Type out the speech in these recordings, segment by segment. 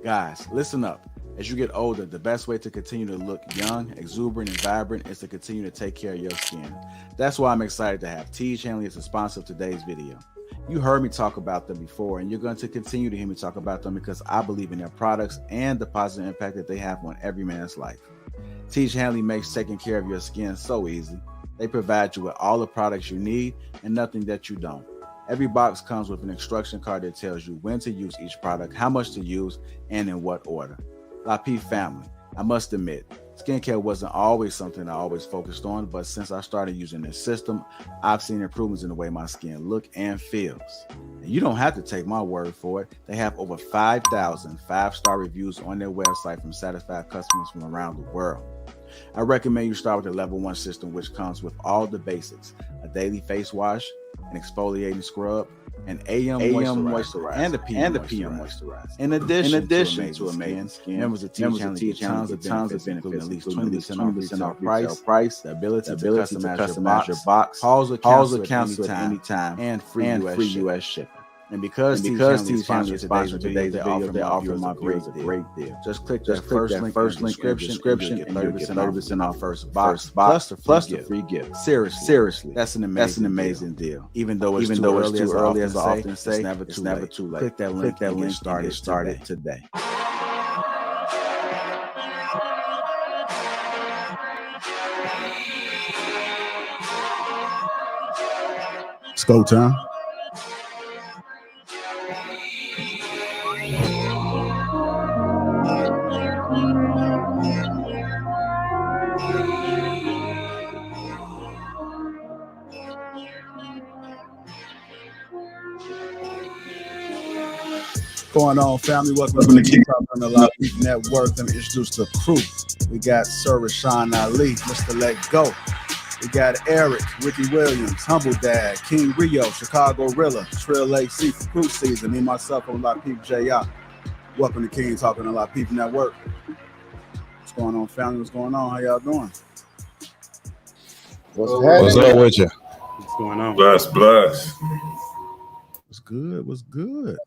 Guys, listen up. As you get older, the best way to continue to look young, exuberant, and vibrant is to continue to take care of your skin. That's why I'm excited to have Teej Hanley as a sponsor of today's video. You heard me talk about them before, and you're going to continue to hear me talk about them because I believe in their products and the positive impact that they have on every man's life. Teej Hanley makes taking care of your skin so easy. They provide you with all the products you need and nothing that you don't. Every box comes with an instruction card that tells you when to use each product, how much to use, and in what order. Lapeef family, I must admit, skincare wasn't always something I always focused on, but since I started using this system, I've seen improvements in the way my skin look and feels. And you don't have to take my word for it. They have over 5,000 five-star reviews on their website from satisfied customers from around the world. I recommend you start with the level 1 system, which comes with all the basics: a daily face wash, an exfoliating scrub, an AM moisturizer, and a PM moisturizer. In addition to amazing skin, members of Teej Hanley get tons of benefits, including at least 20% off price, the ability to customize your box, pause or cancel at any time, and free US shipping. And because Teej Hanley is sponsoring today's video, they offer my great deal. Just click that first link in the description and you'll get 30% off first box plus the free gift. Seriously, that's an amazing deal. Even though it's too early, as I often say, it's never too late. Click that link and get started today. It's go time. Going on, family? Welcome to the King Talk on the Lapeef Network. Let me introduce the crew. We got Sir Rashawn Ali, Mr. Let Go. We got Eric, Ricky Williams, Humble Dad, King Rio, Chicago Rilla, Trill AC for Cruise Season. Me, myself, on Lapeef JR. Welcome to King Talk on the Lapeef Network. What's going on, family? What's going on? How y'all doing? What's up with you? What's going on? Bless. What's good? What's good?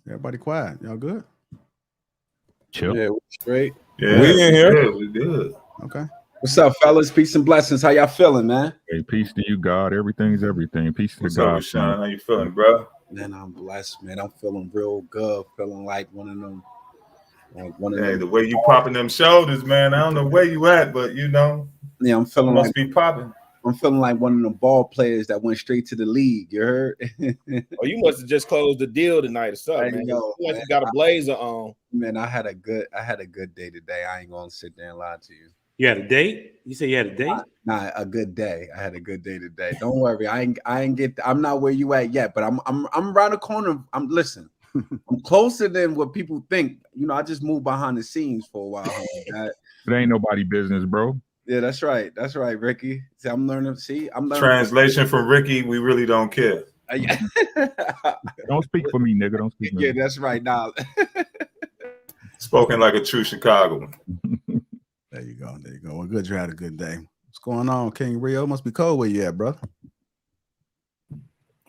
Everybody quiet. Y'all good? Chill. Yeah, we're straight. Yeah, we in here. We good. Okay. What's up, fellas? Peace and blessings. How y'all feeling, man? Hey, peace to you, God. Everything's everything. Peace to What's God. up, Sean? How you feeling, bro? Man, I'm blessed, man. I'm feeling real good. Feeling like one of them. The way you popping them shoulders, man. I don't know where you at, but you know. Yeah, I'm feeling must be popping. I'm feeling like one of the ball players that went straight to the league. You heard? Oh, you must have just closed the deal tonight or something, man. Know, you must have got a blazer on. Man, I had a good day today. I ain't gonna sit there and lie to you. You had a date? You said you had a date? Nah, a good day. I had a good day today. Don't worry. I'm not where you at yet, but I'm around the corner. Listen. I'm closer than what people think. You know, I just moved behind the scenes for a while. It ain't nobody business, bro. Yeah, that's right. That's right, Ricky. See, I'm learning. Translation from Ricky, we really don't care. Don't speak for me, nigga. Don't speak for me. Yeah, that's right. Now, spoken like a true Chicagoan. There you go. There you go. Well, good. You had a good day. What's going on, King Rio? Must be cold where you at, brother.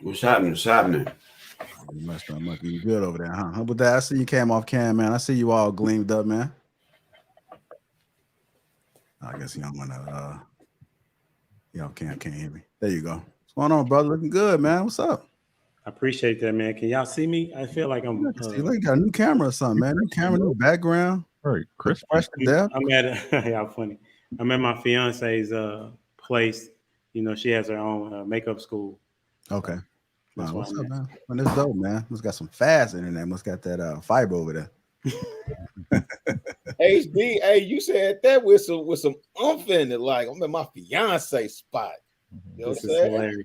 What's happening? You must be good over there, huh? How about that? I see you came off cam, man. I see you all gleamed up, man. I guess you don't want to, y'all can't hear me. There you go. What's going on, brother? Looking good, man. What's up? I appreciate that, man. Can y'all see me? I feel like I'm. You got a new camera or something, man. New camera, new background. Right, Chris. I'm at y'all funny. I'm at my fiance's place. You know, she has her own makeup school. Okay. Wow, what's up, man? Man, this dope, man. Must got some fast internet. Must got that fiber over there. HD, hey, you said that with some umph in it, like I'm at my fiance spot. You know what I'm saying?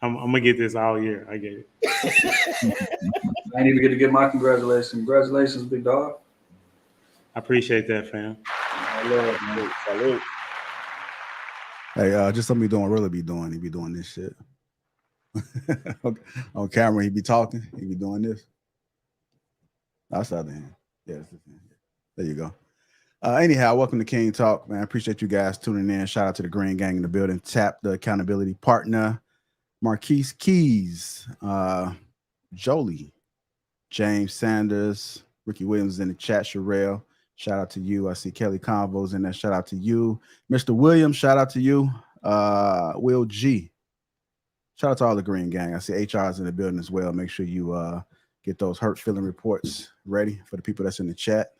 I'm gonna get this all year. I get it. I ain't even get to get my congratulations. Congratulations, big dog. I appreciate that, fam. Salute. Hey, just something he don't really be doing. He be doing this shit. On camera, he be talking. He be doing this. That's the other hand. Yeah, there you go. Anyhow, welcome to King Talk, man. I appreciate you guys tuning in. Shout out to the Green Gang in the building. Tap the accountability partner, Marquise Keys, Jolie, James Sanders, Ricky Williams is in the chat. Sherelle, shout out to you. I see Kelly Convo's in there. Shout out to you. Mr. Williams, shout out to you. Will G. Shout out to all the Green Gang. I see HR's in the building as well. Make sure you get those hurt feeling reports ready for the people that's in the chat.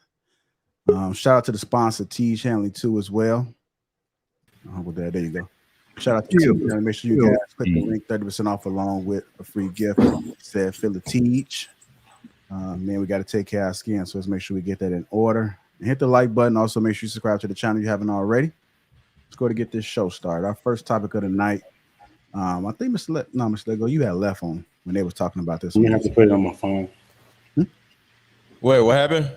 Shout out to the sponsor, Teej Hanley, too, as well. There you go. Shout out to you. Make sure you guys click the link, 30% off along with a free gift. Said Phil Teej. Man, we got to take care of our skin, so let's make sure we get that in order. And hit the like button. Also, make sure you subscribe to the channel if you haven't already. Let's go to get this show started. Our first topic of the night. I think Mr. Lego, you had left on when they was talking about this. I'm gonna have to put it on my phone. Wait, what happened?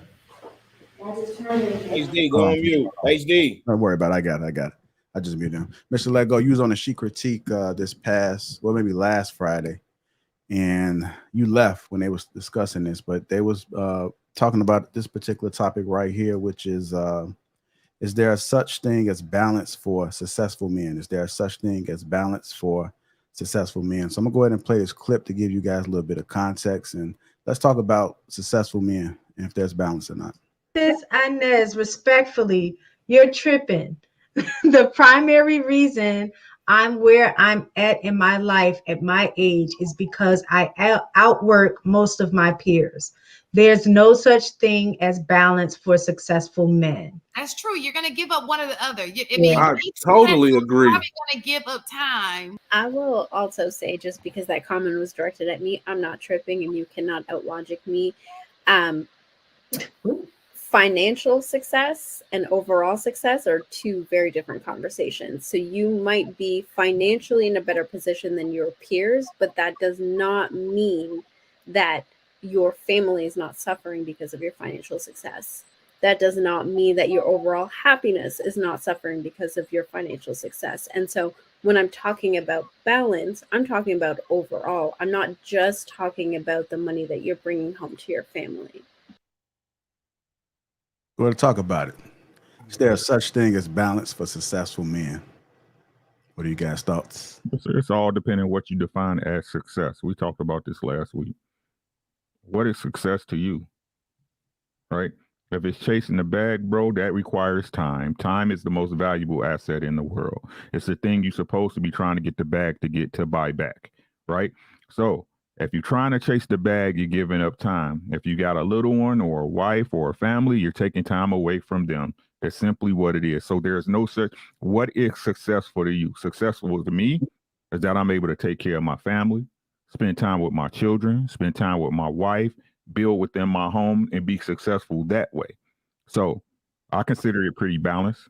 HD, go on mute. HD. Don't worry about it. I got it. I just muted him. Mr. Lego, you was on a She Critique this past, maybe last Friday, and you left when they was discussing this, but they was talking about this particular topic right here, which is there a such thing as balance for successful men? Is there a such thing as balance for successful men? So I'm gonna go ahead and play this clip to give you guys a little bit of context, and let's talk about successful men and if there's balance or not. This Inez, respectfully, you're tripping. The primary reason I'm where I'm at in my life at my age is because I outwork most of my peers. There's no such thing as balance for successful men. That's true. You're going to give up one or the other. I totally agree. You're probably going to give up time. I will also say, just because that comment was directed at me, I'm not tripping and you cannot outlogic me. Financial success and overall success are two very different conversations. So you might be financially in a better position than your peers, but that does not mean that your family is not suffering because of your financial success. That does not mean that your overall happiness is not suffering because of your financial success. And so when I'm talking about balance, I'm talking about overall. I'm not just talking about the money that you're bringing home to your family. We'll talk about it. Is there such thing as balance for successful men? What are you guys' thoughts? It's all depending on what you define as success. We talked about this last week. What is success to you? Right? If it's chasing the bag, bro, that requires time. Time is the most valuable asset in the world. It's the thing you're supposed to be trying to get the bag to buy back, right? So if you're trying to chase the bag, you're giving up time. If you got a little one or a wife or a family, you're taking time away from them. That's simply what it is. So there's no such, what is successful to you? Successful to me is that I'm able to take care of my family, spend time with my children, spend time with my wife, build within my home, and be successful that way. So I consider it pretty balanced.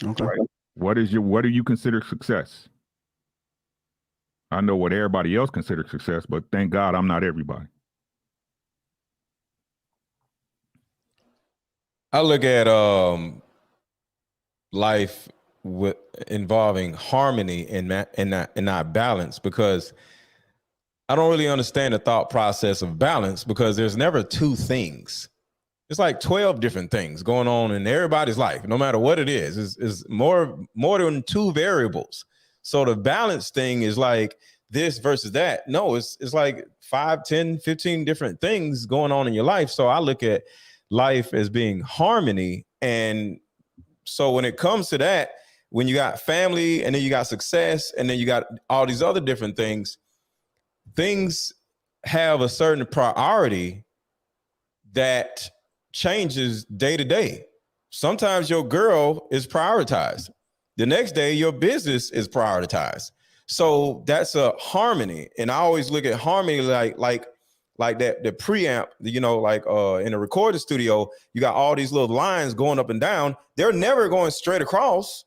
Okay. Right. What do you consider success? I know what everybody else considers success, but thank God I'm not everybody. I look at life involving harmony and not balance, because I don't really understand the thought process of balance, because there's never two things. It's like 12 different things going on in everybody's life, no matter what it is more than two variables. So the balance thing is like this versus that. No, it's like 5, 10, 15 different things going on in your life. So I look at life as being harmony. And so when it comes to that, when you got family and then you got success and then you got all these other different things have a certain priority that changes day to day. Sometimes your girl is prioritized. The next day, your business is prioritized. So that's a harmony. And I always look at harmony like that, the preamp, like in a recording studio, you got all these little lines going up and down. They're never going straight across.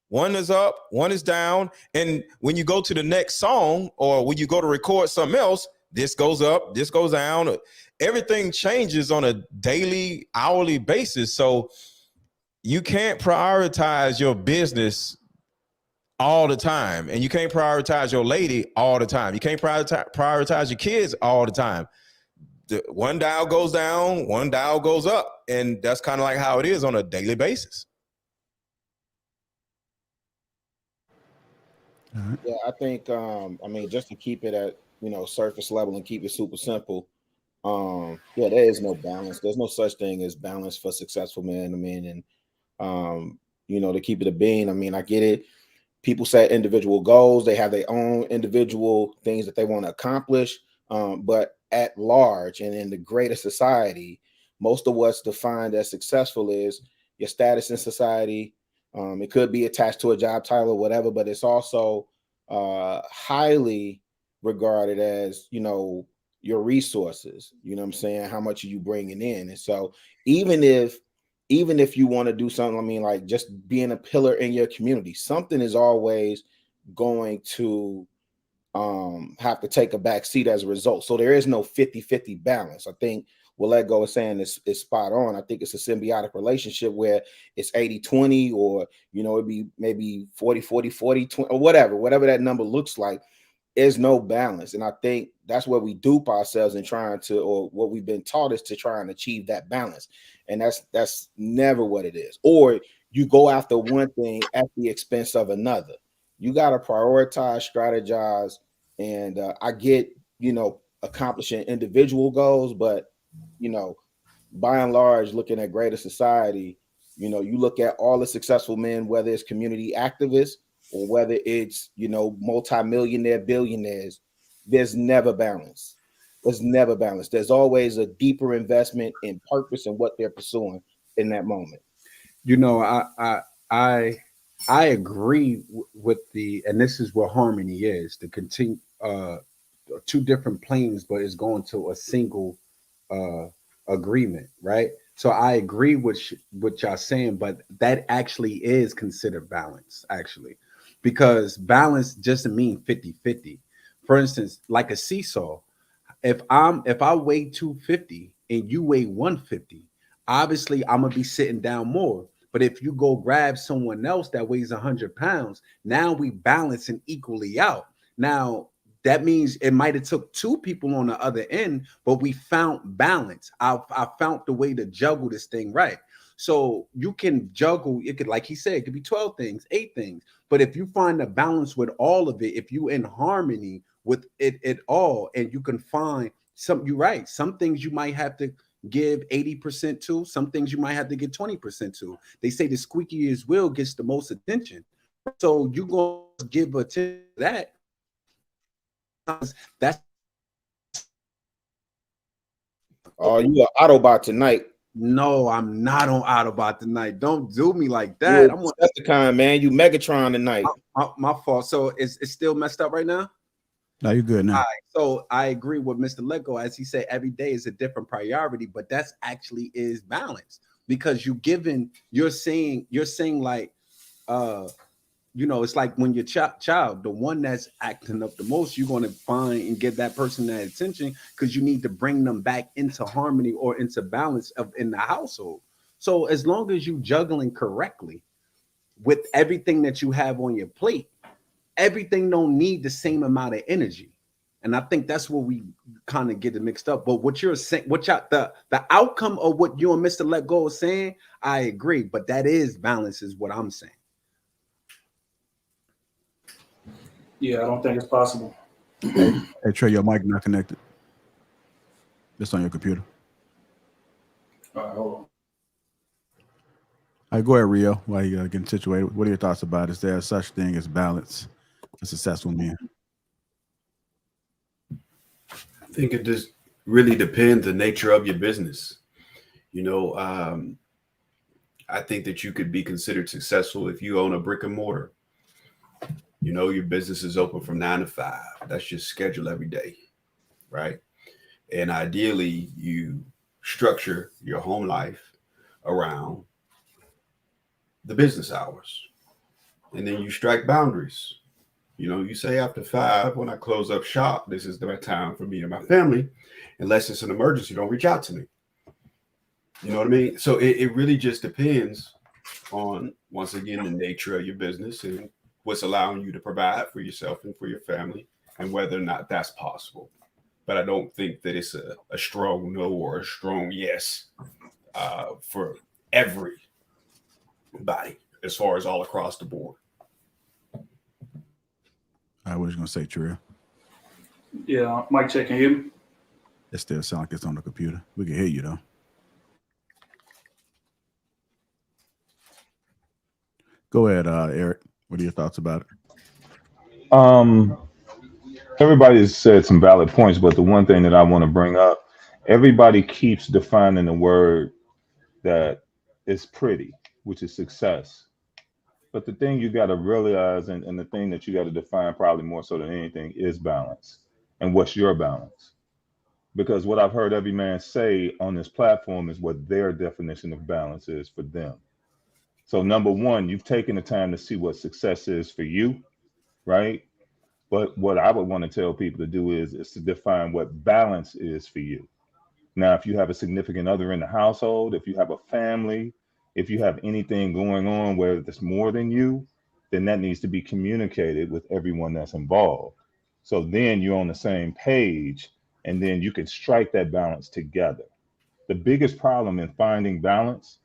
One is up, one is down. And when you go to the next song, or when you go to record something else, this goes up, this goes down. Everything changes on a daily, hourly basis. So you can't prioritize your business all the time, and you can't prioritize your lady all the time. You can't prioritize your kids all the time. One dial goes down, one dial goes up, and that's kind of like how it is on a daily basis. Yeah, I think, just to keep it at surface level and keep it super simple. Yeah, there is no balance. There's no such thing as balance for successful men. I mean, and to keep it a bean. I mean, I get it. People set individual goals. They have their own individual things that they want to accomplish. But at large and in the greater society, most of what's defined as successful is your status in society. It could be attached to a job title or whatever, but it's also highly regarded as, your resources. You know what I'm saying? How much are you bringing in? And so even if you want to do something, I mean, like just being a pillar in your community, something is always going to have to take a back seat as a result. So there is no 50-50 balance. I think what Let Go is saying is spot on. I think it's a symbiotic relationship where it's 80-20, or, it'd be maybe 40-40-40, 20, or whatever that number looks like. Is no balance. And I think that's where we dupe ourselves in trying to, or what we've been taught is to try and achieve that balance. And that's never what it is. Or you go after one thing at the expense of another. You got to prioritize, strategize. And I get, accomplishing individual goals, but, by and large, looking at greater society, you look at all the successful men, whether it's community activists, or whether it's, multi-millionaire billionaires, there's never balance. There's never balance. There's always a deeper investment in purpose and what they're pursuing in that moment. I agree with and this is what harmony is, to continue two different planes, but it's going to a single agreement, right? So I agree with what y'all saying, but that actually is considered balance, actually. Because balance doesn't mean 50-50. For instance, like a seesaw, if I weigh 250 and you weigh 150, obviously I'm gonna be sitting down more. But if you go grab someone else that weighs 100 pounds, now we balance and equally out. Now that means it might have took two people on the other end, but we found balance. I found the way to juggle this thing right. So you can juggle, it could, like he said, it could be 12 things, 8 things. But if you find a balance with all of it, if you in harmony with it all, and you can find you're right. Some things you might have to give 80% to, some things you might have to give 20% to. They say the squeakiest wheel gets the most attention. So you gonna give attention to that. That's you an Autobot tonight. No, I'm not on Autobot tonight. Don't do me like that. I'm Decepticon, man. You Megatron tonight. My fault. So it's still messed up right now? No, you're good now. All right. So I agree with Mr. Lego. As he said, every day is a different priority, but that's actually is balance, because you're saying like, it's like when your child, the one that's acting up the most, you're going to find and give that person that attention, because you need to bring them back into harmony or into balance in the household. So as long as you juggling correctly with everything that you have on your plate, everything don't need the same amount of energy. And I think that's where we kind of get it mixed up. But what you're saying, the outcome of what you and Mr. Let Go is saying, I agree. But that is balance, is what I'm saying. Yeah, I don't think it's possible. Hey, Trey, your mic not connected. Just on your computer. All right, hold on. All right, go ahead, Rio, while you getting situated. What are your thoughts about it? Is there such thing as balance for successful men? I think it just really depends the nature of your business. I think that you could be considered successful if you own a brick and mortar. Your business is open from 9 to 5. That's your schedule every day, right? And ideally, you structure your home life around the business hours. And then you strike boundaries. You say after 5, when I close up shop, this is the time for me and my family. Unless it's an emergency, don't reach out to me. You know what I mean? So it really just depends on, once again, the nature of your business and what's allowing you to provide for yourself and for your family, and whether or not that's possible. But I don't think that it's a strong no or a strong yes for everybody, as far as all across the board. I was going to say, Trey. Yeah, mic check. Can you hear me? It still sounds like it's on the computer. We can hear you though. Go ahead, Eric. What are your thoughts about it? Everybody's said some valid points, but the one thing that I want to bring up, everybody keeps defining the word that is pretty, which is success. But the thing you got to realize, and the thing that you got to define probably more so than anything, is balance. And what's your balance? Because what I've heard every man say on this platform is what their definition of balance is for them. So, number one, you've taken the time to see what success is for you, right? But what I would want to tell people to do is to define what balance is for you. Now, if you have a significant other in the household, if you have a family, if you have anything going on where it's more than you, then that needs to be communicated with everyone that's involved. So then you're on the same page, and then you can strike that balance together. The biggest problem in finding balance,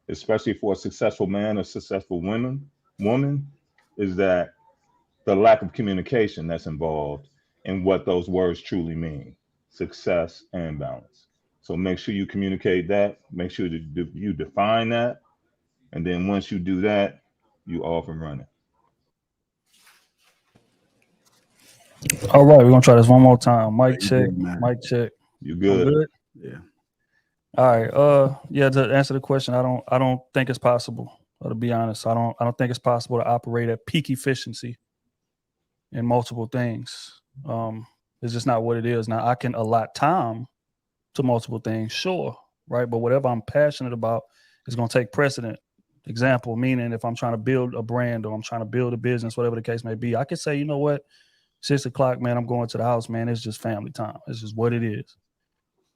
especially for a successful man or successful woman, is that the lack of communication that's involved in what those words truly mean, success and balance. So make sure you communicate that, make sure that you define that, and then once you do that, you off and running. All right, we're gonna try this one more time. Mic check, good, man. mic check. You I'm good? good? Yeah. All right. Yeah, to answer the question, I don't think it's possible. To be honest, I don't think it's possible to operate at peak efficiency in multiple things. It's just not what it is. Now I can allot time to multiple things, sure, right? But whatever I'm passionate about is gonna take precedent. Example, meaning if I'm trying to build a brand or I'm trying to build a business, whatever the case may be, I could say, you know what, 6 o'clock, man, I'm going to the house, man. It's just family time. It's just what it is.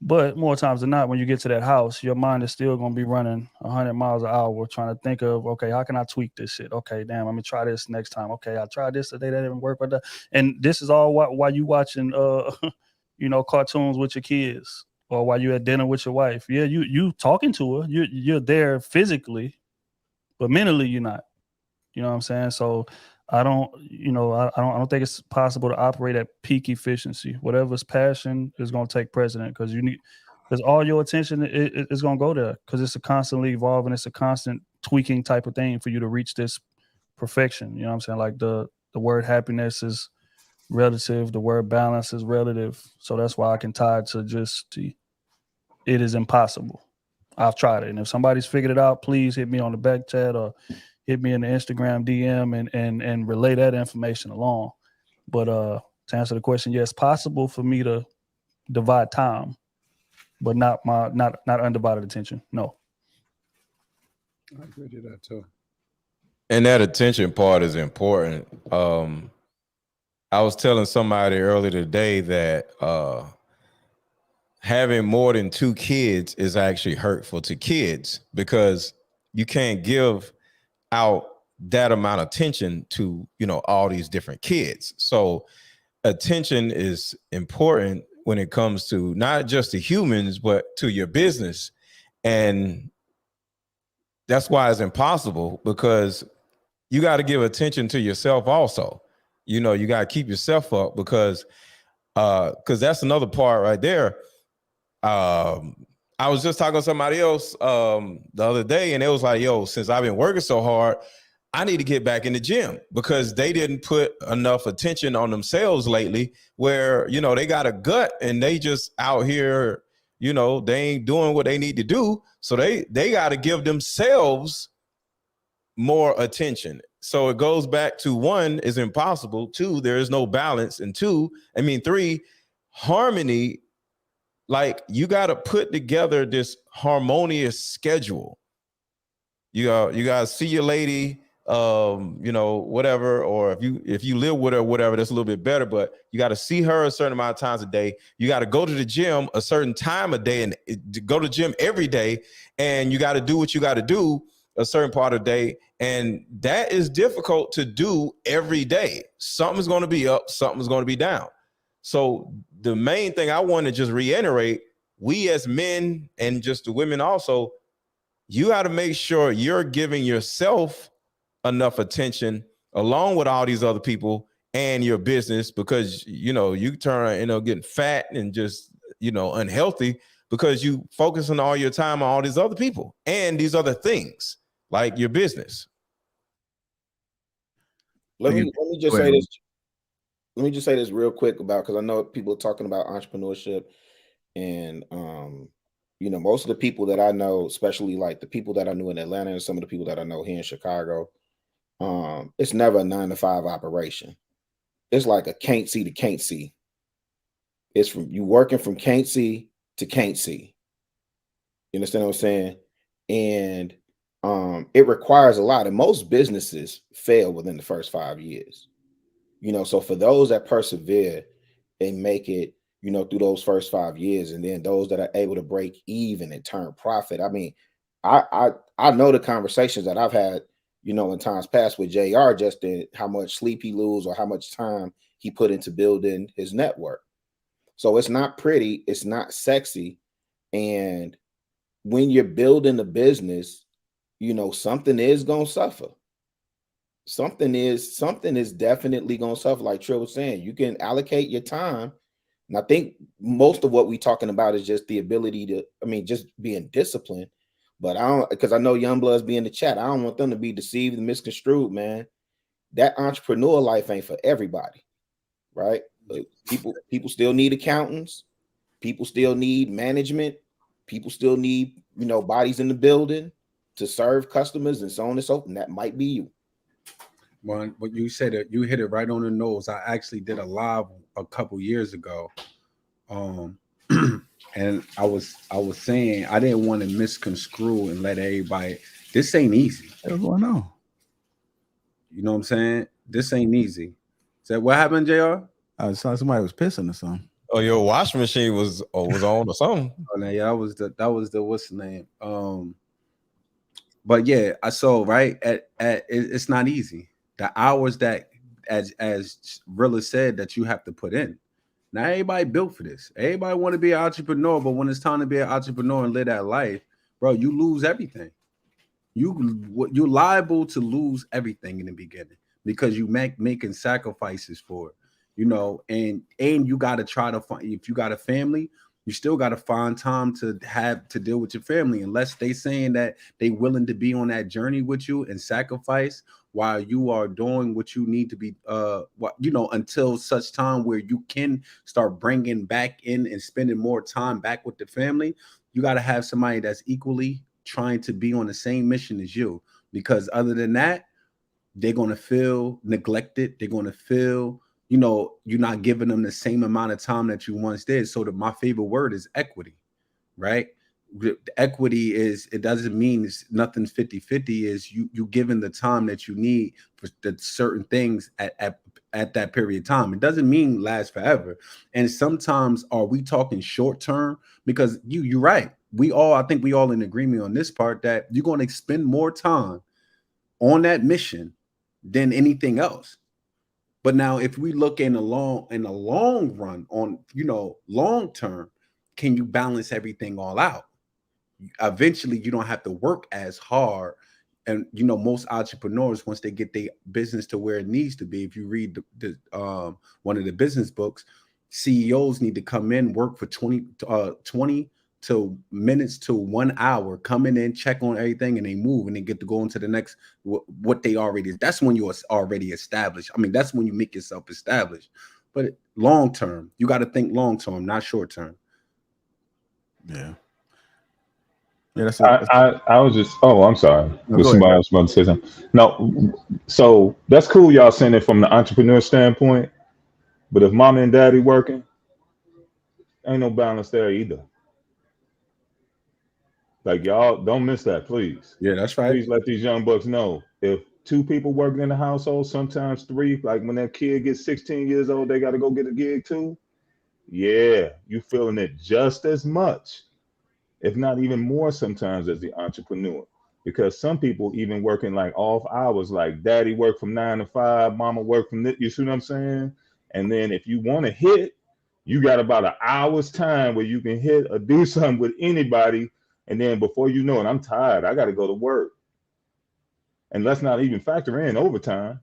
But more times than not, when you get to that house, your mind is still going to be running 100 miles an hour trying to think of, okay, how can I tweak this shit? Okay, damn, let me try this next time. Okay, I tried this today, that didn't work. And this is all while you watching, cartoons with your kids or while you at dinner with your wife. Yeah, you talking to her. You're there physically, but mentally you're not. You know what I'm saying? So I don't think it's possible to operate at peak efficiency. Whatever's passion is going to take precedent because all your attention is going to go there because it's a constantly evolving, it's a constant tweaking type of thing for you to reach this perfection. You know what I'm saying? Like the word happiness is relative, the word balance is relative. So that's why I can tie it to it is impossible. I've tried it. And if somebody's figured it out, please hit me on the back chat or hit me in the Instagram DM and relay that information along. But to answer the question, yes, possible for me to divide time, but not undivided attention. No. I agree to that too. And that attention part is important. I was telling somebody earlier today that having more than 2 kids is actually hurtful to kids because you can't give out that amount of attention to, all these different kids. So attention is important when it comes to not just the humans, but to your business. And that's why it's impossible because you got to give attention to yourself also. You got to keep yourself up because that's another part right there. I was just talking to somebody else the other day, and it was like, yo, since I've been working so hard, I need to get back in the gym because they didn't put enough attention on themselves lately where, they got a gut and they just out here, they ain't doing what they need to do. So they got to give themselves more attention. So it goes back to 1 is impossible. 2, there is no balance. And 3, harmony. Like you got to put together this harmonious schedule. You got to see your lady, whatever, or if you live with her, whatever, that's a little bit better. But you got to see her a certain amount of times a day. You got to go to the gym a certain time a day and go to the gym every day. And you got to do what you got to do a certain part of the day. And that is difficult to do every day. Something's going to be up, something's going to be down. So the main thing I want to just reiterate, we as men and just the women also, you got to make sure you're giving yourself enough attention along with all these other people and your business, because you turn getting fat and just unhealthy because you focus on all your time on all these other people and these other things like your business. Let me just say this. Let me just say this real quick because I know people are talking about entrepreneurship, and most of the people that I know, especially like the people that I knew in Atlanta and some of the people that I know here in Chicago, it's never a 9-to-5 operation. It's like a can't see to can't see. It's from you working from can't see to can't see. You understand what I'm saying? And it requires a lot, and most businesses fail within the first 5 years. So for those that persevere and make it, through those first 5 years, and then those that are able to break even and turn profit. I mean, I know the conversations that I've had, in times past with JR, just in how much sleep he lose or how much time he put into building his network. So it's not pretty, it's not sexy. And when you're building a business, something is gonna suffer. Something is definitely gonna suffer. Like Trill was saying, you can allocate your time. And I think most of what we're talking about is just the ability to, just being disciplined. But I don't, because I know Youngbloods be in the chat. I don't want them to be deceived and misconstrued, man. That entrepreneur life ain't for everybody, right? People still need accountants. People still need management. People still need, bodies in the building to serve customers and so on and so forth. And that might be you. Well, what you said, you hit it right on the nose. I actually did a live a couple years ago, and I was saying I didn't want to misconstrue and let everybody. This ain't easy. What's going on? You know what I'm saying? This ain't easy. So what happened, JR? I saw somebody was pissing or something. Oh, your washing machine was on or something. Oh, yeah, that was the what's the name? But yeah, I saw right at it's not easy. The hours that, as Rilla said, that you have to put in. Now everybody built for this. Everybody want to be an entrepreneur, but when it's time to be an entrepreneur and live that life, bro, you lose everything. You're liable to lose everything in the beginning because you making sacrifices for it, and you got to try to find, if you got a family, you still got to find time to have to deal with your family, unless they saying that they willing to be on that journey with you and sacrifice while you are doing what you need to be, until such time where you can start bringing back in and spending more time back with the family. You got to have somebody that's equally trying to be on the same mission as you, because other than that, they're going to feel neglected. They're going to feel, you're not giving them the same amount of time that you once did. So my favorite word is equity, right? The equity is, it doesn't mean it's nothing 50-50, is you giving the time that you need for the certain things at that period of time. It doesn't mean last forever. And sometimes are we talking short term? Because you're right. I think we all in agreement on this part that you're going to spend more time on that mission than anything else. But now if we look in the long run on, long term, can you balance everything all out? Eventually you don't have to work as hard. And most entrepreneurs, once they get their business to where it needs to be, if you read the one of the business books, CEOs need to come in, work for 20 to minutes to 1 hour, coming in, check on everything, and they move, and they get to go into the next what they already. That's when you're already established. That's when you make yourself established. But long term, you got to think long term, not short term. Yeah. I was just. Oh, I'm sorry. No, Was somebody else about to say something? No. So that's cool. Y'all saying it from the entrepreneur standpoint, but if mama and daddy working, ain't no balance there either. Like, y'all don't miss that, please. Yeah, that's right. Please let these young bucks know, if 2 people working in the household, sometimes 3, like when that kid gets 16 years old, they got to go get a gig too. Yeah, you feeling it just as much, if not even more sometimes, as the entrepreneur. Because some people even working like off hours, like daddy work from 9 to 5, mama work from this, you see what I'm saying? And then if you want to hit, you got about an hour's time where you can hit or do something with anybody. And then before you know it, I'm tired, I got to go to work. And let's not even factor in overtime.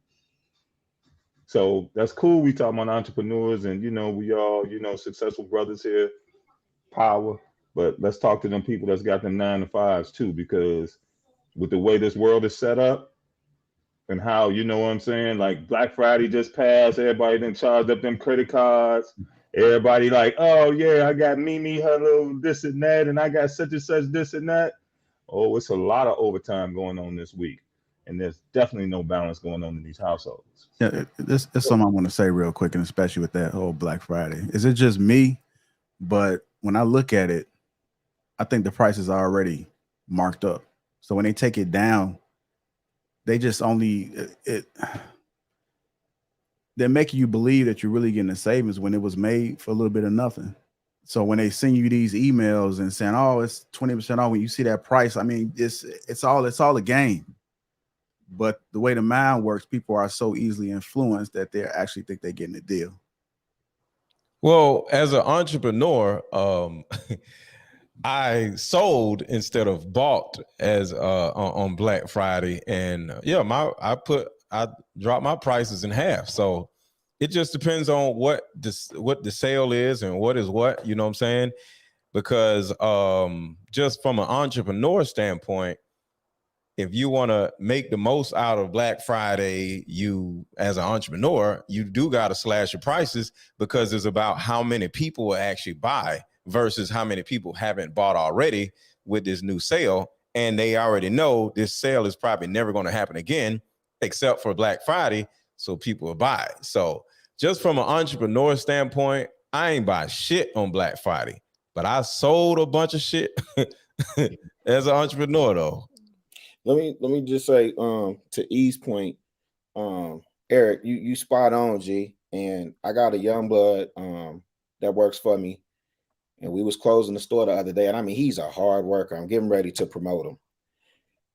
So that's cool. We talking about entrepreneurs, and we all successful brothers here, power. But let's talk to them people that's got them 9 to 5s too, because with the way this world is set up and how, you know what I'm saying, like Black Friday just passed, everybody then charged up them credit cards. Everybody like, oh yeah, I got Mimi her little this and that, and I got such and such this and that. Oh, it's a lot of overtime going on this week, and there's definitely no balance going on in these households. Yeah, this is something I want to say real quick, and especially with that whole Black Friday. Is it just me? But when I look at it, I think the prices are already marked up. So when they take it down, they just only they're making you believe that you're really getting a savings when it was made for a little bit of nothing. So when they send you these emails and saying, "Oh, it's 20% off," when you see that price, I mean, it's all a game. But the way the mind works, people are so easily influenced that they actually think they're getting a deal. Well, as an entrepreneur, I sold instead of bought as on Black Friday, and I dropped my prices in half. So it just depends on what the sale is and what is what, you know what I'm saying? Because just from an entrepreneur standpoint, if you want to make the most out of Black Friday, you as an entrepreneur, you do got to slash your prices, because it's about how many people will actually buy versus how many people haven't bought already with this new sale. And they already know this sale is probably never going to happen again, except for Black Friday. So people will buy. So just from an entrepreneur standpoint, I ain't buy shit on Black Friday, but I sold a bunch of shit as an entrepreneur though. Let me just say, to E's point, Eric, you spot on, G. And I got a young blood that works for me, and we was closing the store the other day. And I mean, he's a hard worker. I'm getting ready to promote him.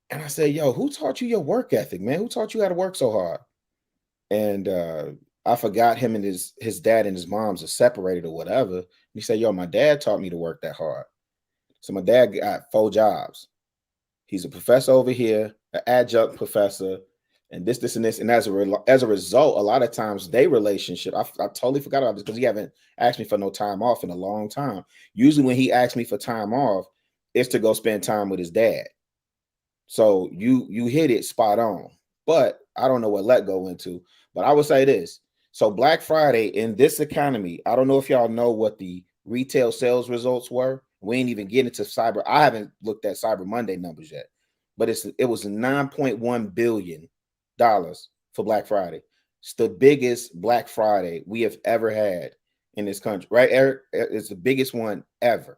And I said, "Yo, who taught you your work ethic, man? Who taught you how to work so hard?" And I forgot him and his dad and his mom's are separated or whatever. And he said, "Yo, my dad taught me to work that hard." So my dad got 4 jobs. He's a professor over here, an adjunct professor, and this, and this. And as a result, a lot of times they relationship, I totally forgot about this because he haven't asked me for no time off in a long time. Usually when he asks me for time off, it's to go spend time with his dad. So you hit it spot on. But I don't know what let go into. But I would say this. So Black Friday in this economy, I don't know if y'all know what the retail sales results were. We ain't even getting into Cyber. I haven't looked at Cyber Monday numbers yet, but it was $9.1 billion for Black Friday. It's the biggest Black Friday we have ever had in this country, right, Eric? It's the biggest one ever,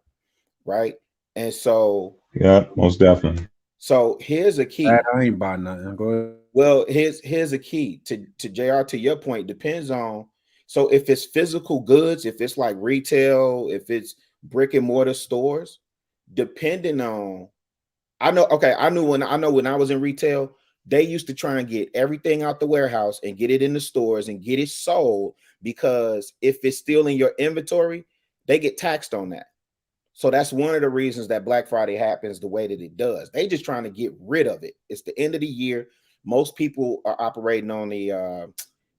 right? And so, yeah, most definitely. So here's a key. I ain't buying nothing. Go ahead. Well, here's a key to JR. To your point, depends on. So if it's physical goods, if it's like retail, if it's brick and mortar stores, depending on, I know when I was in retail, they used to try and get everything out the warehouse and get it in the stores and get it sold, because if it's still in your inventory, they get taxed on that. So that's one of the reasons that Black Friday happens the way that it does. They just trying to get rid of it. It's the end of the year. Most people are operating on the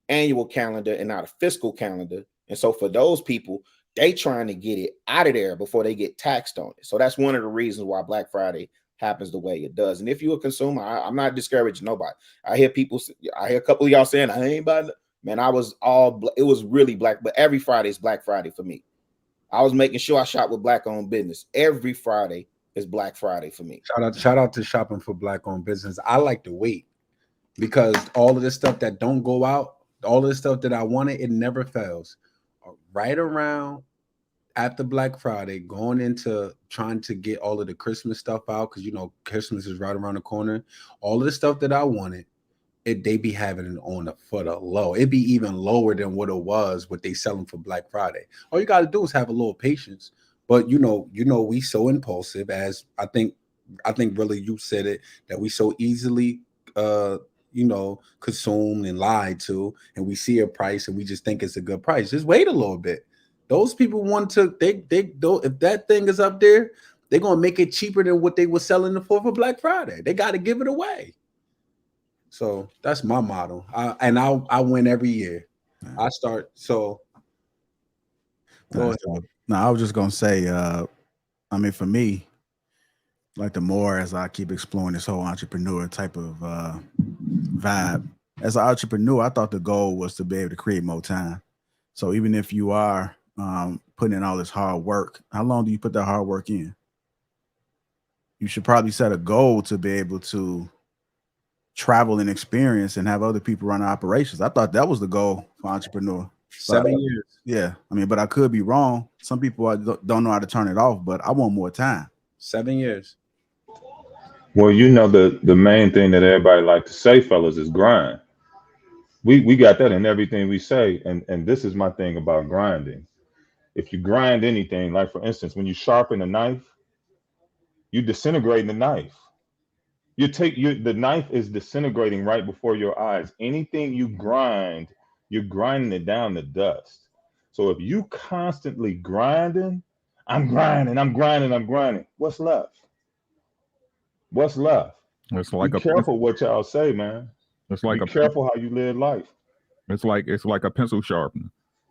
annual calendar and not a fiscal calendar. And so for those people, they trying to get it out of there before they get taxed on it. So that's one of the reasons why Black Friday happens the way it does. And if you're a consumer, I'm not discouraging nobody. I hear a couple of y'all saying, I ain't buying it. Man, it was really black, but every Friday is Black Friday for me. I was making sure I shop with Black-owned business. Every Friday is Black Friday for me. Shout out to shopping for Black-owned business. I like to wait, because all of this stuff that don't go out, all of this stuff that I wanted, it never fails. Right around after Black Friday, going into trying to get all of the Christmas stuff out, because Christmas is right around the corner. All of the stuff that I wanted, they be having it on for the low. It'd be even lower than what it was what they selling for Black Friday. All you got to do is have a little patience. But we so impulsive, as I think really you said it, that we so easily consumed and lied to, and we see a price and we just think it's a good price. Just wait a little bit. Those people want to, they if that thing is up there, they're gonna make it cheaper than what they were selling it for Black Friday. They got to give it away. So that's my motto. I win every year. I start. So go ahead. No, I was just gonna say, I mean, for me, like the more as I keep exploring this whole entrepreneur type of vibe, as an entrepreneur, I thought the goal was to be able to create more time. So even if you are putting in all this hard work, how long do you put that hard work in? You should probably set a goal to be able to travel and experience and have other people run operations. I thought that was the goal for entrepreneur. 7 years. Yeah, I mean, but I could be wrong. Some people don't know how to turn it off, but I want more time. 7 years. Well, you know, the main thing that everybody like to say, fellas, is grind. We got that in everything we say, and this is my thing about grinding. If you grind anything, like for instance, when you sharpen a knife, you disintegrating the knife. The knife is disintegrating right before your eyes. Anything you grind, you're grinding it down to dust. So if you constantly grinding, I'm grinding, what's left? What's left? It's like Be careful what y'all say, man. It's like Be careful how you live life. It's like a pencil sharpener,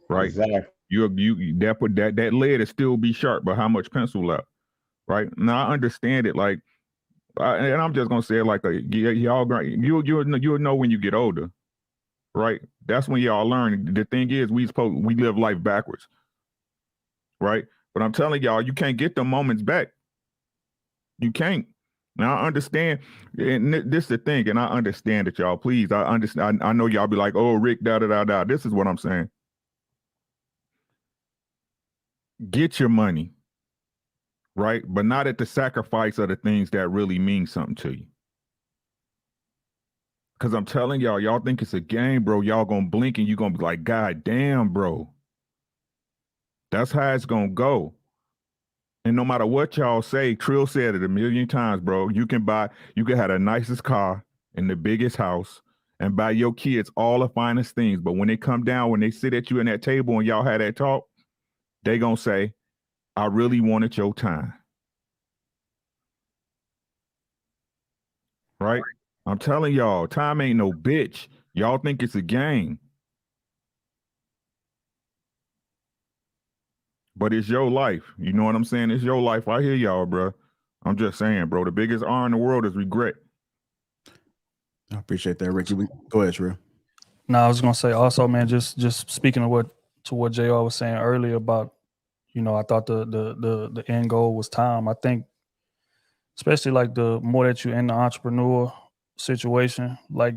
right? Exactly. You that lead is still be sharp, but how much pencil left, right? Now I understand it, like, and I'm just gonna say it like you'll know when you get older, right? That's when y'all learn. The thing is, we live life backwards, right? But I'm telling y'all, you can't get the moments back. You can't. Now I understand, and this is the thing, and I understand it, y'all. Please, I understand. I know y'all be like, "Oh, Rick, da da da da." This is what I'm saying. Get your money, right? But not at the sacrifice of the things that really mean something to you. Because I'm telling y'all think it's a game, bro. Y'all gonna blink and you gonna be like, God damn, bro. That's how it's gonna go. And no matter what y'all say, Trill said it a million times, bro. You can have the nicest car and the biggest house and buy your kids all the finest things. But when they come down, when they sit at you in that table and y'all had that talk, they gonna say, I really wanted your time. Right? I'm telling y'all, time ain't no bitch. Y'all think it's a game. But it's your life. You know what I'm saying? It's your life. I hear y'all, bro. I'm just saying, bro. The biggest R in the world is regret. I appreciate that, Ricky. Go ahead, Trill. No, I was gonna say also, man, just speaking of what JR was saying earlier about, I thought the end goal was time. I think especially like the more that you're in the entrepreneur situation, like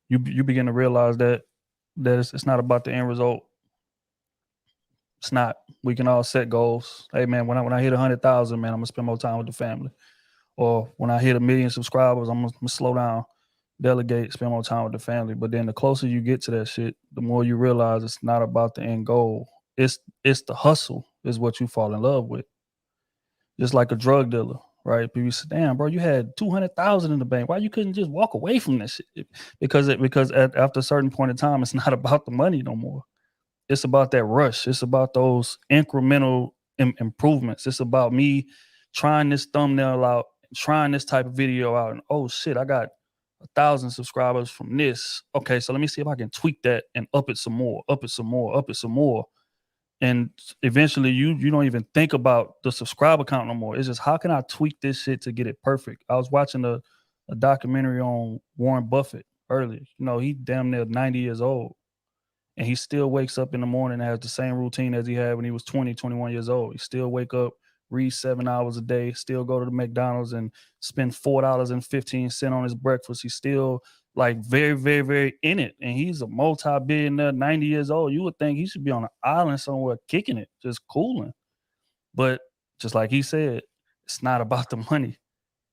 you begin to realize that it's not about the end result. It's not. We can all set goals. Hey man, when I hit 100,000, man, I'm gonna spend more time with the family. Or when I hit 1 million subscribers, I'm gonna slow down, delegate, spend more time with the family. But then the closer you get to that shit, the more you realize it's not about the end goal. It's the hustle is what you fall in love with. Just like a drug dealer, right? People say, "Damn, bro, you had 200,000 in the bank. Why you couldn't just walk away from this shit?" Because after a certain point in time, it's not about the money no more. It's about that rush. It's about those incremental improvements. It's about me trying this thumbnail out, trying this type of video out, and oh shit, I got 1,000 subscribers from this. Okay, so let me see if I can tweak that and up it some more, up it some more, up it some more. And eventually you don't even think about the subscriber count no more. It's just, how can I tweak this shit to get it perfect? I was watching a documentary on Warren Buffett earlier. He damn near 90 years old. And he still wakes up in the morning and has the same routine as he had when he was 20, 21 years old. He still wake up, read 7 hours a day, still go to the McDonald's and spend $4.15 on his breakfast. He's still like very, very, very in it. And he's a multi-billionaire, 90 years old. You would think he should be on an island somewhere kicking it, just cooling. But just like he said, it's not about the money.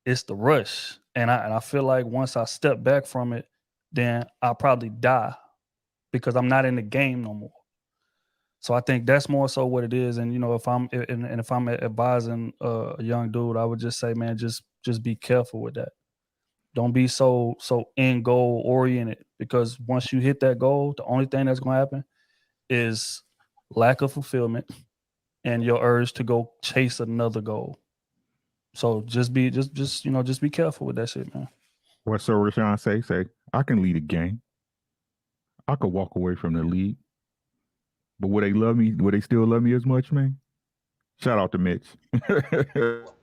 It's the rush. And I feel like once I step back from it, then I'll probably die because I'm not in the game no more. So I think that's more so what it is. And if I'm advising a young dude, I would just say, man, just be careful with that. Don't be so end goal oriented, because once you hit that goal, the only thing that's going to happen is lack of fulfillment and your urge to go chase another goal. So just be careful with that shit, man. What Sir Rashawn say, I can lead a game. I could walk away from the league. But would they love me? Would they still love me as much, man? Shout out to Mitch.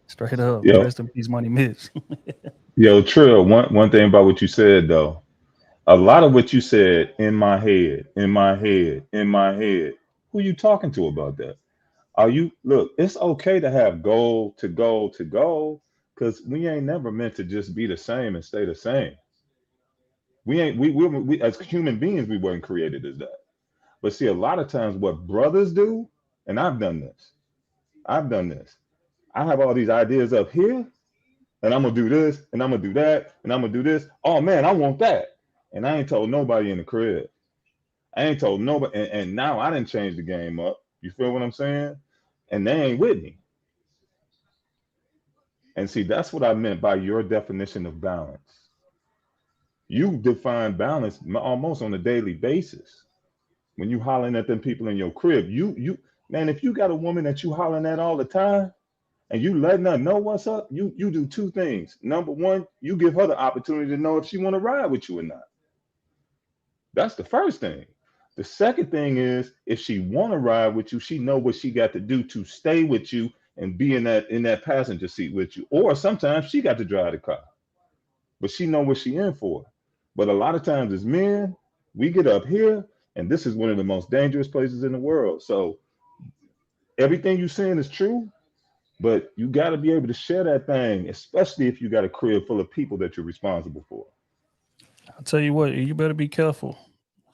Straight up. Yo, Rest in peace, Money Mitch. yo, Trill, one thing about what you said though, a lot of what you said in my head, in my head, in my head. Who you talking to about that? Are you look, it's okay to have goal to goal to goal, because we ain't never meant to just be the same and stay the same. We ain't we as human beings we weren't created as that. But see, a lot of times what brothers do, and I've done this. I've done this. I have all these ideas up here, and I'm gonna do this, and I'm gonna do that, and I'm gonna do this. Oh man, I want that. And I ain't told nobody in the crib. I ain't told nobody, and now I didn't change the game up. You feel what I'm saying? And they ain't with me. And see, that's what I meant by your definition of balance. You define balance almost on a daily basis. When you hollering at them people in your crib, you man, if you got a woman that you hollering at all the time and you letting her know what's up, you do two things. Number one, you give her the opportunity to know if she want to ride with you or not. That's the first thing. The second thing is if she want to ride with you, she know what she got to do to stay with you and be in that passenger seat with you. Or sometimes she got to drive the car, but she know what she in for. But a lot of times as men, we get up here, and this is one of the most dangerous places in the world. So everything you're saying is true, but you got to be able to share that thing, especially if you got a crib full of people that you're responsible for. I'll tell you what, you better be careful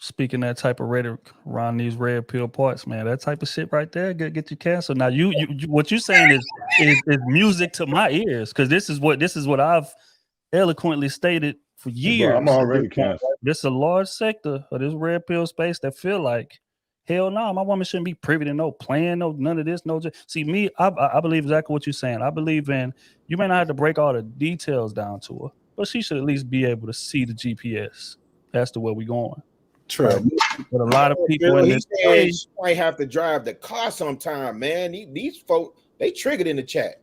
speaking that type of rhetoric around these red pill parts, man. That type of shit right there, get you canceled. Now, you what you're saying is music to my ears, because this is what I've eloquently stated for years. Bro, I'm already canceled. This is a large sector of this red pill space that feel like, hell no, my woman shouldn't be privy to no plan, no none of this, no. See, me, I believe exactly what you're saying. I believe in, you may not have to break all the details down to her, but she should at least be able to see the GPS as to where we're going. True. But a lot of people Bill, in he this said space, she might have to drive the car sometime, man. These folks, they triggered in the chat.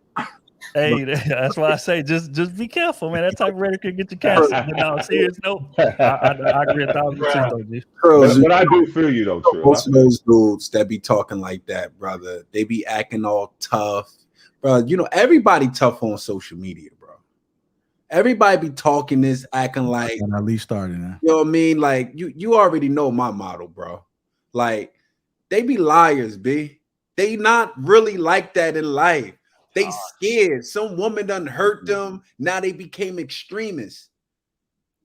hey, that's why I say just be careful, man. That type of rhetoric could get you canceled. But no, serious note, I agree 1,000%, though, G. But I do feel you though, Trill. Most of those dudes that be talking like that, brother, they be acting all tough, bro. You know, everybody tough on social media, bro. Everybody be talking this, acting like, And at least starting now. you know what I mean? Like you already know my motto, bro. Like they be liars, B. They not really like that in life. They scared. Some woman done hurt them. Now they became extremists.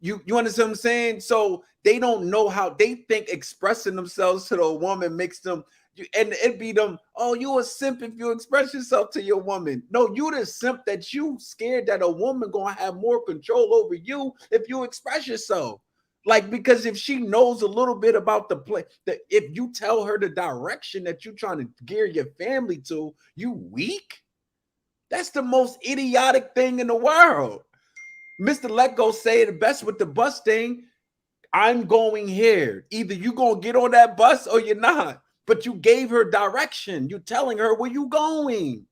You understand what I'm saying? So they don't know how, they think expressing themselves to the woman makes them, and it be them, oh, you a simp if you express yourself to your woman. No, you the simp that you scared that a woman gonna have more control over you if you express yourself. Like, because if she knows a little bit about the play, that if you tell her the direction that you're trying to gear your family to, you weak. That's the most idiotic thing in the world. Mr. Let Go say the best with the bus thing. I'm going here. Either you gonna get on that bus or you're not. But you gave her direction. You telling her where you going.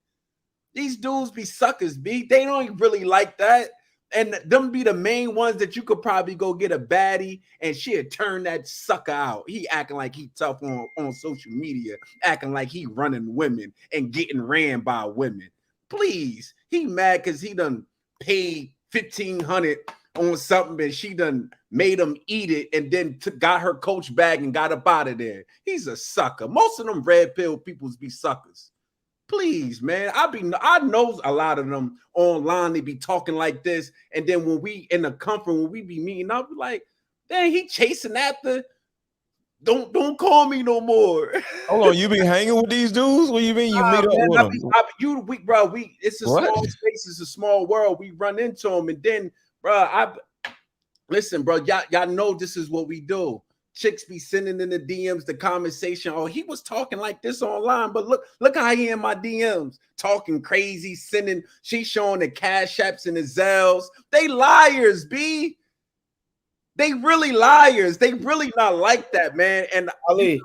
These dudes be suckers, B. They don't really like that. And them be the main ones that you could probably go get a baddie and she'd turn that sucker out. He acting like he tough on social media, acting like he running women and getting ran by women. Please, he mad because he done paid $1,500 on something and she done made him eat it and then got her coach bag and got up out of there. He's a sucker. Most of them red pill peoples be suckers. Please, man. I know a lot of them online, they be talking like this. And then when we in the comfort, when we be meeting up, like, dang, he chasing after. Don't call me no more. Hold on, you be hanging with these dudes? What do you mean you meet up with them? It's a small space, it's a small world. We run into them, and then, bro, listen, bro, y'all know this is what we do. Chicks be sending in the DMs the conversation. Oh, he was talking like this online, but look how he in my DMs talking crazy, she's showing the cash apps and the Zells. They liars, B. They really liars. They really not like that, man. And Ali,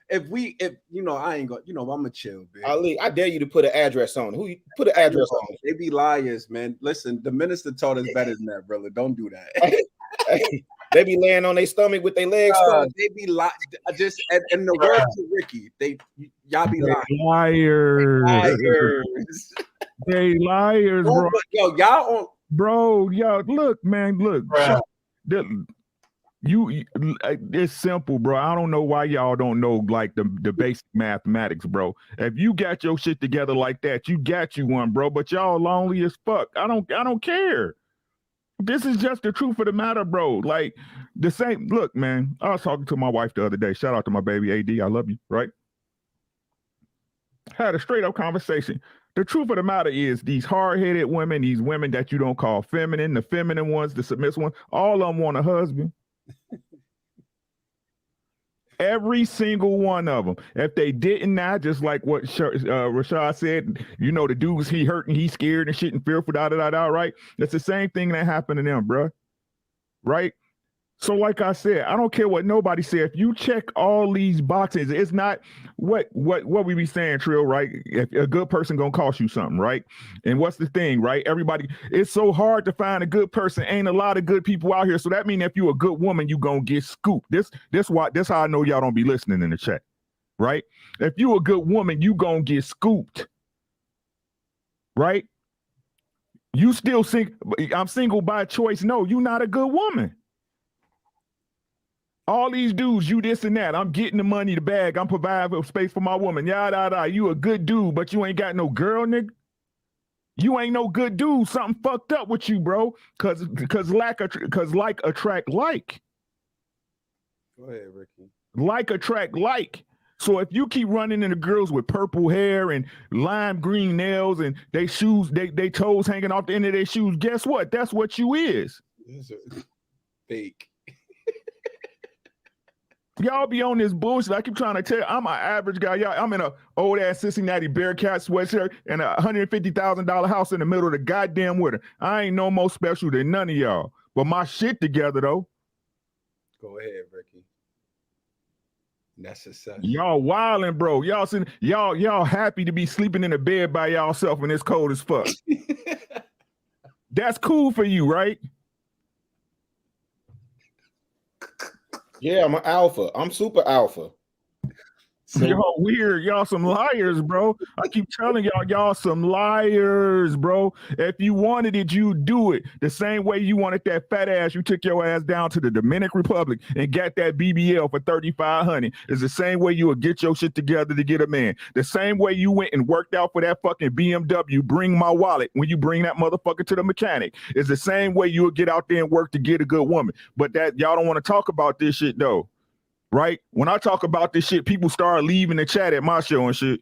if you know, I ain't gonna, you know, I'm a chill, bitch. Ali, I dare you to put an address on it. Who you put an address on it? They be liars, man. Listen, the minister taught us better than that, brother. Don't do that. They be laying on their stomach with their legs crossed. They be lying. Just in the words of Ricky, y'all be lying. Liars. They liars, bro. Yo, y'all on, bro. Yo, look, man, look. It's simple, bro. I don't know why y'all don't know like the basic mathematics, bro. If you got your shit together like that, you got you one, bro. But y'all lonely as fuck. I don't care. This is just the truth of the matter, bro. Like the same. Look, man. I was talking to my wife the other day. Shout out to my baby AD. I love you. Right? Had a straight up conversation. The truth of the matter is these hard-headed women, these women that you don't call feminine, the feminine ones, the submissive ones, all of them want a husband. Every single one of them. If they didn't now, just like what Rashad said, you know, the dudes he hurt and he scared and shit and fearful, right? That's the same thing that happened to them, bro. Right? So like I said, I don't care what nobody said. If you check all these boxes, it's not what we be saying, Trill, right? If a good person gonna cost you something, right? And what's the thing, right? Everybody, it's so hard to find a good person. Ain't a lot of good people out here. So that means if you a good woman, you gonna get scooped. This how I know y'all don't be listening in the chat, right? If you a good woman, you gonna get scooped, right? You still I'm single by choice. No, you not a good woman. All these dudes, you this and that. I'm getting the money, the bag. I'm providing space for my woman. Yada. You a good dude, but you ain't got no girl, nigga. You ain't no good dude. Something fucked up with you, bro. Cause like attract like. Go ahead, Ricky. Like attract like. So if you keep running into girls with purple hair and lime green nails and they shoes, they toes hanging off the end of their shoes, guess what? That's what you is. Fake. Y'all be on this bullshit. I keep trying to tell you, I'm an average guy. Y'all, I'm in an old ass Cincinnati Bearcat sweatshirt and a $150,000 house in the middle of the goddamn winter. I ain't no more special than none of y'all. But my shit together though. Go ahead, Ricky. That's success. Y'all wilding, bro. Y'all happy to be sleeping in a bed by y'allself when it's cold as fuck. That's cool for you, right? Yeah, I'm an alpha. I'm super alpha. So, y'all weird. Y'all some liars, bro. I keep telling y'all some liars, bro. If you wanted it, you do it. The same way you wanted that fat ass, you took your ass down to the Dominican Republic and got that BBL for $3,500. It's the same way you would get your shit together to get a man. The same way you went and worked out for that fucking BMW, bring my wallet when you bring that motherfucker to the mechanic. It's the same way you would get out there and work to get a good woman. But that y'all don't want to talk about this shit though. Right? When I talk about this shit, people start leaving the chat at my show and shit.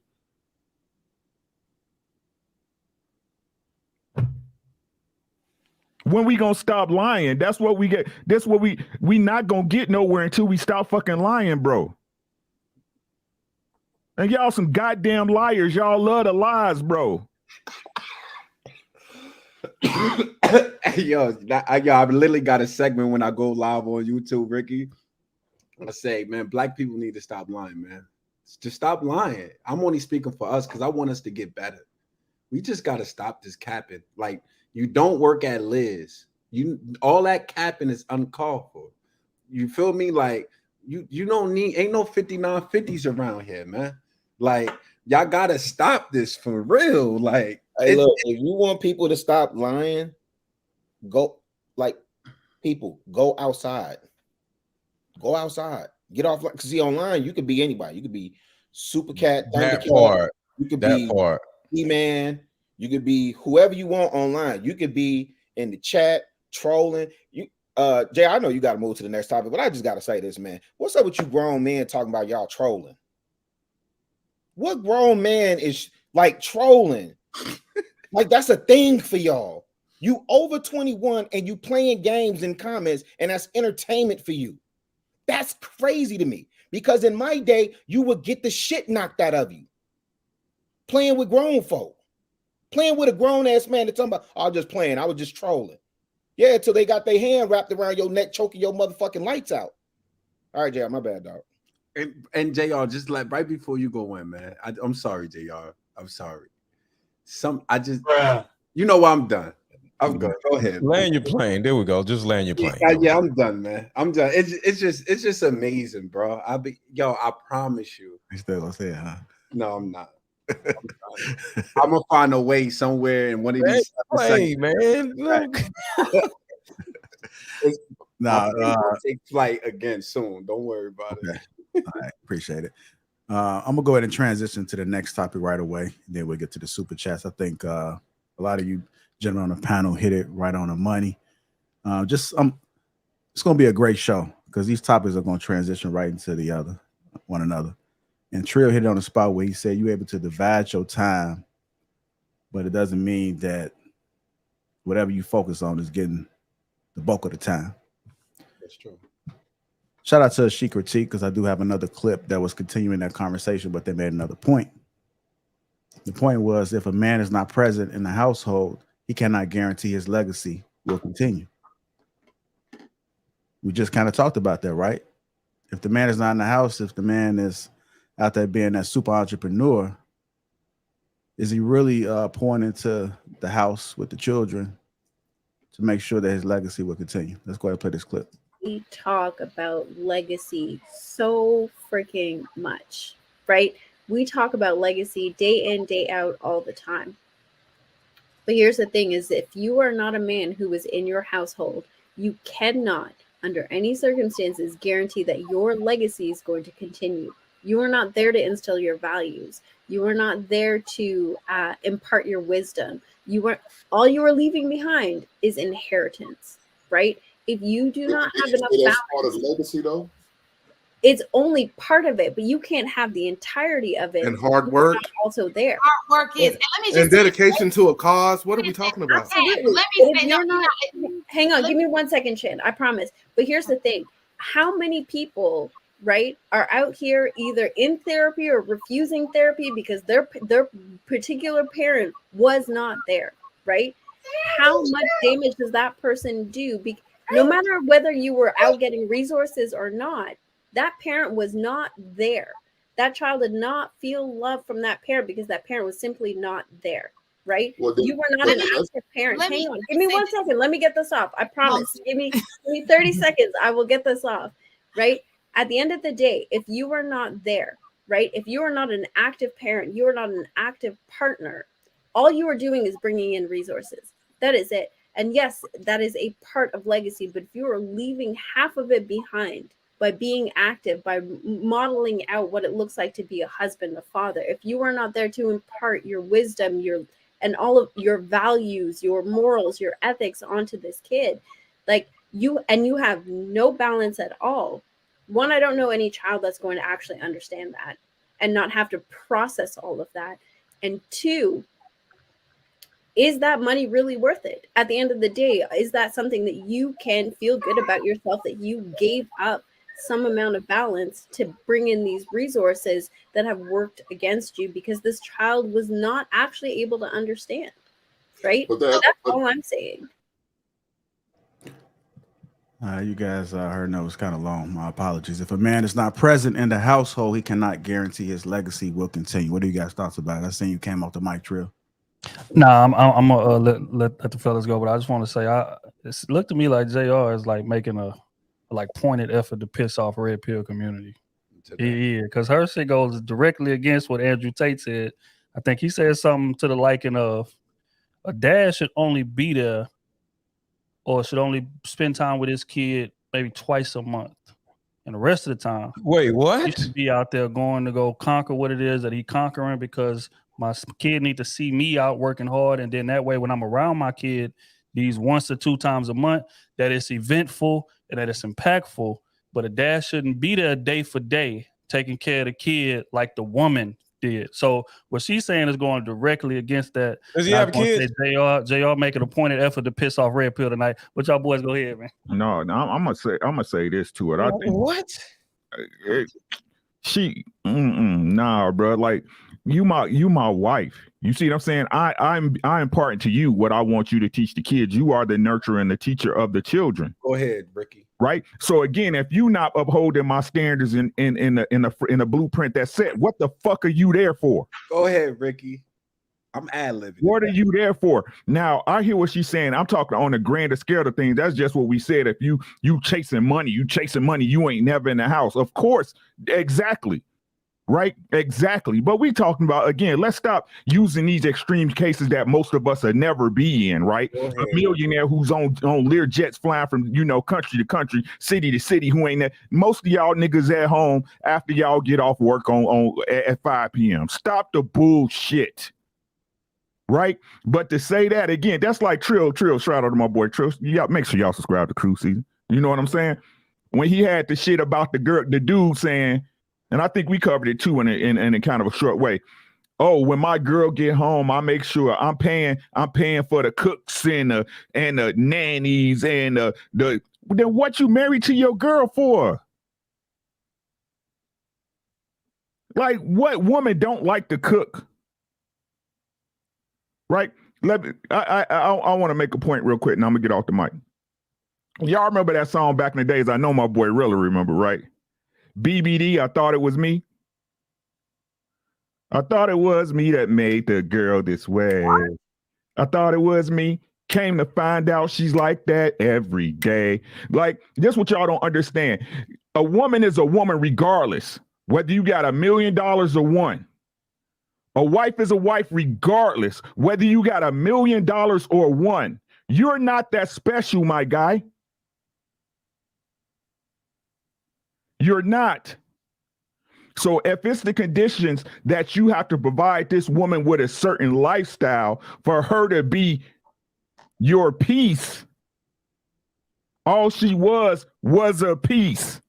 When we gonna stop lying? That's what we get. That's what we not gonna get nowhere until we stop fucking lying, bro. And y'all some goddamn liars. Y'all love the lies, bro. Yo, I've literally got a segment when I go live on YouTube, Ricky. I say, man, black people need to stop lying, man. Just stop lying. I'm only speaking for us because I want us to get better. We just got to stop this capping. Like, you don't work at Liz. All that capping is uncalled for. You feel me? Like, you don't need, ain't no 5950s around here, man. Like, y'all got to stop this for real. Like, hey, look, if you want people to stop lying, go outside. Go outside. Get off. Like, see, online you could be anybody. You could be Super Cat, that part. You could that be part. E-Man. You could be whoever you want online. You could be in the chat trolling. You, Jay, I know you got to move to the next topic, but I just got to say this, man. What's up with you grown men talking about y'all trolling? What grown man is like trolling? Like that's a thing for y'all. You over 21 and you playing games in comments, and that's entertainment for you. That's crazy to me because in my day, you would get the shit knocked out of you. Playing with grown folk, playing with a grown ass man that's talking about, I was just playing, I was just trolling. Yeah, until they got their hand wrapped around your neck, choking your motherfucking lights out. All right, Jay, my bad, dog. And JR, just like right before you go in, man. I'm sorry, JR. I'm sorry. You know what? I'm done. I'm good. Go ahead. Land your plane. There we go. Just land your plane. Yeah, I'm done, man. I'm done. It's just amazing, bro. I promise you. You still gonna say it, huh? No, I'm not. I'm gonna find a way somewhere in one of these. Hey, man, look. Take flight again soon. Don't worry about it. All right, appreciate it. I'm gonna go ahead and transition to the next topic right away. Then we'll get to the super chats. I think a lot of you gentlemen on the panel hit it right on the money. It's gonna be a great show because these topics are gonna transition right into one another. And Trill hit it on the spot where he said you're able to divide your time, but it doesn't mean that whatever you focus on is getting the bulk of the time. That's true. Shout out to She Critique because I do have another clip that was continuing that conversation, but they made another point. The point was if a man is not present in the household, he cannot guarantee his legacy will continue. We just kind of talked about that, right? If the man is not in the house, if the man is out there being that super entrepreneur, is he really pouring into the house with the children to make sure that his legacy will continue? Let's go ahead and play this clip. We talk about legacy so freaking much, right? We talk about legacy day in, day out all the time. But here's the thing is if you are not a man who is in your household, you cannot, under any circumstances, guarantee that your legacy is going to continue. You are not there to instill your values. You are not there to impart your wisdom. All you are leaving behind is inheritance, right? If you do not have enough balance, part of legacy, though. It's only part of it, but you can't have the entirety of it. And hard work. Also there. Hard work is, and let me just and dedication to a cause. What are we talking about? Absolutely. Let me If say, you're not, hang on, give me 1 second, Shan. I promise. But here's the thing: how many people, right, are out here either in therapy or refusing therapy because their particular parent was not there, right? How much damage does that person do? No matter whether you were out getting resources or not, that parent was not there. That child did not feel love from that parent because that parent was simply not there, right? You were not an active parent. Hang on, give me 1 second. Let me get this off. I promise. Give me 30 seconds. I will get this off, right? At the end of the day, if you are not there, right? If you are not an active parent, you are not an active partner, all you are doing is bringing in resources. That is it. And yes, that is a part of legacy. But if you are leaving half of it behind by being active, by modeling out what it looks like to be a husband, a father, if you are not there to impart your wisdom, and all of your values, your morals, your ethics onto this kid, you have no balance at all. One, I don't know any child that's going to actually understand that and not have to process all of that. And two, is that money really worth it? At the end of the day, is that something that you can feel good about yourself, that you gave up some amount of balance to bring in these resources that have worked against you because this child was not actually able to understand, right? That's all I'm saying. You guys heard that was kind of long. My apologies. If a man is not present in the household, he cannot guarantee his legacy will continue. What do you guys thoughts about it? I seen you came off the mic, Trill. Nah, I'm gonna let the fellas go, but I just want to say, it looked to me like JR is like making a pointed effort to piss off red pill community. Yeah, because her shit goes directly against what Andrew Tate said. I think he said something to the liking of a dad should only be there or should only spend time with his kid maybe twice a month. And the rest of the time, wait, what? He should be out there going to go conquer what it is that he's conquering because my kid need to see me out working hard. And then that way, when I'm around my kid, these 1 to 2 times a month, that it's eventful and that it's impactful. But a dad shouldn't be there day for day taking care of the kid like the woman did. So what she's saying is going directly against that. Does he have kids? JR making a pointed effort to piss off red pill tonight. But y'all boys go ahead, man. No, I'm gonna say this to it. I think what? Nah, bro. Like You my wife. You see what I'm saying? I'm imparting to you what I want you to teach the kids. You are the nurturer and the teacher of the children. Go ahead, Ricky. Right. So again, if you not upholding my standards in the blueprint that's set, what the fuck are you there for? Go ahead, Ricky. I'm ad-libbing. What are you there for? Now, I hear what she's saying. I'm talking on a grander scale of things. That's just what we said. If you chasing money, you ain't never in the house. Of course, exactly. Right? Exactly. But we talking about, again, let's stop using these extreme cases that most of us will never be in, right? A millionaire who's on Lear jets flying from, country to country, city to city, who ain't there. Most of y'all niggas at home after y'all get off work at 5 p.m. Stop the bullshit. Right? But to say that again, that's like Trill, shout out to my boy Trill. Yeah, make sure y'all subscribe to Crew Season. You know what I'm saying? When he had the shit about the dude saying, and I think we covered it too in a kind of a short way. Oh, when my girl get home, I make sure I'm paying for the cooks and the nannies and then what you married to your girl for? Like, what woman don't like to cook? Right? I want to make a point real quick, and I'm gonna get off the mic. Y'all remember that song back in the days? I know my boy really remember, right? BBD, I thought it was me. I thought it was me that made the girl this way. What? I thought it was me. Came to find out she's like that every day. Like, this what y'all don't understand. A woman is a woman regardless, whether you got $1 million or one. A wife is a wife regardless, whether you got $1 million or one. You're not that special, my guy. You're not. So if it's the conditions that you have to provide this woman with a certain lifestyle for her to be your piece, all she was a piece.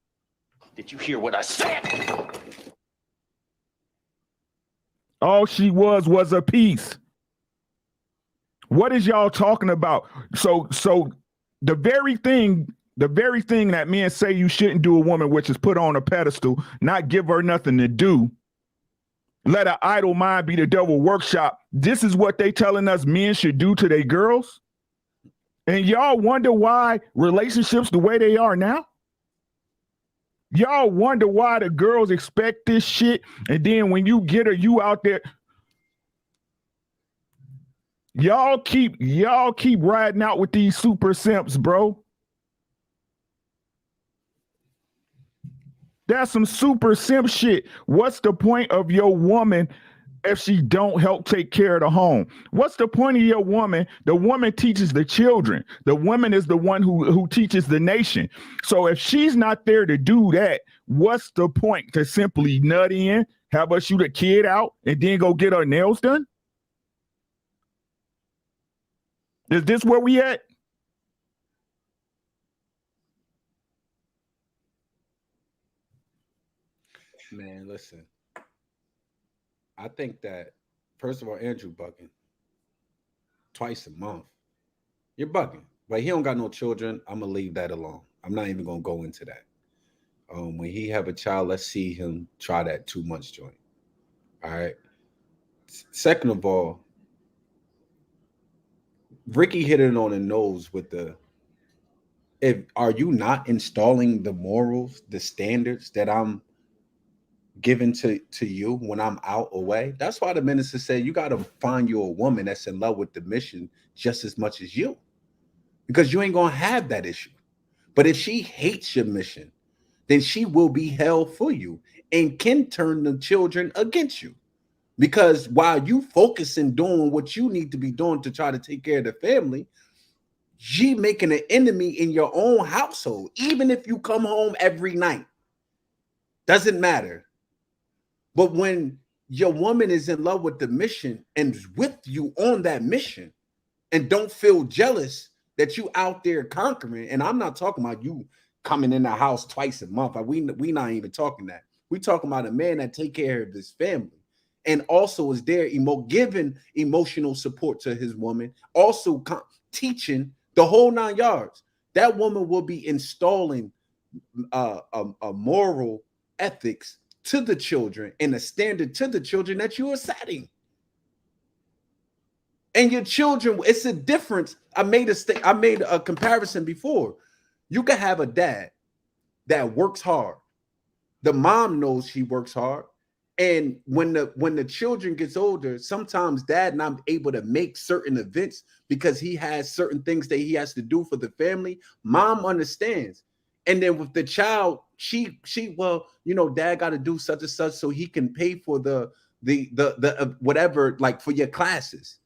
Did you hear what I said? All she was a piece. What is y'all talking about? So the very thing that men say you shouldn't do a woman, which is put on a pedestal, not give her nothing to do, let her idle mind be the devil workshop. This is what they telling us men should do to their girls. And y'all wonder why relationships the way they are now? Y'all wonder why the girls expect this shit, and then when you get her, you out there. Y'all keep riding out with these super simps, bro. That's some super simp shit. What's the point of your woman if she don't help take care of the home? What's the point of your woman? The woman teaches the children. The woman is the one who teaches the nation. So if she's not there to do that, what's the point? To simply nut in, have her shoot a kid out, and then go get her nails done? Is this where we at? Man, listen. I think that, first of all, Andrew bugging twice a month. You're bugging. But he don't got no children. I'm going to leave that alone. I'm not even going to go into that. When he have a child, let's see him try that 2 months joint. All right. Second of all, Ricky hit it on the nose with are you not installing the morals, the standards that I'm given to you when I'm out away? That's why the minister said you got to find you a woman that's in love with the mission just as much as you, because you ain't going to have that issue. But if she hates your mission, then she will be hell for you and can turn the children against you. Because while you focus in doing what you need to be doing to try to take care of the family, she making an enemy in your own household. Even if you come home every night, doesn't matter. But when your woman is in love with the mission and is with you on that mission and don't feel jealous that you out there conquering, and I'm not talking about you coming in the house twice a month. We not even talking that. We talking about a man that take care of his family and also is there giving emotional support to his woman, also teaching the whole 9 yards. That woman will be installing a moral ethics to the children and a standard to the children that you are setting. And your children, it's a difference. I made a comparison before. You can have a dad that works hard. The mom knows she works hard. And when the children gets older, sometimes dad not able to make certain events because he has certain things that he has to do for the family. Mom understands. And then with the child, she well, dad got to do such and such so he can pay for the whatever, like for your classes.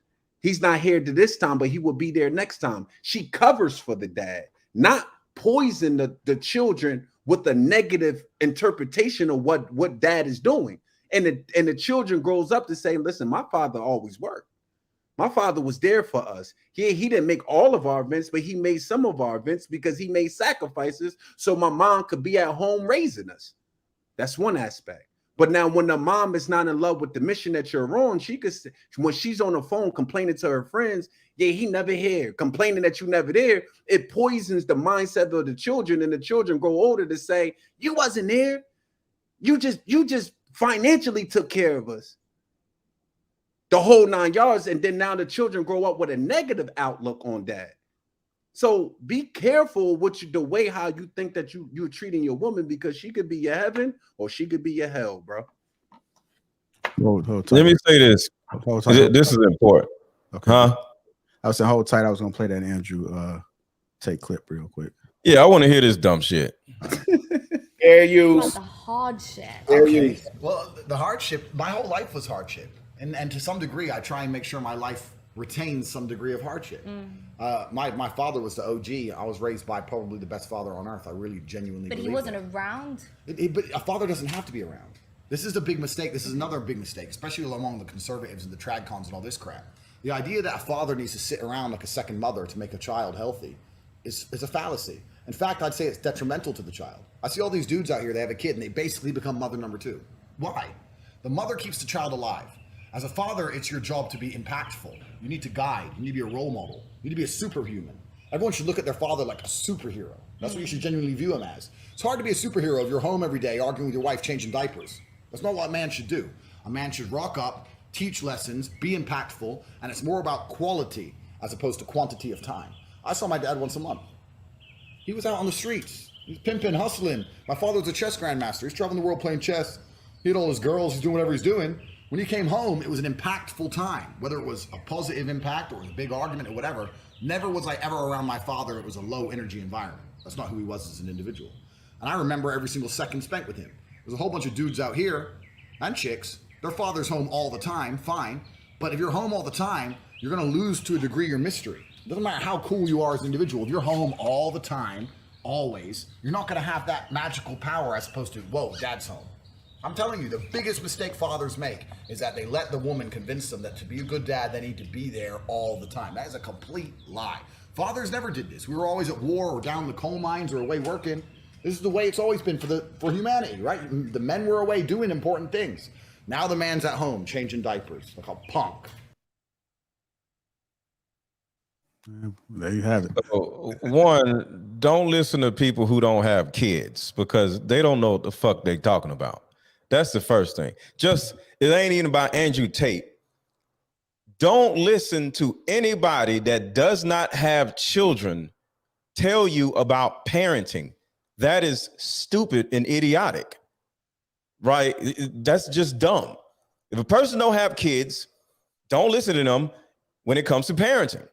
He's not here to this time, but he will be there next time. She covers for the dad, not poison the children with a negative interpretation of what dad is doing. And the children grows up to say, listen, my father always worked. My father was there for us. He didn't make all of our events, but he made some of our events because he made sacrifices so my mom could be at home raising us. That's one aspect. But now when the mom is not in love with the mission that you're on, she could, when she's on the phone complaining to her friends, yeah, he never here, complaining that you never there, it poisons the mindset of the children, and the children grow older to say, you wasn't there. You just financially took care of us. The whole 9 yards. And then now the children grow up with a negative outlook on dad. So be careful the way how you think that you're treating your woman, because she could be your heaven or she could be your hell, bro. Let me say this. This is important. Okay. Huh? I was saying hold tight. I was gonna play that Andrew take clip real quick. Yeah, I want to hear this dumb shit. Air use. The hardship. Okay. Well, the hardship, my whole life was hardship. And to some degree, I try and make sure my life retains some degree of hardship. My father was the OG. I was raised by probably the best father on earth. I really genuinely But he believe wasn't that. around. But a father doesn't have to be around. This is a big mistake. This is another big mistake, especially among the conservatives and the tradcons and all this crap. The idea that a father needs to sit around like a second mother to make a child healthy is a fallacy. In fact, I'd say it's detrimental to the child. I see all these dudes out here, they have a kid and they basically become mother number two. Why? The mother keeps the child alive. As a father, it's your job to be impactful. You need to guide. You need to be a role model. You need to be a superhuman. Everyone should look at their father like a superhero. That's what you should genuinely view him as. It's hard to be a superhero if you're home every day arguing with your wife, changing diapers. That's not what a man should do. A man should rock up, teach lessons, be impactful, and it's more about quality as opposed to quantity of time. I saw my dad once a month. He was out on the streets. He's pimping, hustling. My father was a chess grandmaster. He's traveling the world playing chess. He had all his girls. He's doing whatever he's doing. When he came home, it was an impactful time. Whether it was a positive impact or it was a big argument or whatever, never was I ever around my father. It was a low energy environment. That's not who he was as an individual. And I remember every single second spent with him. There's a whole bunch of dudes out here and chicks. Their father's home all the time, fine. But if you're home all the time, you're going to lose to a degree your mystery. It doesn't matter how cool you are as an individual. If you're home all the time, always, you're not going to have that magical power as opposed to, whoa, dad's home. I'm telling you, the biggest mistake fathers make is that they let the woman convince them that to be a good dad, they need to be there all the time. That is a complete lie. Fathers never did this. We were always at war or down in the coal mines or away working. This is the way it's always been for humanity, right? The men were away doing important things. Now the man's at home changing diapers like a punk. There you have it. One, don't listen to people who don't have kids because they don't know what the fuck they talking about. That's the first thing. Just, it ain't even about Andrew Tate. Don't listen to anybody that does not have children tell you about parenting. That is stupid and idiotic, right? That's just dumb. If a person don't have kids, don't listen to them when it comes to parenting.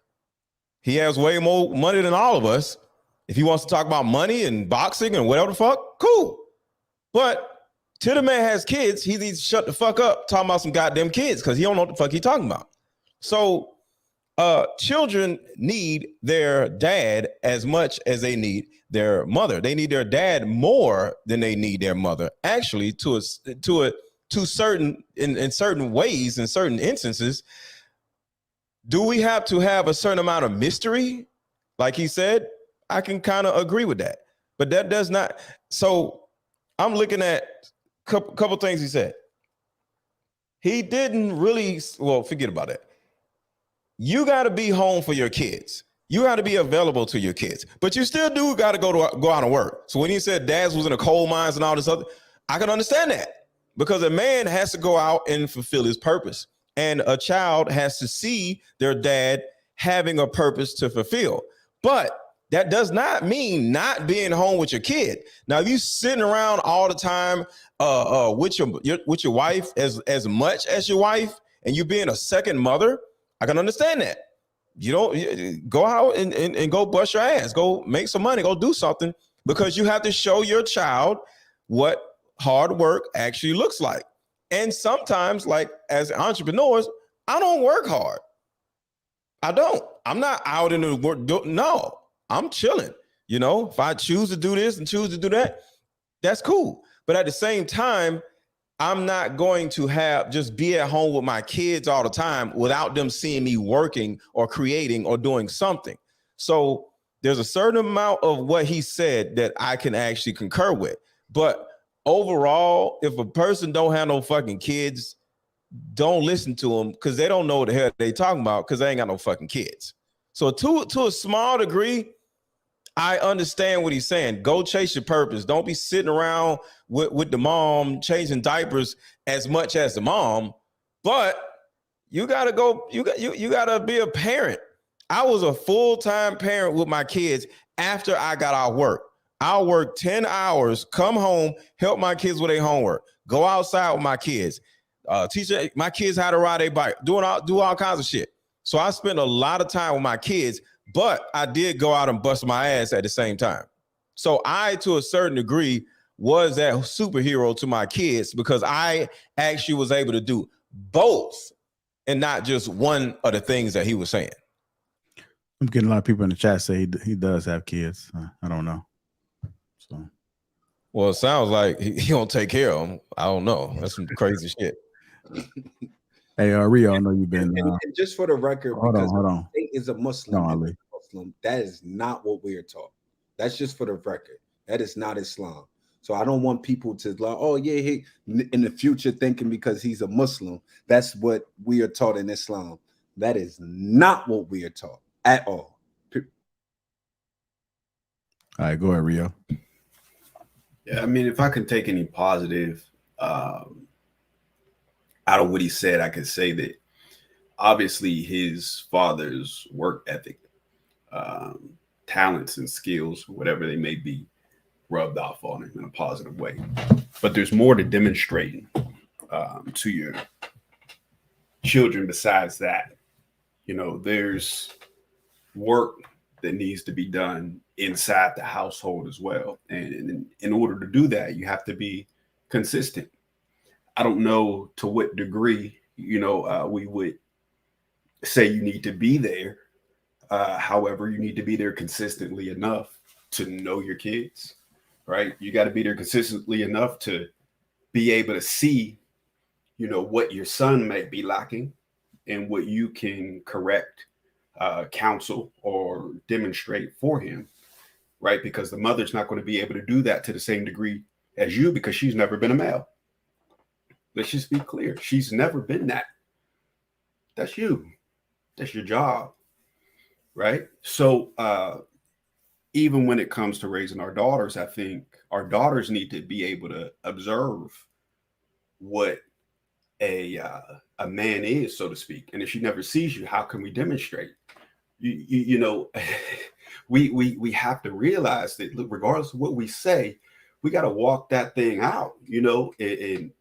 He has way more money than all of us. If he wants to talk about money and boxing and whatever the fuck, cool. But till the man has kids, he needs to shut the fuck up talking about some goddamn kids because he don't know what the fuck he talking about. So children need their dad as much as they need their mother. They need their dad more than they need their mother. Actually, in certain ways, in certain instances. Do we have to have a certain amount of mystery? Like he said, I can kind of agree with that, but that does not. So I'm looking at a couple things he said. He didn't really, well, forget about it. You got to be home for your kids. You got to be available to your kids, but you still got to go out and work. So when he said dads was in the coal mines and all this other, I can understand that. because a man has to go out and fulfill his purpose, and a child has to see their dad having a purpose to fulfill. But that does not mean not being home with your kid. Now, if you sitting around all the time with your wife as much as your wife, and you being a second mother, I can understand that. You don't go out and go bust your ass, go make some money, go do something, because you have to show your child what hard work actually looks like. And sometimes, like as entrepreneurs, I don't work hard. I don't. I'm not out in the work. No, I'm chilling. You know, if I choose to do this and choose to do that, that's cool. But at the same time, I'm not going to just be at home with my kids all the time without them seeing me working or creating or doing something. So there's a certain amount of what he said that I can actually concur with. But overall, if a person don't have no fucking kids, don't listen to them, because they don't know what the hell they talking about, because they ain't got no fucking kids. So to a small degree, I understand what he's saying. Go chase your purpose. Don't be sitting around with the mom changing diapers as much as the mom, but you gotta go. You gotta be a parent. I was a full-time parent with my kids after I got out of work. I'll work 10 hours, come home, help my kids with their homework, go outside with my kids, teach my kids how to ride a bike, do all kinds of shit. So I spent a lot of time with my kids, but I did go out and bust my ass at the same time. So I, to a certain degree, was that superhero to my kids, because I actually was able to do both and not just one of the things that he was saying. I'm getting a lot of people in the chat say he does have kids. I don't know. So, well, it sounds like he don't take care of them. I don't know. That's some crazy shit. Hey, Rio, I know you've been. And just for the record, hold on. State is a Muslim. No, Ali. Muslim. That is not what we are taught. That's just for the record. That is not Islam. So I don't want people to like, oh yeah, he in the future thinking because he's a Muslim, that's what we are taught in Islam. That is not what we are taught at all. All right, go ahead, Rio. Yeah, I mean, if I can take any positive out of what he said, I could say that obviously his father's work ethic, talents and skills, whatever they may be, rubbed off on him in a positive way. But there's more to demonstrating to your children besides that. You know, there's work that needs to be done inside the household as well. And in order to do that, you have to be consistent. I don't know to what degree, you know, we would say you need to be there. However, you need to be there consistently enough to know your kids, right? You got to be there consistently enough to be able to see, you know, what your son might be lacking and what you can correct, counsel, or demonstrate for him, right? Because the mother's not going to be able to do that to the same degree as you, because she's never been a male. Let's just be clear. She's never been that. That's you. That's your job, right? So even when it comes to raising our daughters, I think our daughters need to be able to observe what a man is, so to speak. And if she never sees you, how can we demonstrate? You know, we have to realize that regardless of what we say, we got to walk that thing out, you know, in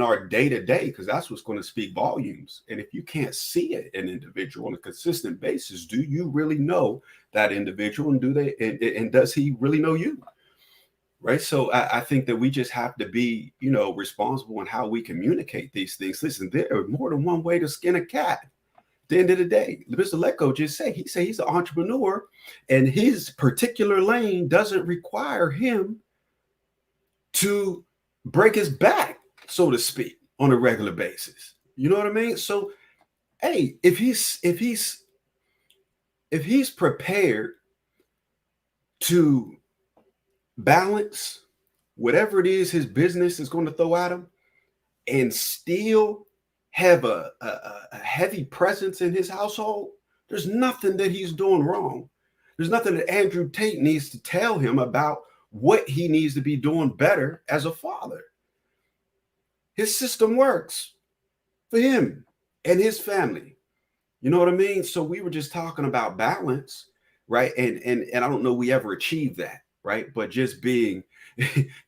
our day-to-day, because that's what's going to speak volumes. And if you can't see an individual on a consistent basis, do you really know that individual, and does he really know you? Right. So I think that we just have to be, you know, responsible in how we communicate these things. Listen, there are more than one way to skin a cat. At the end of the day, Mr. Lecko just said he's an entrepreneur, and his particular lane doesn't require him to break his back, so to speak, on a regular basis. You know what I mean? So, hey, if he's prepared to balance whatever it is his business is going to throw at him and still have a heavy presence in his household, there's nothing that he's doing wrong. There's nothing that Andrew Tate needs to tell him about what he needs to be doing better as a father. his system works for him and his family. You know what I mean? So we were just talking about balance, right? And I don't know we ever achieved that, right? But just being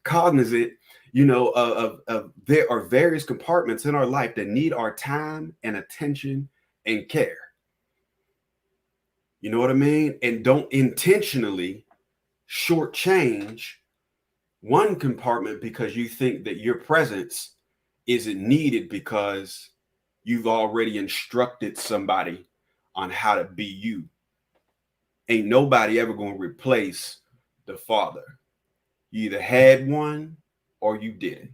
cognizant, of there are various compartments in our life that need our time and attention and care. You know what I mean? And don't intentionally shortchange one compartment because you think that your presence isn't needed because you've already instructed somebody on how to be you. Ain't nobody ever going to replace the father. You either had one or you didn't.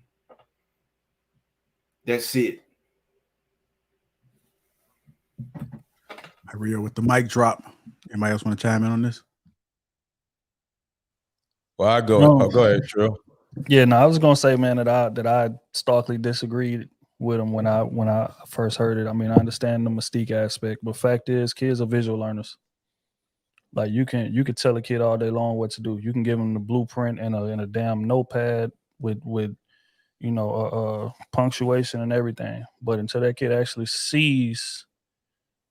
That's it. Rio with the mic drop. Anybody else want to chime in on this? Well, I go. No. Oh, go ahead, Trill. Yeah, no, I was gonna say, man, that I starkly disagreed with him when I first heard it. I mean, I understand the mystique aspect, but fact is, kids are visual learners. Like you can tell a kid all day long what to do. You can give them the blueprint and a damn notepad with punctuation and everything. But until that kid actually sees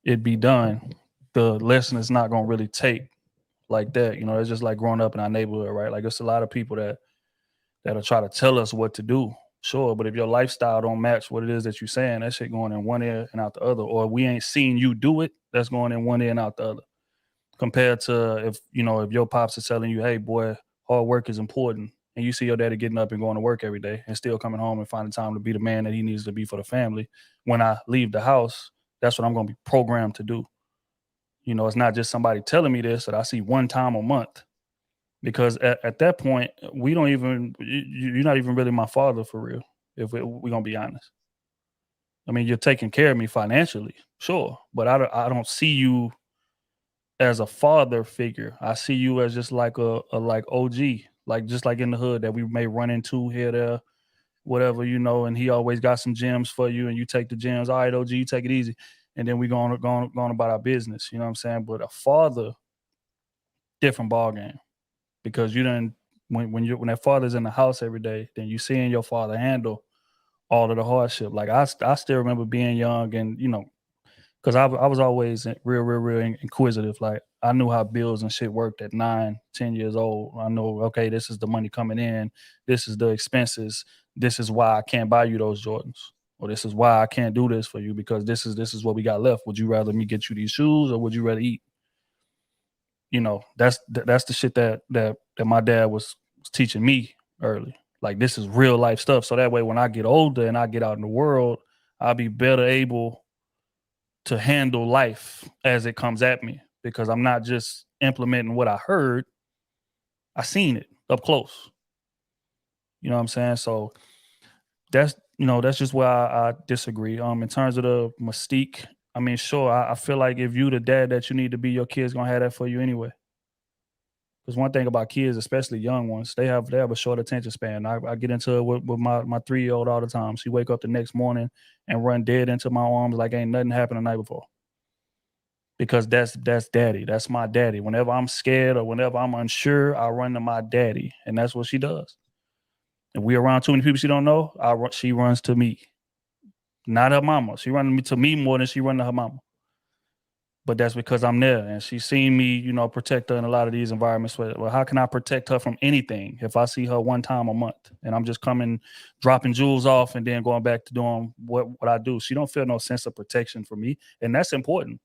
it be done, the lesson is not gonna really take like that. It's just like growing up in our neighborhood, right? Like it's a lot of people that'll try to tell us what to do. Sure, but if your lifestyle don't match what it is that you're saying, that shit going in one ear and out the other. Or we ain't seen you do it, that's going in one ear and out the other. Compared to if your pops is telling you, hey boy, hard work is important, and you see your daddy getting up and going to work every day and still coming home and finding time to be the man that he needs to be for the family. When I leave the house, that's what I'm gonna be programmed to do. It's not just somebody telling me this that I see one time a month. Because at that point, we don't even, you're not even really my father for real, if we're going to be honest. I mean, you're taking care of me financially, sure, but I don't see you as a father figure. I see you as just like a like OG, like just like in the hood that we may run into here, there, whatever, and he always got some gems for you and you take the gems. All right, OG, you take it easy. And then we going about our business, you know what I'm saying? But a father, different ball game. Because when that father's in the house every day, then you seeing your father handle all of the hardship. Like I still remember being young and because I was always real inquisitive. Like I knew how bills and shit worked at 9, 10 years old. I know, okay, this is the money coming in, this is the expenses, this is why I can't buy you those Jordans, or this is why I can't do this for you because this is what we got left. Would you rather me get you these shoes or would you rather eat? That's the shit that my dad was teaching me early. Like this is real life stuff. So that way, when I get older and I get out in the world, I'll be better able to handle life as it comes at me because I'm not just implementing what I heard. I seen it up close. You know what I'm saying? So that's just where I disagree. In terms of the mystique, I mean, sure, I feel like if you the dad that you need to be, your kid's gonna have that for you anyway. Because one thing about kids, especially young ones, they have a short attention span. I get into it with my 3-year-old all the time. She wake up the next morning and run dead into my arms like ain't nothing happened the night before. Because that's daddy. That's my daddy. Whenever I'm scared or whenever I'm unsure, I run to my daddy, and that's what she does. If we around too many people she don't know, she runs to me, not her mama. She runs to me more than she run to her mama. But that's because I'm there and she's seen me, protect her in a lot of these environments. Well, how can I protect her from anything if I see her one time a month and I'm just coming, dropping jewels off and then going back to doing what I do? She don't feel no sense of protection for me. And that's important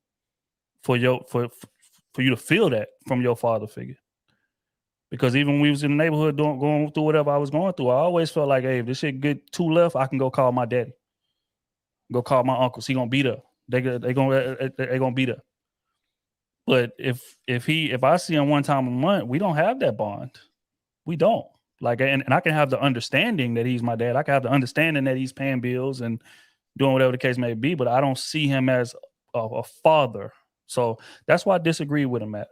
for you to feel that from your father figure. Because even when we was in the neighborhood going through whatever I was going through, I always felt like, hey, if this shit get too left, I can go call my daddy. Go call my uncles. He gonna beat her. They gonna beat her. But if I see him one time a month, we don't have that bond. We don't. Like, and I can have the understanding that he's my dad. I can have the understanding that he's paying bills and doing whatever the case may be, but I don't see him as a father. So that's why I disagree with him at.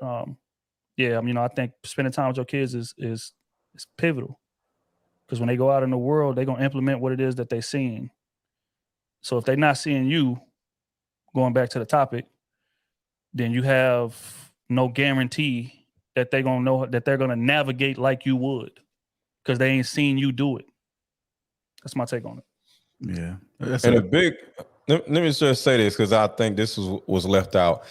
Yeah, I think spending time with your kids is pivotal. Because when they go out in the world, they're gonna implement what it is that they're seeing. So if they're not seeing you, going back to the topic, then you have no guarantee that they're gonna know that they're gonna navigate like you would, because they ain't seen you do it. That's my take on it. Yeah. And a big, let me just say this because I think this was left out.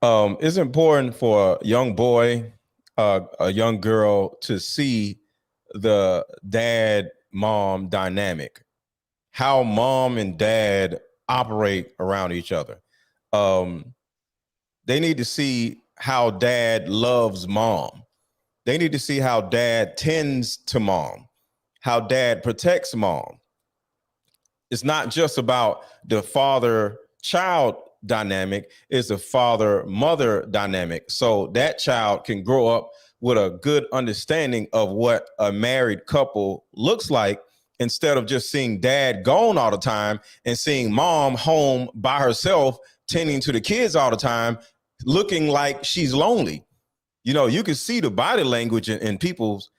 It's important for a young boy, a young girl to see the dad mom dynamic, how mom and dad operate around each other. They need to see how dad loves mom. They need to see how dad tends to mom, how dad protects mom. It's not just about the father-child dynamic, it's a father-mother dynamic. So that child can grow up with a good understanding of what a married couple looks like, instead of just seeing dad gone all the time and seeing mom home by herself, tending to the kids all the time, looking like she's lonely. You know, you can see the body language in people's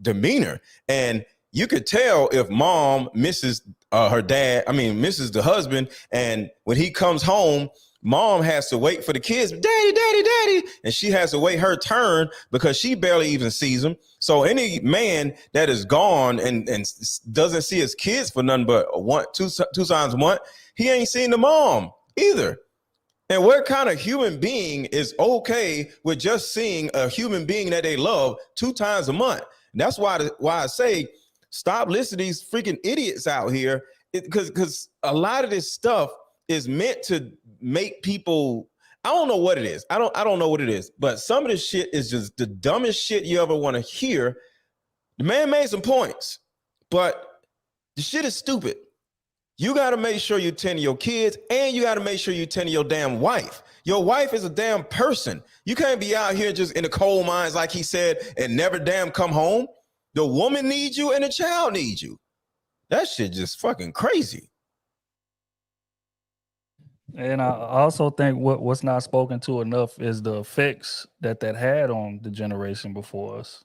demeanor, and you could tell if mom misses her dad, misses the husband, and when he comes home, mom has to wait for the kids, daddy, daddy, daddy, and she has to wait her turn because she barely even sees him. So any man that is gone and doesn't see his kids for nothing but two times a month, he ain't seen the mom either. And what kind of human being is okay with just seeing a human being that they love 2 times a month? And that's why I say stop listening to these freaking idiots out here, because a lot of this stuff is meant to make people. I don't know what it is. I don't know what it is. But some of this shit is just the dumbest shit you ever want to hear. The man made some points, but the shit is stupid. You got to make sure you tend to your kids, and you got to make sure you tend to your damn wife. Your wife is a damn person. You can't be out here just in the coal mines, like he said, and never damn come home. The woman needs you and the child needs you. That shit just fucking crazy. And I also think what's not spoken to enough is the effects that had on the generation before us.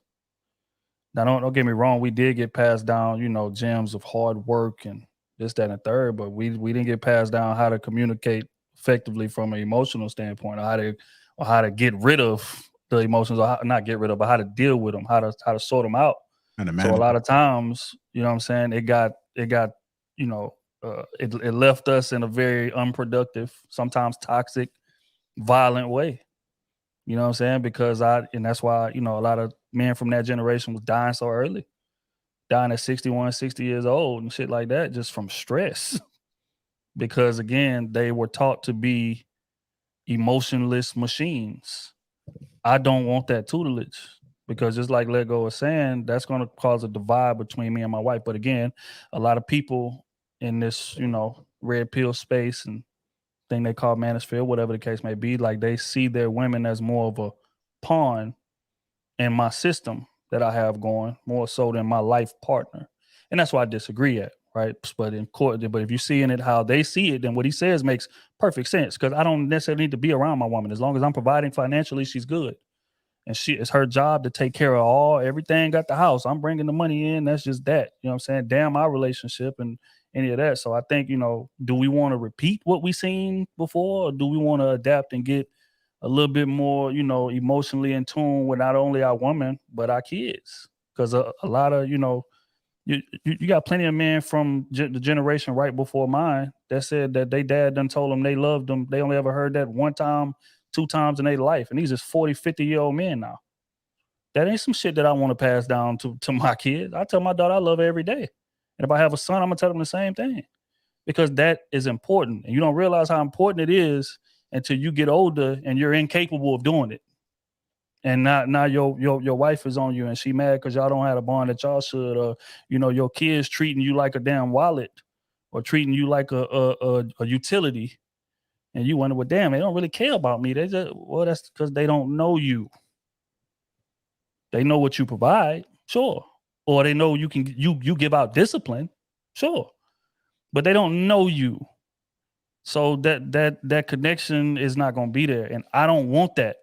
Now, don't get me wrong. We did get passed down, gems of hard work and this, that, and the third, but we didn't get passed down how to communicate effectively from an emotional standpoint, or how to get rid of the emotions, or not get rid of, but how to deal with them, how to sort them out. So a lot of times, you know what I'm saying, it left us in a very unproductive, sometimes toxic, violent way. You know what I'm saying? Because that's why, a lot of men from that generation was dying so early. Dying at 61, 60 years old and shit like that, just from stress. Because again, they were taught to be emotionless machines. I don't want that tutelage, because just like Lego was saying, that's going to cause a divide between me and my wife. But again, a lot of people in this, red pill space and thing they call manosphere, whatever the case may be, like they see their women as more of a pawn in my system that I have going, more so than my life partner. And that's why I disagree at, right? But in court, but if you see in it how they see it, then what he says makes perfect sense, because I don't necessarily need to be around my woman. As long as I'm providing financially, she's good. And it's her job to take care of everything at the house. I'm bringing the money in. That's just that. You know what I'm saying? Damn our relationship and any of that. So I think, do we want to repeat what we seen before, or do we want to adapt and get a little bit more, emotionally in tune with not only our woman, but our kids? Because a lot of, you got plenty of men from the generation right before mine that said that they dad done told them they loved them. They only ever heard that 1 time, 2 times in their life. And these is 40, 50-year-old men now. That ain't some shit that I want to pass down to my kids. I tell my daughter I love her every day. And if I have a son, I'm going to tell them the same thing, because that is important. And you don't realize how important it is until you get older and you're incapable of doing it. And now your wife is on you and she mad because y'all don't have a bond that y'all should, or your kids treating you like a damn wallet, or treating you like a utility, and you wonder, well, damn, they don't really care about me. That's because they don't know you. They know what you provide, sure, or they know you give out discipline, sure, but they don't know you. So that connection is not going to be there, and I don't want that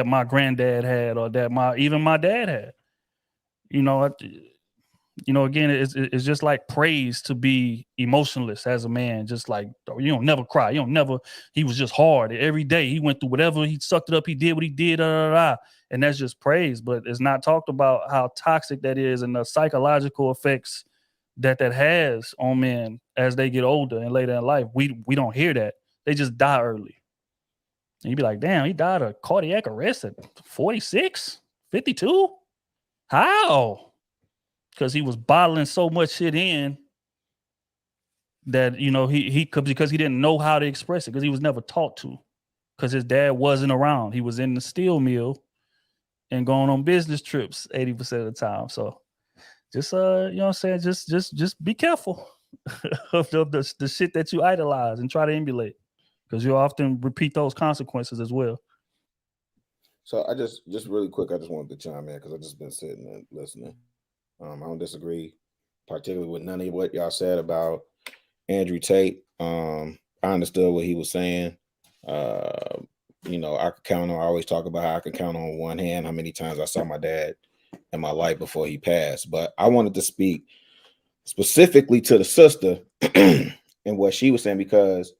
my granddad had, or that even my dad had. Again, it's just like praise to be emotionless as a man. Just like, you don't never cry. He was just hard every day. He went through whatever, he sucked it up. He did what he did. And that's just praise. But it's not talked about how toxic that is and the psychological effects that has on men as they get older and later in life. We don't hear that. They just die early. And you'd be like, damn, he died of cardiac arrest at 46, 52? How? Because he was bottling so much shit in that, you know, he could, because he didn't know how to express it, because he was never taught to, because his dad wasn't around. He was in the steel mill and going on business trips 80% of the time. So just you know what I'm saying, just be careful of the shit that you idolize and try to emulate, because you'll often repeat those consequences as well. So I just really quick, I just wanted to chime in because I've just been sitting and listening. I don't disagree particularly with none of what y'all said about Andrew Tate. I understood what he was saying. You know, I could count on, I always talk about how I can count on one hand how many times I saw my dad in my life before he passed. But I wanted to speak specifically to the sister and what she was saying, because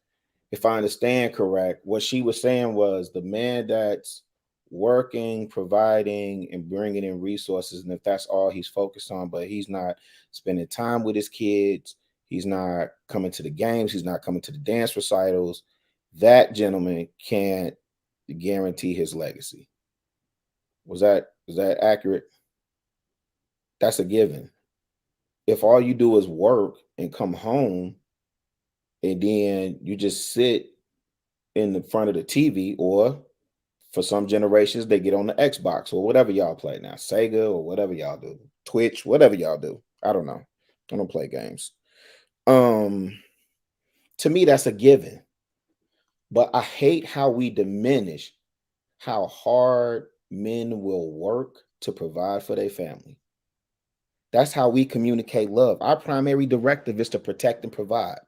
if I understand correct, what she was saying was the man that's working, providing, and bringing in resources, and if that's all he's focused on, but he's not spending time with his kids, he's not coming to the games, he's not coming to the dance recitals, that gentleman can't guarantee his legacy. Is that accurate? That's a given. If all you do is work and come home and then you just sit in the front of the TV, or for some generations, they get on the Xbox or whatever y'all play now, Sega or whatever y'all do, Twitch, whatever y'all do. I don't know. I don't play games. To me, that's a given. But I hate how we diminish how hard men will work to provide for their family. That's how we communicate love. Our primary directive is to protect and provide.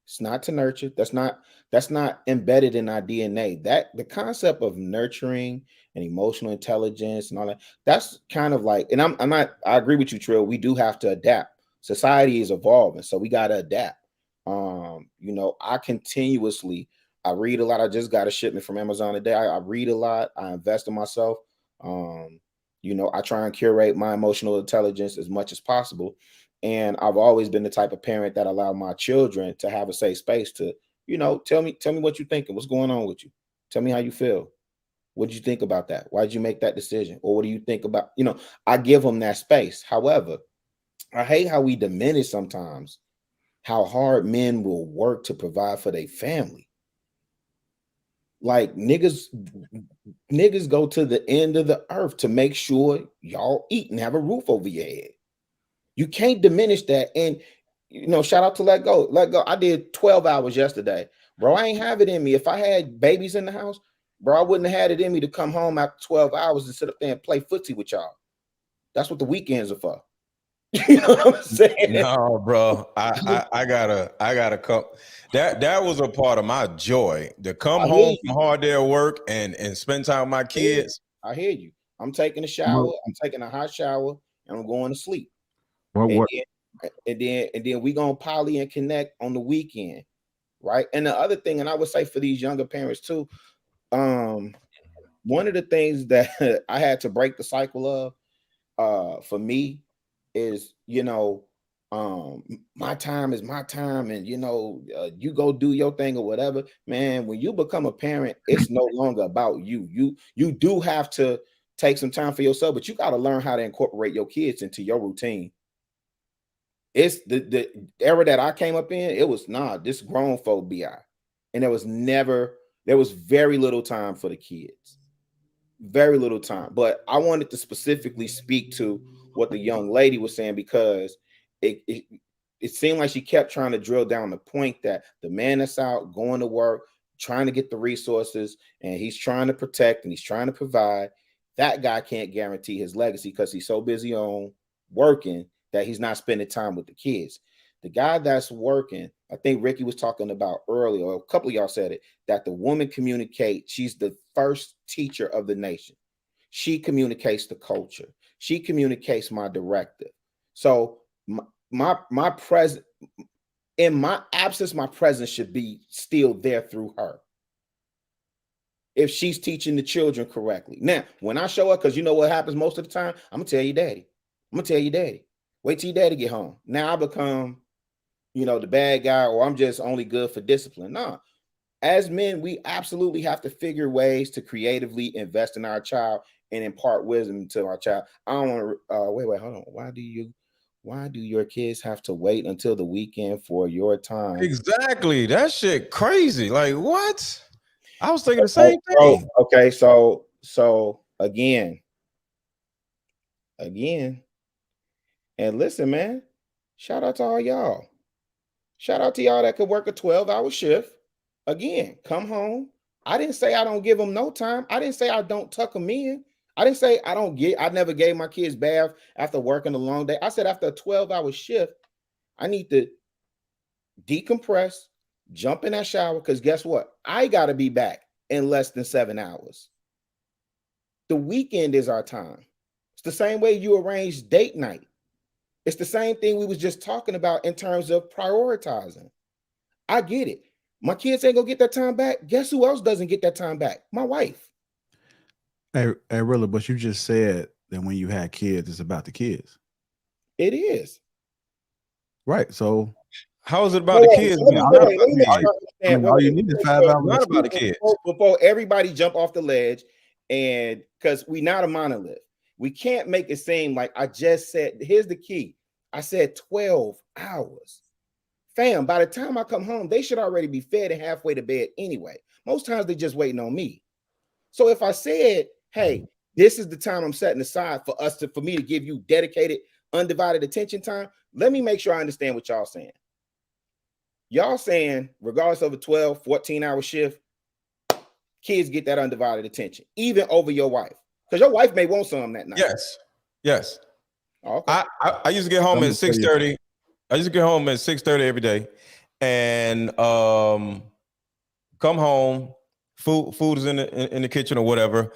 It's not to nurture. That's not embedded in our DNA. That the concept of nurturing and emotional intelligence and all that, that's kind of like, and I agree with you, Trill. We do have to adapt. Society is evolving, so we got to adapt. You know, I read a lot. I just got a shipment from Amazon today. I read a lot. I invest in myself. You know, I try and curate my emotional intelligence as much as possible. And I've always been the type of parent that allowed my children to have a safe space to, you know, tell me what you're thinking. What's going on with you? Tell me how you feel. What did you think about that? Why did you make that decision? Or what do you think about, you know, I give them that space. However, I hate how we diminish sometimes how hard men will work to provide for their family. Like niggas go to the end of the earth to make sure y'all eat and have a roof over your head. You can't diminish that. And, you know, shout out to Let Go. Let Go. I did 12 hours yesterday. Bro, I ain't have it in me. If I had babies in the house, bro, I wouldn't have had it in me to come home after 12 hours and sit up there and play footsie with y'all. That's what the weekends are for. You know what I'm saying? No, bro. I gotta come. That was a part of my joy to come home from hard day of work and spend time with my kids. I hear you. I'm taking a shower. I'm taking a hot shower and I'm going to sleep. Well, and then we gonna poly and connect on the weekend, right? And the other thing, and I would say for these younger parents too, one of the things that I had to break the cycle of, for me, is, you know, my time is my time, and you know, you go do your thing or whatever. Man, when you become a parent, it's no longer about you. You do have to take some time for yourself, but you got to learn how to incorporate your kids into your routine. It's the era that I came up in, it was this grown folk BI. And there was very little time for the kids. Very little time. But I wanted to specifically speak to what the young lady was saying, because it seemed like she kept trying to drill down the point that the man that's out going to work, trying to get the resources, and he's trying to protect and he's trying to provide, that guy can't guarantee his legacy because he's so busy on working that he's not spending time with the kids. The guy that's working, I think Ricky was talking about earlier, or a couple of y'all said it, that the woman communicates. She's the first teacher of the nation. She communicates the culture. She communicates my directive. So my presence, in my absence, my presence should be still there through her, if she's teaching the children correctly. Now, when I show up, because you know what happens most of the time, I'm gonna tell you, daddy. Wait till your daddy get home. Now I become, the bad guy, or I'm just only good for discipline. Nah. As men, we absolutely have to figure ways to creatively invest in our child and impart wisdom to our child. I don't want to wait, hold on. Why do your kids have to wait until the weekend for your time? Exactly. That shit crazy. Like, what? I was thinking the same thing. Okay, so again, and listen, man, shout out to all y'all. Shout out to y'all that could work a 12-hour shift. Again, come home. I didn't say I don't give them no time. I didn't say I don't tuck them in. I didn't say I never gave my kids bath after working a long day. I said after a 12-hour shift, I need to decompress, jump in that shower, because guess what? I got to be back in less than 7 hours. The weekend is our time. It's the same way you arrange date night. It's the same thing we was just talking about in terms of prioritizing. I get it. My kids ain't gonna get that time back. Guess who else doesn't get that time back? My wife. Hey, really, but you just said that when you had kids, it's about the kids. It is. Right. So how is it about the kids? All you need is 5 hours. Not about the kids. Before everybody jump off the ledge, and because we're not a monolith, we can't make it seem like I just said, here's the key. I said 12 hours. Fam, by the time I come home, they should already be fed and halfway to bed anyway. Most times they're just waiting on me. So if I said, hey, this is the time I'm setting aside for me to give you dedicated, undivided attention time, let me make sure I understand what y'all saying. Y'all saying, regardless of a 12, 14-hour shift, kids get that undivided attention, even over your wife. Because your wife may want some that night. Yes. Okay. I used to get home at 6:30. I used to get home at 6:30 every day, and come home. Food is in the kitchen or whatever.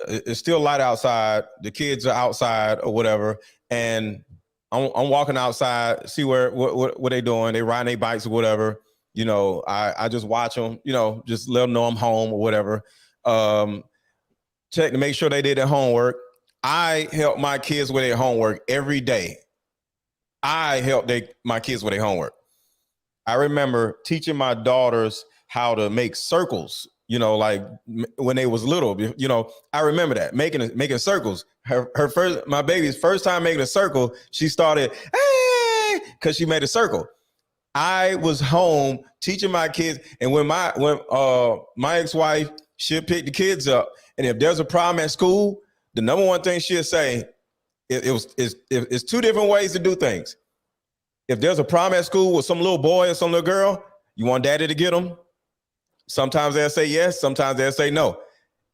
It's still light outside. The kids are outside or whatever, and I'm walking outside, see what they doing. They riding their bikes or whatever. I just watch them. Just let them know I'm home or whatever. Check to make sure they did their homework. I help my kids with their homework every day. I help my kids with their homework. I remember teaching my daughters how to make circles, like when they was little, I remember that making circles. My baby's first time making a circle, she started, hey, because she made a circle. I was home teaching my kids. And when my ex-wife, she'll pick the kids up. And if there's a problem at school, the number one thing she'll say, it's two different ways to do things. If there's a problem at school with some little boy or some little girl, you want daddy to get them? Sometimes they'll say yes, sometimes they'll say no.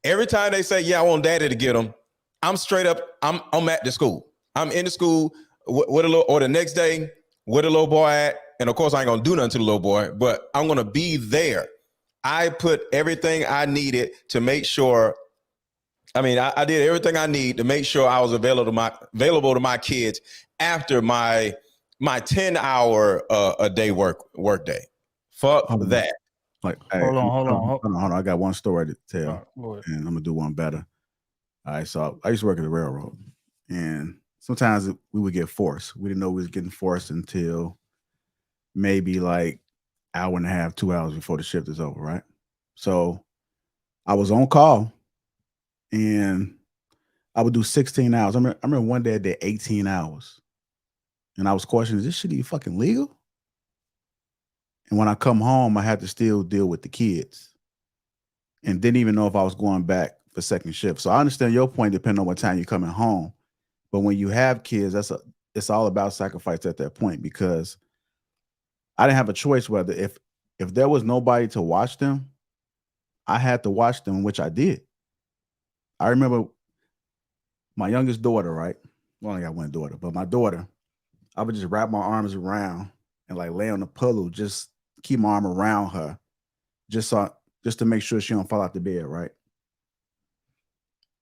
Every time they say, yeah, I want daddy to get them, I'm straight up, I'm at the school. I'm in the school with a little, or the next day, where the little boy at. And of course, I ain't gonna do nothing to the little boy, but I'm gonna be there. I put everything I needed to make sure. I did everything I need to make sure I was available to my kids after my 10-hour a day work day. Fuck that. Like, hey, hold on. I got one story to tell, and I'm gonna do one better. All right, so I used to work at the railroad, and sometimes we would get forced. We didn't know we was getting forced until maybe like hour and a half, 2 hours before the shift is over, right? So I was on call, and I would do 16 hours. I remember one day I did 18 hours, and I was questioning, is this shit even fucking legal? And when I come home, I had to still deal with the kids, and didn't even know if I was going back for second shift. So I understand your point, depending on what time you're coming home. But when you have kids, it's all about sacrifice at that point, because I didn't have a choice whether if there was nobody to watch them, I had to watch them, which I did. I remember my youngest daughter, right? Well, I only got one daughter, but my daughter, I would just wrap my arms around and like lay on the pillow, just keep my arm around her, just to make sure she don't fall out the bed, right?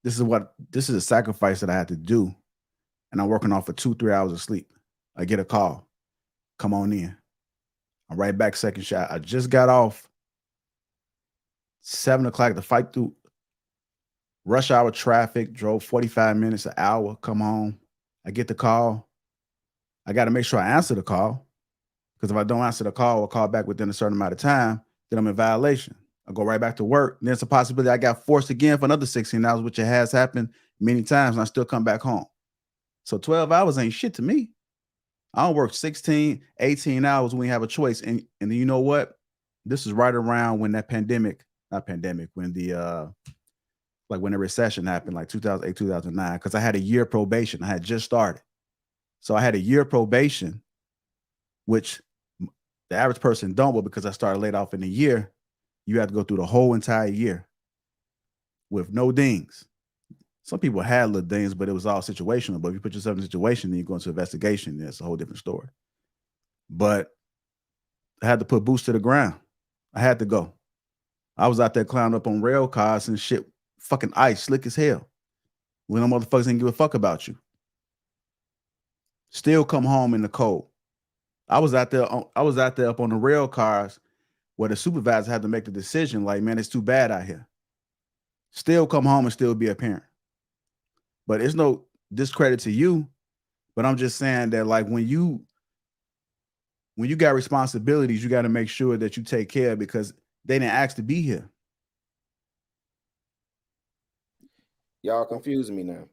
This is a sacrifice that I had to do. And I'm working off for 2-3 hours of sleep. I get a call. Come on in. I'm right back, second shot. I just got off 7 o'clock to fight through rush hour traffic, drove 45 minutes, an hour, come home. I get the call. I got to make sure I answer the call, because if I don't answer the call or call back within a certain amount of time, then I'm in violation. I go right back to work. And there's a possibility I got forced again for another 16 hours, which it has happened many times, and I still come back home. So 12 hours ain't shit to me. I don't work 16, 18 hours when we have a choice. And you know what? This is right around when that when the when the recession happened, like 2008, 2009, because I had a year probation. I had just started. So I had a year probation, which the average person don't, but because I started laid off in a year, you have to go through the whole entire year with no dings. Some people had little dings, but it was all situational. But if you put yourself in a situation, then you go into investigation, then it's a whole different story. But I had to put boots to the ground. I had to go. I was out there climbing up on rail cars and shit, fucking ice, slick as hell. When them motherfuckers didn't give a fuck about you. Still come home in the cold. I was out there up on the rail cars where the supervisor had to make the decision, like, man, it's too bad out here. Still come home and still be a parent. But it's no discredit to you. But I'm just saying that, like, when you got responsibilities, you got to make sure that you take care, because they didn't ask to be here. Y'all confusing me now.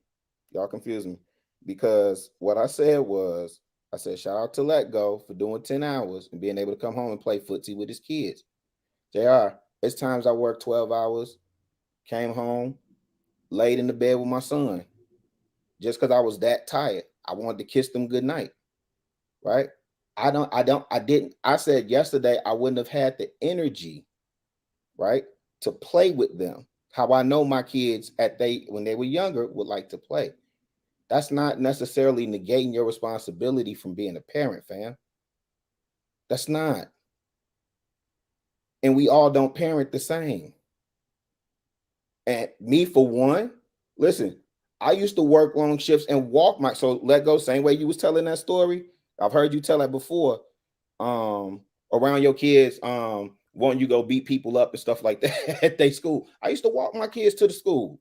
Y'all confusing me, because what I said was, I said, shout out to Let Go for doing 10 hours and being able to come home and play footsie with his kids. JR, it's times I worked 12 hours, came home, laid in the bed with my son, just because I was that tired. I wanted to kiss them goodnight, right? I said yesterday I wouldn't have had the energy, right, to play with them. How I know my kids when they were younger would like to play. That's not necessarily negating your responsibility from being a parent, fam. That's not. And we all don't parent the same. And me, for one, listen, I used to work long shifts and walk so Let Go, same way you was telling that story. I've heard you tell that before. Around your kids, wanting you to go beat people up and stuff like that at their school. I used to walk my kids to the school.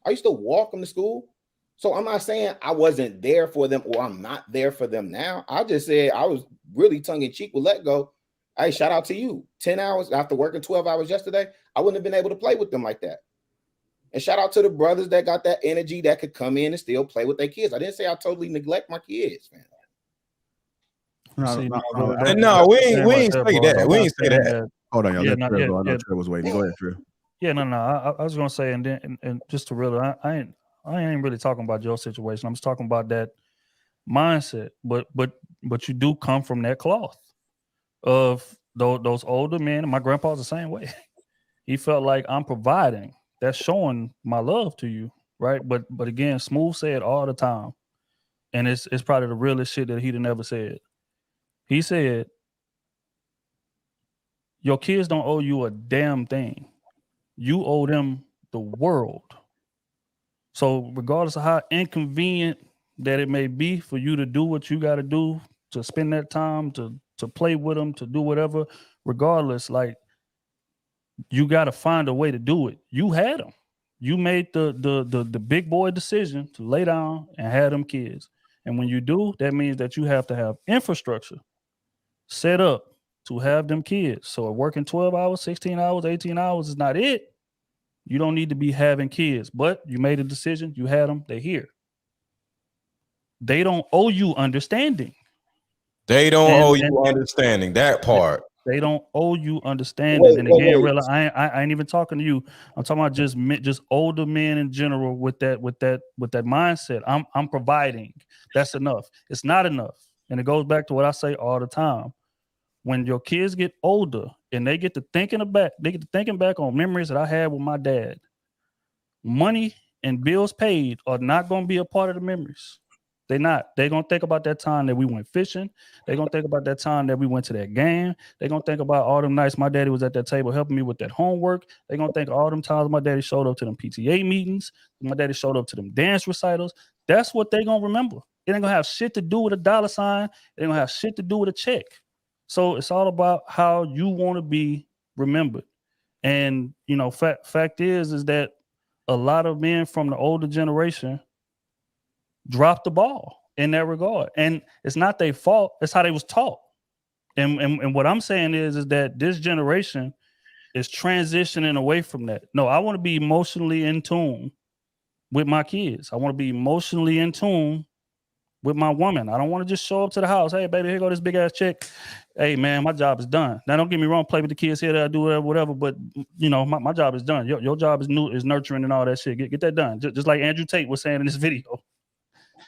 I used to walk them to school. So I'm not saying I wasn't there for them or I'm not there for them now. I just said I was really tongue-in-cheek with Let Go. Hey, shout out to you. 10 hours after working 12 hours yesterday, I wouldn't have been able to play with them like that. And shout out to the brothers that got that energy that could come in and still play with their kids. I didn't say I totally neglect my kids, man. No, we ain't say that. We ain't say that. Hold on, y'all. Let Trev go. I know Trev was waiting. Go ahead, Trev. Yeah, no. I was gonna say, and just to really, I ain't really talking about your situation. I'm just talking about that mindset. But you do come from that cloth of those older men. And my grandpa's the same way. He felt like, I'm providing. That's showing my love to you, right? But again, Smooth said all the time, and it's probably the realest shit that he'd ever said. He said, your kids don't owe you a damn thing. You owe them the world. So regardless of how inconvenient that it may be for you to do what you got to do, to spend that time, to play with them, to do whatever, regardless, like, you got to find a way to do it. You had them. You made the big boy decision to lay down and have them kids. And when you do, that means that you have to have infrastructure set up to have them kids. So working 12 hours, 16 hours, 18 hours is not it. You don't need to be having kids, but you made a decision. You had them. They're here. They don't owe you understanding. They don't owe you understanding that part. They don't owe you understanding. And again, real, I ain't even talking to you. I'm talking about just older men in general with that mindset. I'm providing. That's enough. It's not enough. And it goes back to what I say all the time. When your kids get older and they get to thinking back on memories that I had with my dad, money and bills paid are not going to be a part of the memories. They're not. They're going to think about that time that we went fishing. They're going to think about that time that we went to that game. They're going to think about all them nights my daddy was at that table helping me with that homework. They're going to think all them times my daddy showed up to them PTA meetings. My daddy showed up to them dance recitals. That's what they're going to remember. It ain't going to have shit to do with a dollar sign. It ain't going to have shit to do with a check. So it's all about how you want to be remembered. And, fact is that a lot of men from the older generation dropped the ball. in that regard. And it's not their fault. It's how they was taught. And what I'm saying is that this generation is transitioning away from that. No, I want to be emotionally in tune with my kids. I want to be emotionally in tune with my woman. I don't want to just show up to the house. Hey, baby, here go this big ass check. Hey, man, my job is done. Now, don't get me wrong. Play with the kids here. I do whatever. But you know, my job is done. Your job is nurturing and all that shit. Get that done. Just like Andrew Tate was saying in this video.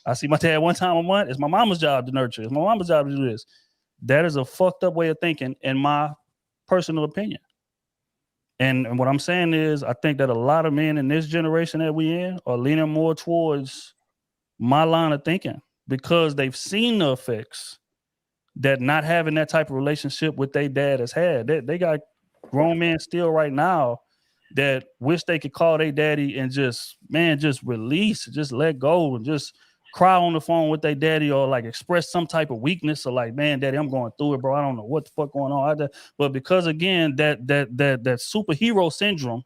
I see my dad one time a month. It's my mama's job to nurture. It's my mama's job to do this. That is a fucked up way of thinking, in my personal opinion. And what I'm saying is, I think that a lot of men in this generation that we in are leaning more towards my line of thinking because they've seen the effects that not having that type of relationship with their dad has had. They got grown men still right now that wish they could call their daddy and just release, just let go and just cry on the phone with their daddy or like express some type of weakness or like, man, daddy, I'm going through it, bro. I don't know what the fuck going on. But because again, that superhero syndrome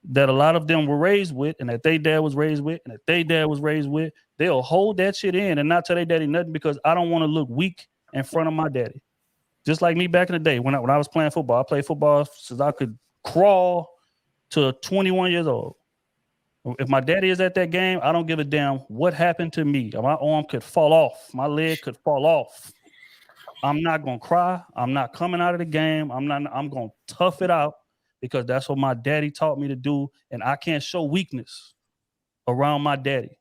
that a lot of them were raised with and that their dad was raised with and that their dad was raised with, they'll hold that shit in and not tell their daddy nothing because I don't want to look weak in front of my daddy. Just like me back in the day when I was playing football. I played football since I could crawl to 21 years old. If my daddy is at that game, I don't give a damn what happened to me. My arm could fall off. My leg could fall off. I'm not going to cry. I'm not coming out of the game. I'm going to tough it out because that's what my daddy taught me to do. And I can't show weakness around my daddy.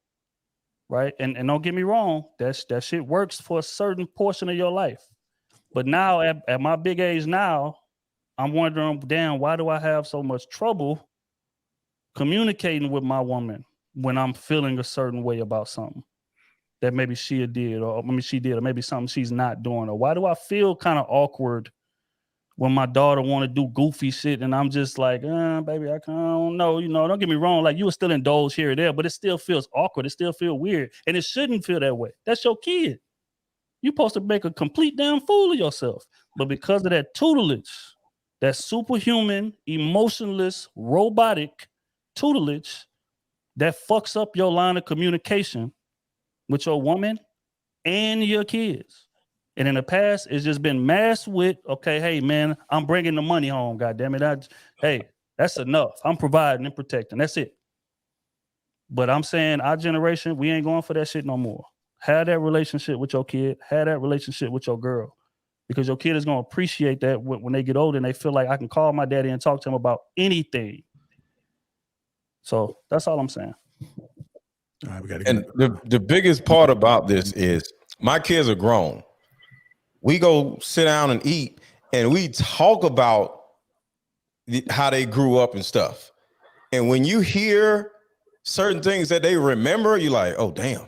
Right. And don't get me wrong. That shit works for a certain portion of your life. But now at my big age now, I'm wondering, damn, why do I have so much trouble communicating with my woman when I'm feeling a certain way about something that maybe she did, or maybe something she's not doing? Or why do I feel kind of awkward when my daughter want to do goofy shit and I'm just like, baby, I don't know, you know, don't get me wrong. Like you will still indulge here or there, but it still feels awkward. It still feels weird. And it shouldn't feel that way. That's your kid. You're supposed to make a complete damn fool of yourself. But because of that tutelage, that superhuman, emotionless, robotic tutelage that fucks up your line of communication with your woman and your kids. And in the past, it's just been masked with, okay, hey, man, I'm bringing the money home, goddammit. Hey, that's enough. I'm providing and protecting. That's it. But I'm saying our generation, we ain't going for that shit no more. Have that relationship with your kid. Have that relationship with your girl. Because your kid is going to appreciate that when they get older and they feel like I can call my daddy and talk to him about anything. So that's all I'm saying. All right, we gotta and the biggest part about this is my kids are grown. We go sit down and eat and we talk about how they grew up and stuff. And when you hear certain things that they remember, you're like, oh, damn.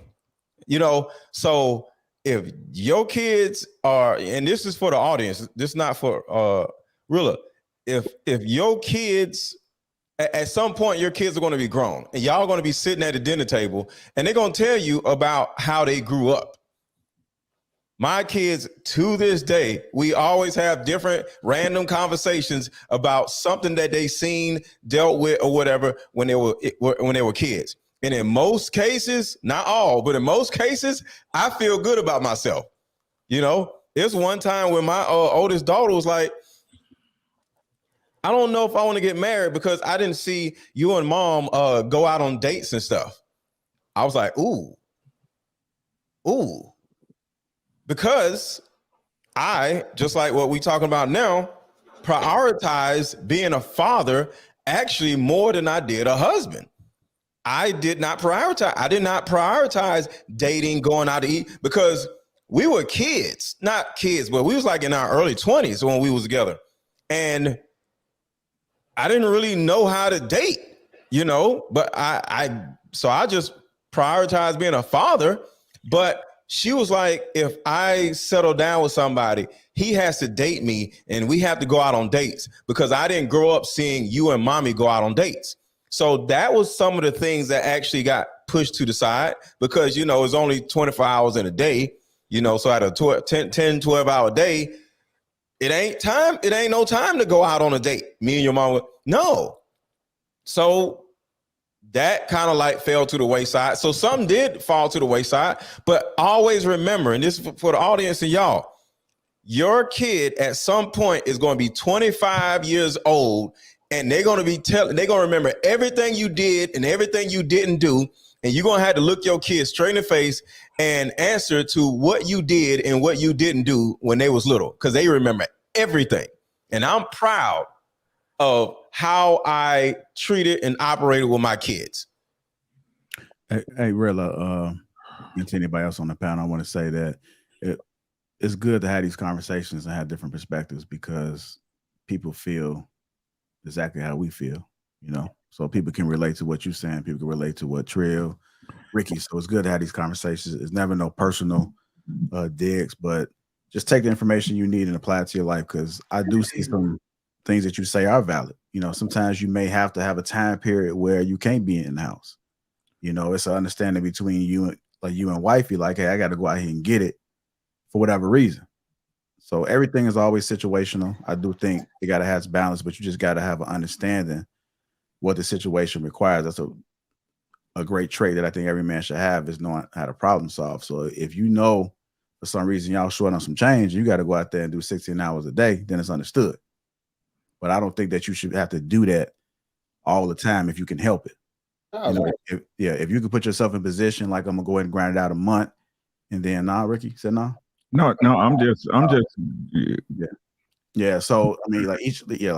You know, so if your kids are, and this is for the audience, this is not for Rilla. If your kids, at some point, your kids are going to be grown and y'all are going to be sitting at a dinner table and they're going to tell you about how they grew up. My kids, to this day, we always have different random conversations about something that they seen, dealt with, or whatever when they were kids. And in most cases, not all, but in most cases, I feel good about myself. You know, there's one time when my oldest daughter was like, I don't know if I want to get married because I didn't see you and mom go out on dates and stuff. I was like, ooh. Because I, just like what we talking about now, prioritize being a father actually more than I did a husband. I did not prioritize dating, going out to eat, because we were kids, not kids, but we was like in our early 20s when we was together. And I didn't really know how to date, you know, but I just prioritized being a father. But she was like, if I settle down with somebody, he has to date me and we have to go out on dates because I didn't grow up seeing you and mommy go out on dates. So that was some of the things that actually got pushed to the side because, you know, it's only 24 hours in a day, you know, so at a 12 hour day, it ain't no time to go out on a date. Me and your mom, no. So that kind of like fell to the wayside. So some did fall to the wayside, but always remember, and this is for the audience and y'all, your kid at some point is going to be 25 years old, and they're going to remember everything you did and everything you didn't do. And you're going to have to look your kids straight in the face and answer to what you did and what you didn't do when they was little, because they remember everything. And I'm proud of how I treated and operated with my kids. Hey, Rilla, and to anybody else on the panel, I want to say that it's good to have these conversations and have different perspectives, because people feel exactly how we feel, you know? So people can relate to what you're saying. People can relate to what Trill, Ricky. So it's good to have these conversations. It's never no personal digs, but just take the information you need and apply it to your life. Because I do see some things that you say are valid. You know, sometimes you may have to have a time period where you can't be in the house. You know, it's an understanding between you and wifey. Like, hey, I got to go out here and get it for whatever reason. So everything is always situational. I do think you got to have balance, but you just got to have an understanding what the situation requires. That's a great trait that I think every man should have, is knowing how to problem solve. So if you know for some reason y'all short on some change, you got to go out there and do 16 hours a day, then it's understood. But I don't think that you should have to do that all the time if you can help it. Oh, you know, if you can put yourself in position, like, I'm gonna go ahead and grind it out a month, and then Ricky said no. No, I'm just yeah. So I mean, like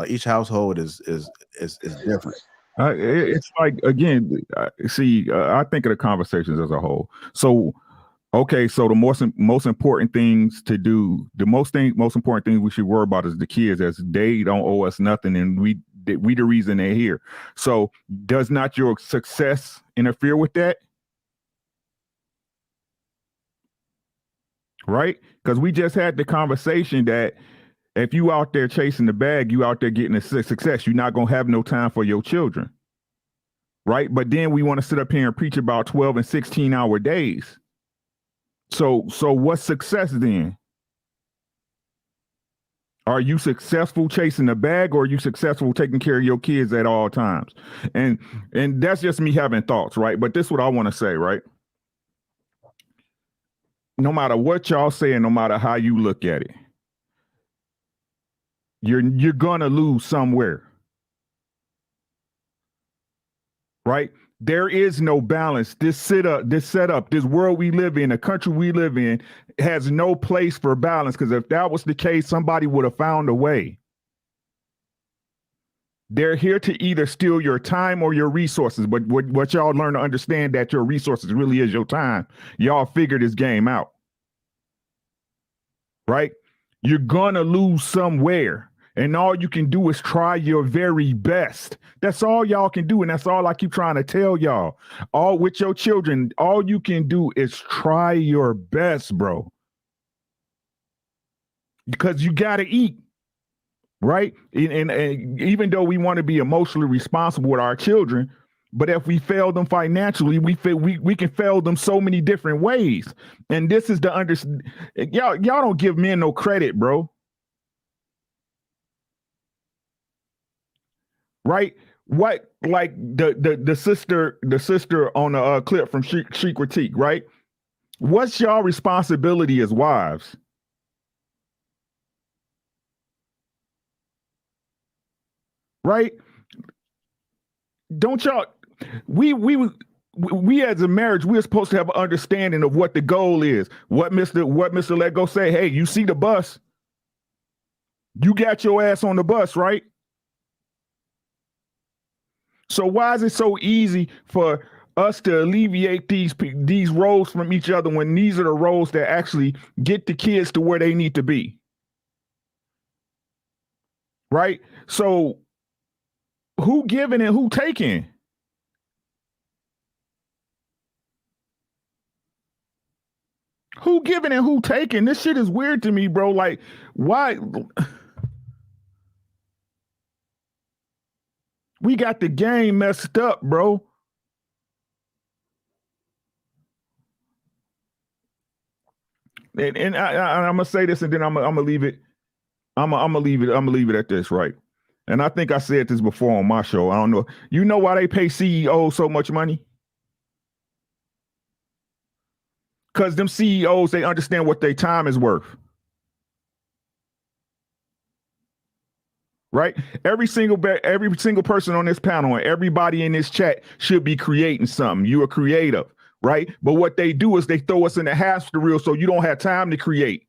each household is different. It's like, again, I think of the conversations as a whole. So, okay, so the most important things to do, most important thing we should worry about is the kids, as they don't owe us nothing, and we the reason they're here. So, does not your success interfere with that? Right? Because we just had the conversation that if you out there chasing the bag, you out there getting a success, you're not going to have no time for your children. Right? But then we want to sit up here and preach about 12 and 16-hour days. So what's success then? Are you successful chasing the bag, or are you successful taking care of your kids at all times? And that's just me having thoughts, right? But this is what I want to say, right? No matter what y'all say and no matter how you look at it, you're gonna lose somewhere. Right? There is no balance. This setup, this world we live in, the country we live in, has no place for balance. Because if that was the case, somebody would have found a way. They're here to either steal your time or your resources. But what y'all learn to understand, that your resources really is your time. Y'all figure this game out. Right? You're gonna lose somewhere. And all you can do is try your very best. That's all y'all can do. And that's all I keep trying to tell y'all. All with your children, all you can do is try your best, bro. Because you got to eat, right? And even though we want to be emotionally responsible with our children, but if we fail them financially, we can fail them so many different ways. And this is the y'all don't give men no credit, bro. Right? What, like the sister on the clip from She Critique, right? What's y'all responsibility as wives? Right? Don't y'all? We as a marriage, we're supposed to have an understanding of what the goal is. What Mr. Let Go say? Hey, you see the bus? You got your ass on the bus, right? So why is it so easy for us to alleviate these roles from each other when these are the roles that actually get the kids to where they need to be? Right? So who giving and who taking? Who giving and who taking? This shit is weird to me, bro. Like, why? We got the game messed up, bro. And I'm gonna say this, and then I'm gonna leave it. I'm gonna leave it at this, right? And I think I said this before on my show. I don't know. You know why they pay CEOs so much money? Because them CEOs, they understand what their time is worth. Right? Every single person on this panel and everybody in this chat should be creating something. You are creative, right? But what they do is they throw us in the hamster reel so you don't have time to create.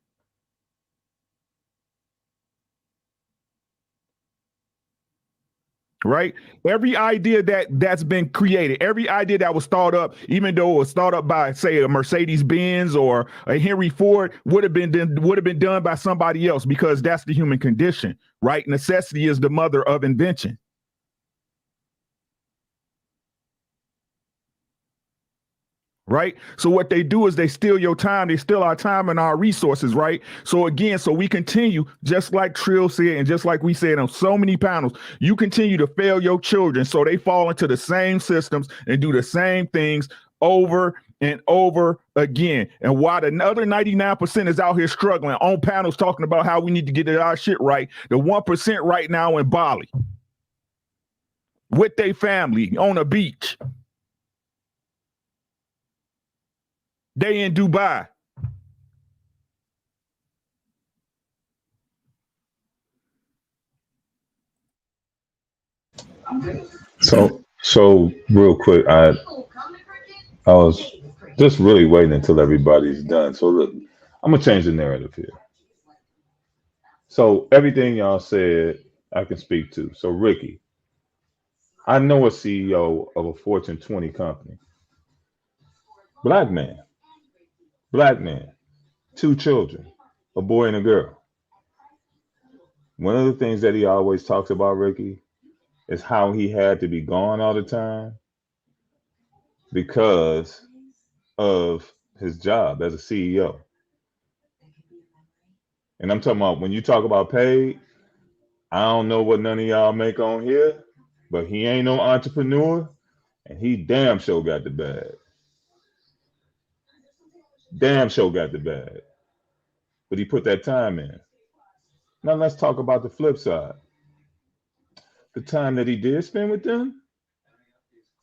Right? Every idea that's been created, every idea that was thought up, even though it was thought up by, say, a Mercedes-Benz or a Henry Ford, would have been done by somebody else, because that's the human condition, right? Necessity is the mother of invention. Right? So what they do is they steal your time. They steal our time and our resources, right? So again, so we continue, just like Trill said, and just like we said on so many panels, you continue to fail your children so they fall into the same systems and do the same things over and over again. And while the other 99% is out here struggling on panels talking about how we need to get our shit right, the 1% right now in Bali with their family on a beach. They in Dubai. So real quick, I was just really waiting until everybody's done. So look, I'm gonna change the narrative here. So everything y'all said, I can speak to. So Ricky, I know a CEO of a Fortune 20 company. Black man, 2 children, a boy and a girl. One of the things that he always talks about, Ricky, is how he had to be gone all the time because of his job as a CEO. And I'm talking about, when you talk about paid, I don't know what none of y'all make on here, but he ain't no entrepreneur, and he damn sure got the bag. Damn sure got the bag. But he put that time in. Now let's talk about the flip side. The time that he did spend with them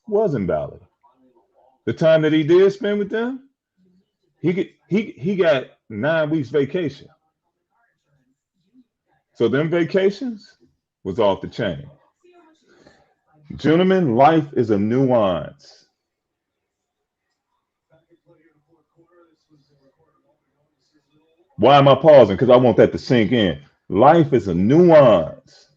wasn't valid. The time that he did spend with them, he got 9 weeks vacation. So them vacations was off the chain. Gentlemen, life is a nuance. Why am I pausing? Because I want that to sink in. Life is a nuance.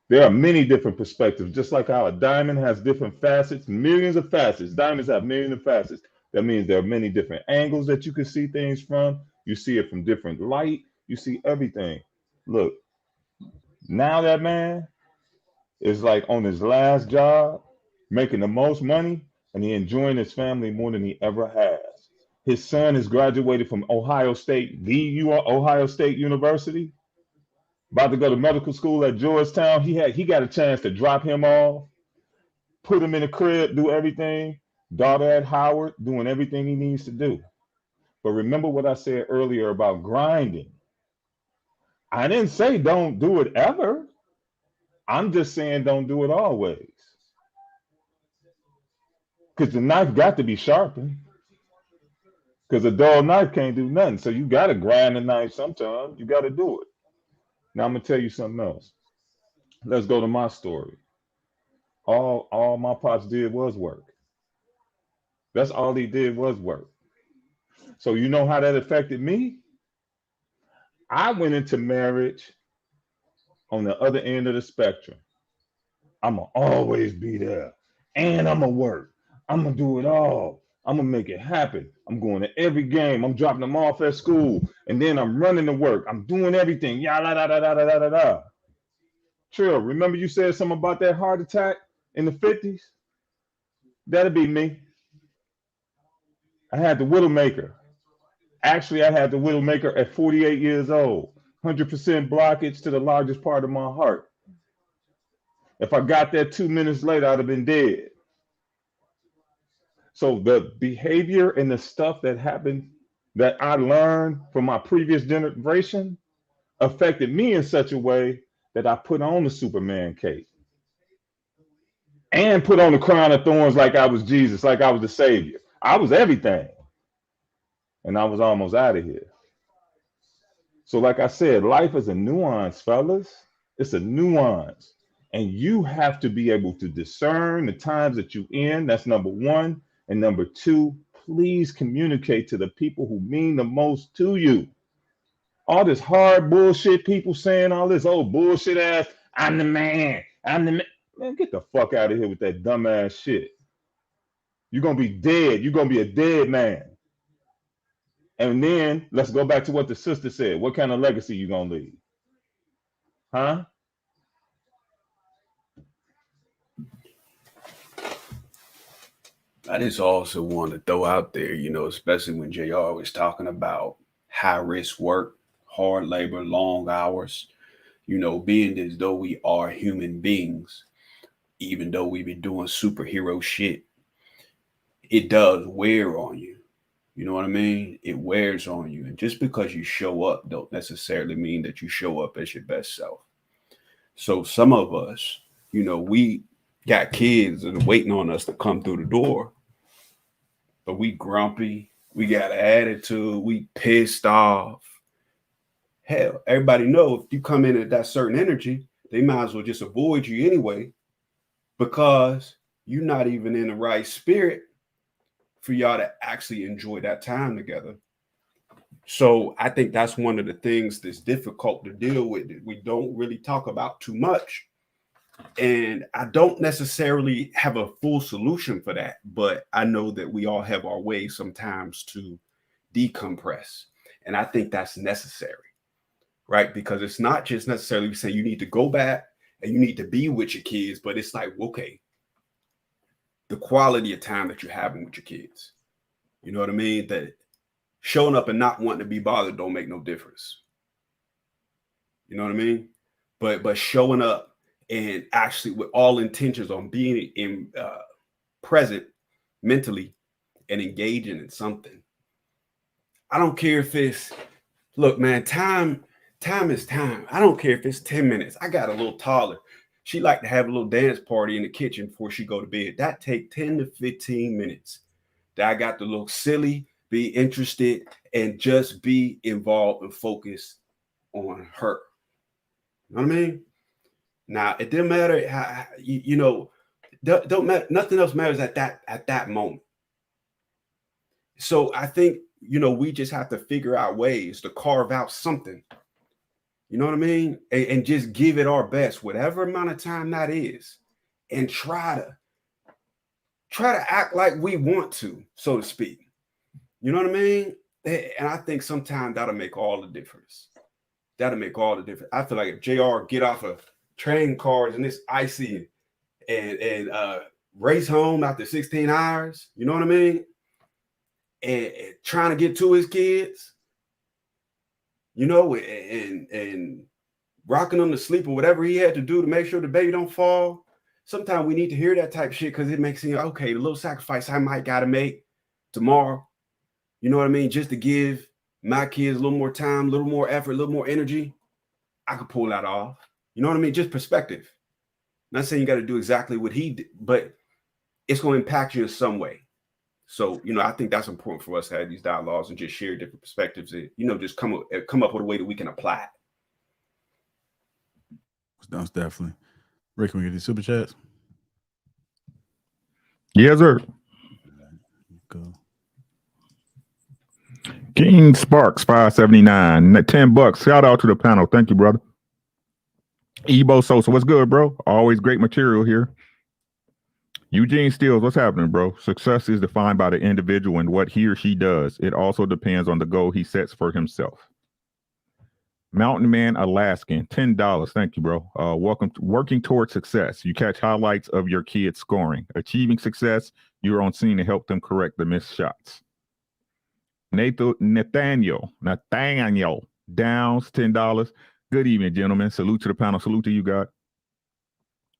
There are many different perspectives, just like how a diamond has different facets, millions of facets. Diamonds have millions of facets. That means there are many different angles that you can see things from. You see it from different light. You see everything. Look, now that man is like on his last job, making the most money, and he enjoying his family more than he ever has. His son is graduated from Ohio State University, about to go to medical school at Georgetown. He got a chance to drop him off, put him in a crib, do everything. Daughter at Howard, doing everything he needs to do. But remember what I said earlier about grinding. I didn't say don't do it ever. I'm just saying don't do it always. Because the knife got to be sharpened. Because a dull knife can't do nothing. So you got to grind the knife sometimes. You got to do it. Now I'm going to tell you something else. Let's go to my story. All my pops did was work. That's all he did was work. So you know how that affected me? I went into marriage on the other end of the spectrum. I'm going to always be there. And I'm going to work. I'm going to do it all. I'm going to make it happen. I'm going to every game. I'm dropping them off at school. And then I'm running to work. I'm doing everything. Yeah, la, da, da, da, da, da, da. Trill, remember you said something about that heart attack in the 50s? That'd be me. I had the Widowmaker. Actually, I had the Widowmaker at 48 years old. 100% blockage to the largest part of my heart. If I got there 2 minutes later, I'd have been dead. So the behavior and the stuff that happened that I learned from my previous generation affected me in such a way that I put on the Superman cape and put on the crown of thorns like I was Jesus, like I was the Savior. I was everything. And I was almost out of here. So, like I said, life is a nuance, fellas. It's a nuance. And you have to be able to discern the times that you're in. That's number one. And number two, please communicate to the people who mean the most to you. All this hard bullshit, people saying all this old bullshit ass, I'm the man. I'm the man. Man, get the fuck out of here with that dumbass shit. You're going to be dead. You're going to be a dead man. And then let's go back to what the sister said. What kind of legacy you going to leave? Huh? I just also want to throw out there, you know, especially when JR was talking about high risk work, hard labor, long hours, you know, being as though we are human beings, even though we be doing superhero shit, it does wear on you. You know what I mean? It wears on you. And just because you show up don't necessarily mean that you show up as your best self. So some of us, you know, we got kids that are waiting on us to come through the door, but we grumpy, we got an attitude, we pissed off. Hell, everybody know if you come in at that certain energy, they might as well just avoid you anyway, because you're not even in the right spirit for y'all to actually enjoy that time together. So I think that's one of the things that's difficult to deal with that we don't really talk about too much. And I don't necessarily have a full solution for that, but I know that we all have our ways sometimes to decompress. And I think that's necessary, right? Because it's not just necessarily saying you need to go back and you need to be with your kids, but it's like, okay, the quality of time that you're having with your kids. You know what I mean? That showing up and not wanting to be bothered don't make no difference. You know what I mean? But showing up and actually with all intentions on being in present mentally and engaging in something. I don't care if it's, look, man, time is time. I don't care if it's 10 minutes. I got a little taller. She like to have a little dance party in the kitchen before she go to bed. That take 10 to 15 minutes. That I got to look silly, be interested, and just be involved and focused on her. You know what I mean? Now, it didn't matter how, you know, don't matter. Nothing else matters at that moment. So I think, you know, we just have to figure out ways to carve out something. You know what I mean? And just give it our best, whatever amount of time that is, and try to act like we want to, so to speak. You know what I mean? And I think sometimes that'll make all the difference. That'll make all the difference. I feel like if JR get off of train cars and it's icy and race home after 16 hours, you know what I mean? And trying to get to his kids, you know, and rocking them to sleep or whatever he had to do to make sure the baby don't fall. Sometimes we need to hear that type of shit because it makes you, okay, the little sacrifice I might got to make tomorrow, you know what I mean? Just to give my kids a little more time, a little more effort, a little more energy. I could pull that off. You know what I mean? Just perspective. Not saying you got to do exactly what he did, but it's going to impact you in some way. So, you know, I think that's important for us to have these dialogues and just share different perspectives and, you know, just come up with a way that we can apply it. That's definitely. Rick, can we get these super chats? Yes, sir. Go. King Sparks 579, $10. Shout out to the panel. Thank you, brother. Ebo Sosa, what's good, bro? Always great material here. Eugene Steele, what's happening, bro? Success is defined by the individual and what he or she does. It also depends on the goal he sets for himself. Mountain Man Alaskan, $10. Thank you, bro. Welcome to Working Towards Success. You catch highlights of your kids scoring. Achieving success, you're on scene to help them correct the missed shots. Nathaniel Downs, $10. Good evening, gentlemen. Salute to the panel. Salute to you, God.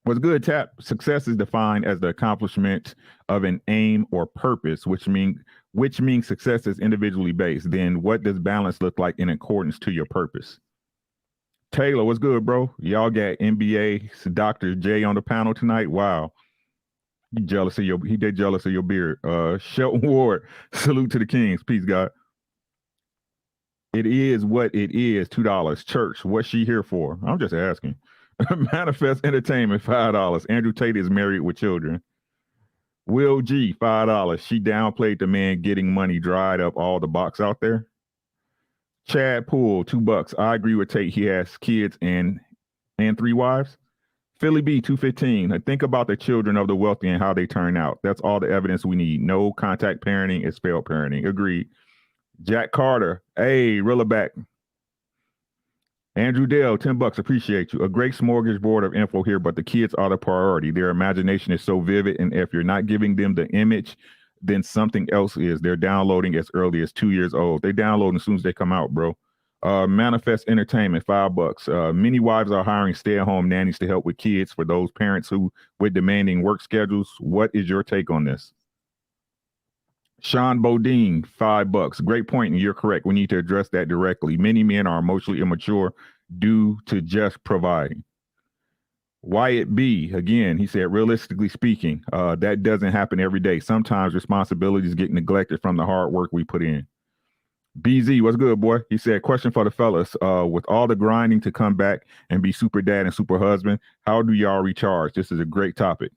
What's good, Tap? Success is defined as the accomplishment of an aim or purpose, which means success is individually based. Then what does balance look like in accordance to your purpose? Taylor, what's good, bro? Y'all got NBA Dr. J on the panel tonight. Wow. He jealous of your he did jealous of your beard. Shelton Ward, salute to the Kings. Peace, God. It is what it is. $2. Church, what's she here for? I'm just asking. Manifest Entertainment, $5. Andrew Tate is married with children. Will G, $5. She downplayed the man getting money, dried up all the box out there. Chad Poole, $2. I agree with Tate. He has kids and 3 wives. Philly B, 215. Think about the children of the wealthy and how they turn out. That's all the evidence we need. No contact parenting is failed parenting. Agreed. Jack Carter, hey, reel it back. Andrew Dale, $10. Appreciate you. A great smorgasbord of info here, but the kids are the priority. Their imagination is so vivid, and if you're not giving them the image, then something else is. They're downloading as early as 2 years old. They download as soon as they come out, bro. Manifest Entertainment, $5. Many wives are hiring stay-at-home nannies to help with kids for those parents who with demanding work schedules. What is your take on this? Sean Bodine, $5. Great point, and you're correct. We need to address that directly. Many men are emotionally immature due to just providing. Wyatt B, again, he said, realistically speaking, that doesn't happen every day. Sometimes responsibilities get neglected from the hard work we put in. BZ, what's good, boy? He said, question for the fellas. With all the grinding to come back and be super dad and super husband, how do y'all recharge? This is a great topic.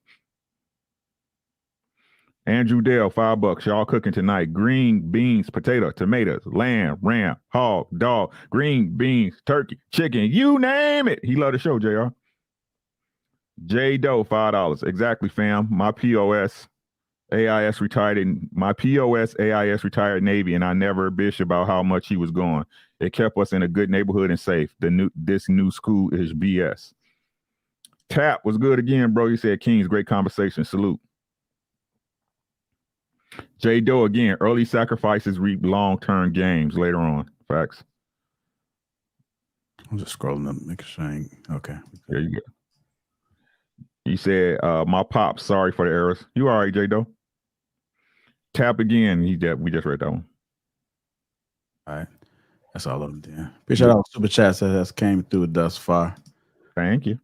Andrew Dale, $5. Y'all cooking tonight. Green beans, potato, tomatoes, lamb, ram, hog, dog, green beans, turkey, chicken, you name it. He love the show, JR. J Doe, $5. Exactly, fam. My POS AIS retired Navy, and I never bitched about how much he was going. It kept us in a good neighborhood and safe. This new school is BS. Tap was good again, bro. He said, Kings, great conversation. Salute. J Doe again, early sacrifices reap long-term gains later on. Facts. I'm just scrolling up, making sure I ain't okay. There you go. He said, my pops, sorry for the errors. You all right, J Doe? Tap again. We just read that one. All right. That's all of them then. Appreciate all the super chats that came through thus far. Thank you.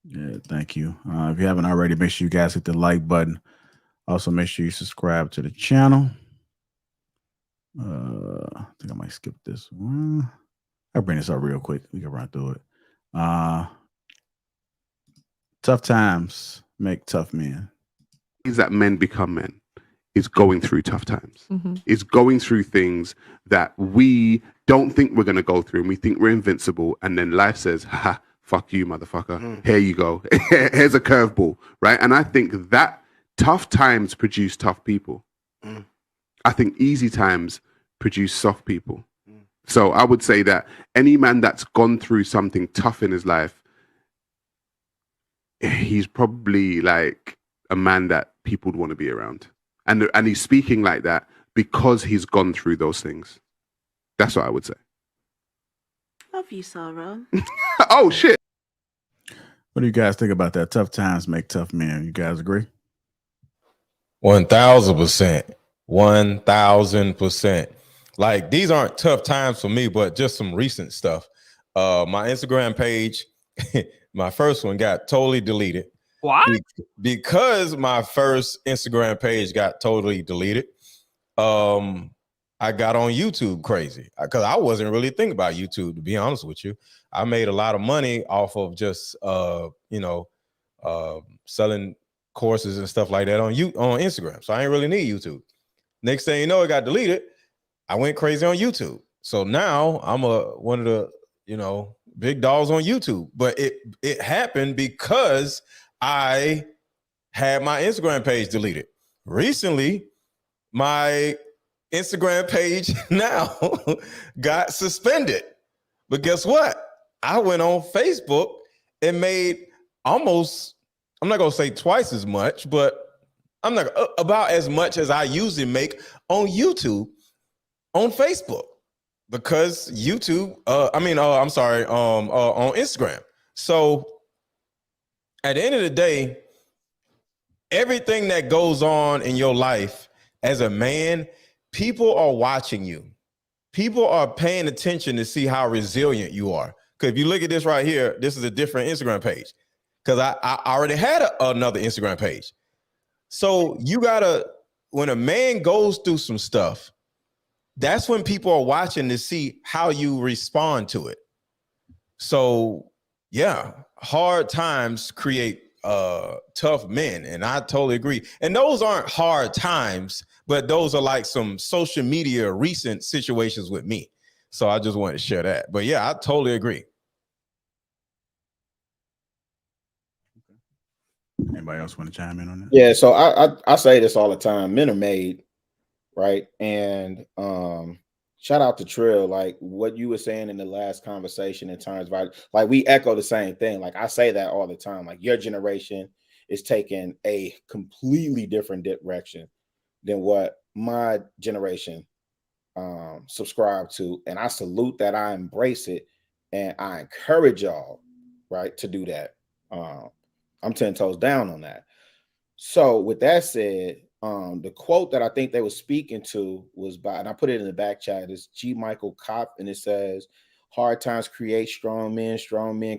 Yeah, thank you. If you haven't already, make sure you guys hit the like button. Also, make sure you subscribe to the channel. I think I might skip this one. I'll bring this up real quick. We can run through it. Tough times make tough men. Is that men become men is going through tough times. It's going through things that we don't think we're going to go through, and we think we're invincible, and then life says, ha, fuck you, motherfucker. Here you go. Here's a curveball, right? And I think that tough times produce tough people. I think easy times produce soft people. So I would say that any man that's gone through something tough in his life, he's probably like a man that people would want to be around. And he's speaking like that because he's gone through those things. That's what I would say. Love you, Sarah. Oh, shit. What do you guys think about that? Tough times make tough men. You guys agree? 1000%. 1000%. Like, these aren't tough times for me, but just some recent stuff. My Instagram page, my first one got totally deleted. What? Because my first Instagram page got totally deleted, I got on YouTube crazy because I wasn't really thinking about YouTube, to be honest with you. I made a lot of money off of just selling courses and stuff like that on Instagram. So I didn't really need YouTube. Next thing you know, it got deleted. I went crazy on YouTube. So now I'm one of the big dogs on YouTube. But it happened because I had my Instagram page deleted. Recently, my Instagram page now got suspended. But guess what? I went on Facebook and made almost, I'm not going to say twice as much, but I'm not about as much as I usually make on YouTube on Facebook because YouTube, on Instagram. So at the end of the day, everything that goes on in your life as a man, people are watching you. People are paying attention to see how resilient you are Because if you look at this right here, this is a different Instagram page. Because I already had another Instagram page. So you gotta, when a man goes through some stuff, that's when people are watching to see how you respond to it. So yeah, hard times create tough men, and I totally agree. And those aren't hard times, but those are like some social media recent situations with me. So I just wanted to share that. But yeah, I totally agree. Anybody else want to chime in on that? Yeah, so I say this all the time. Men are made, right? And shout out to Trill, like what you were saying in the last conversation in terms of like we echo the same thing. Like I say that all the time. Like your generation is taking a completely different direction than what my generation subscribe to, and I salute that. I embrace it, and I encourage y'all, right, to do that. I'm 10 toes down on that. So with that said, the quote that I think they were speaking to was by, and I put it in the back chat, is G. Michael Kopp, and it says, hard times create strong men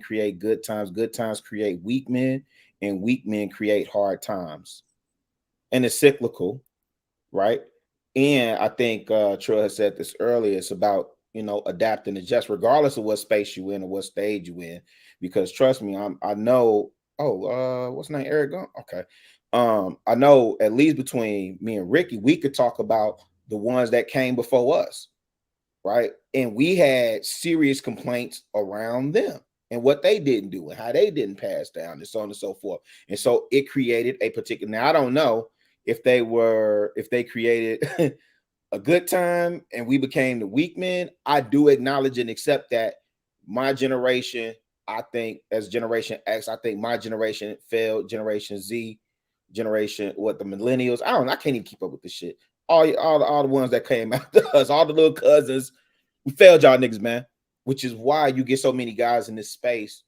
create good times create weak men, and weak men create hard times. And it's cyclical, right? And I think Trill has said this earlier, it's about, adapting to just regardless of what space you in or what stage you in, because trust me, I know, what's his name? Eric Gunn? Okay. I know at least between me and Ricky, we could talk about the ones that came before us, right? And we had serious complaints around them and what they didn't do and how they didn't pass down and so on and so forth. And so it created a particular, now I don't know if they created a good time and we became the weak men. I do acknowledge and accept that my generation, I think as Generation X, I think my generation failed, Generation Z, the millennials. I can't even keep up with this shit. All the ones that came after us, all the little cousins, we failed y'all niggas, man. Which is why you get so many guys in this space.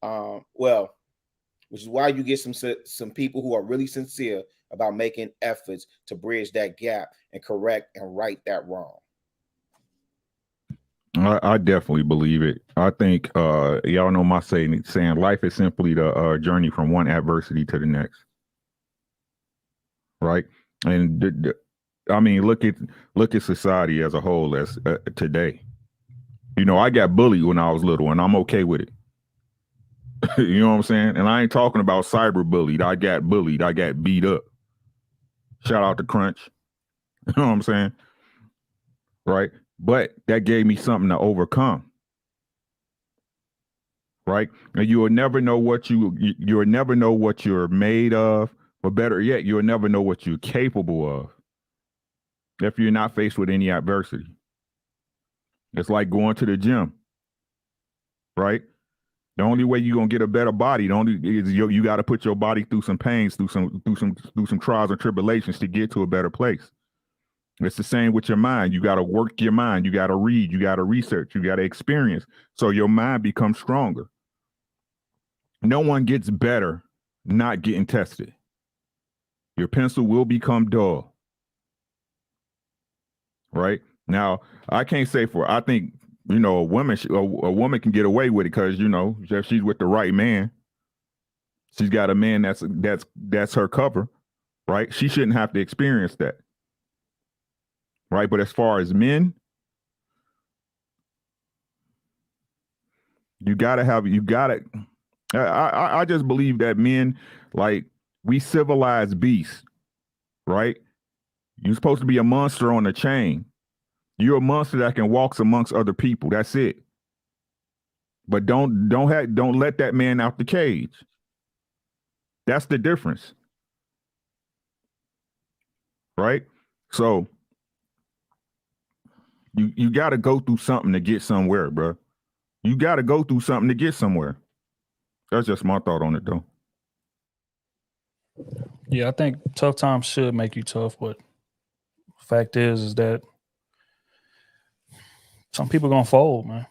Which is why you get some people who are really sincere about making efforts to bridge that gap and correct and right that wrong. I definitely believe it. I think y'all know my saying life is simply the journey from one adversity to the next. Right, and I mean, look at society as a whole as today. I got bullied when I was little, and I'm okay with it. You know what I'm saying? And I ain't talking about cyber bullied. I got bullied. I got beat up. Shout out to Crunch. You know what I'm saying? Right, but that gave me something to overcome. Right, and you will never know what you'll never know what you're made of. But better yet, you'll never know what you're capable of if you're not faced with any adversity. It's like going to the gym, right? The only way you're gonna get a better body, you got to put your body through some pains, through some trials and tribulations to get to a better place. It's the same with your mind. You got to work your mind. You got to read. You got to research. You got to experience, so your mind becomes stronger. No one gets better not getting tested. Your pencil will become dull. Right? Now, I can't say I think, a woman can get away with it because, if she's with the right man, she's got a man that's her cover, right? She shouldn't have to experience that. Right? But as far as men, I just believe that men, like, we civilized beasts. Right? You're supposed to be a monster on a chain. You're a monster that can walk amongst other people. That's it. But don't let that man out the cage. That's the difference. Right? So you got to go through something to get somewhere, bro. You got to go through something to get somewhere. That's just my thought on it, though. Yeah, I think tough times should make you tough, but fact is that some people gonna fold, man.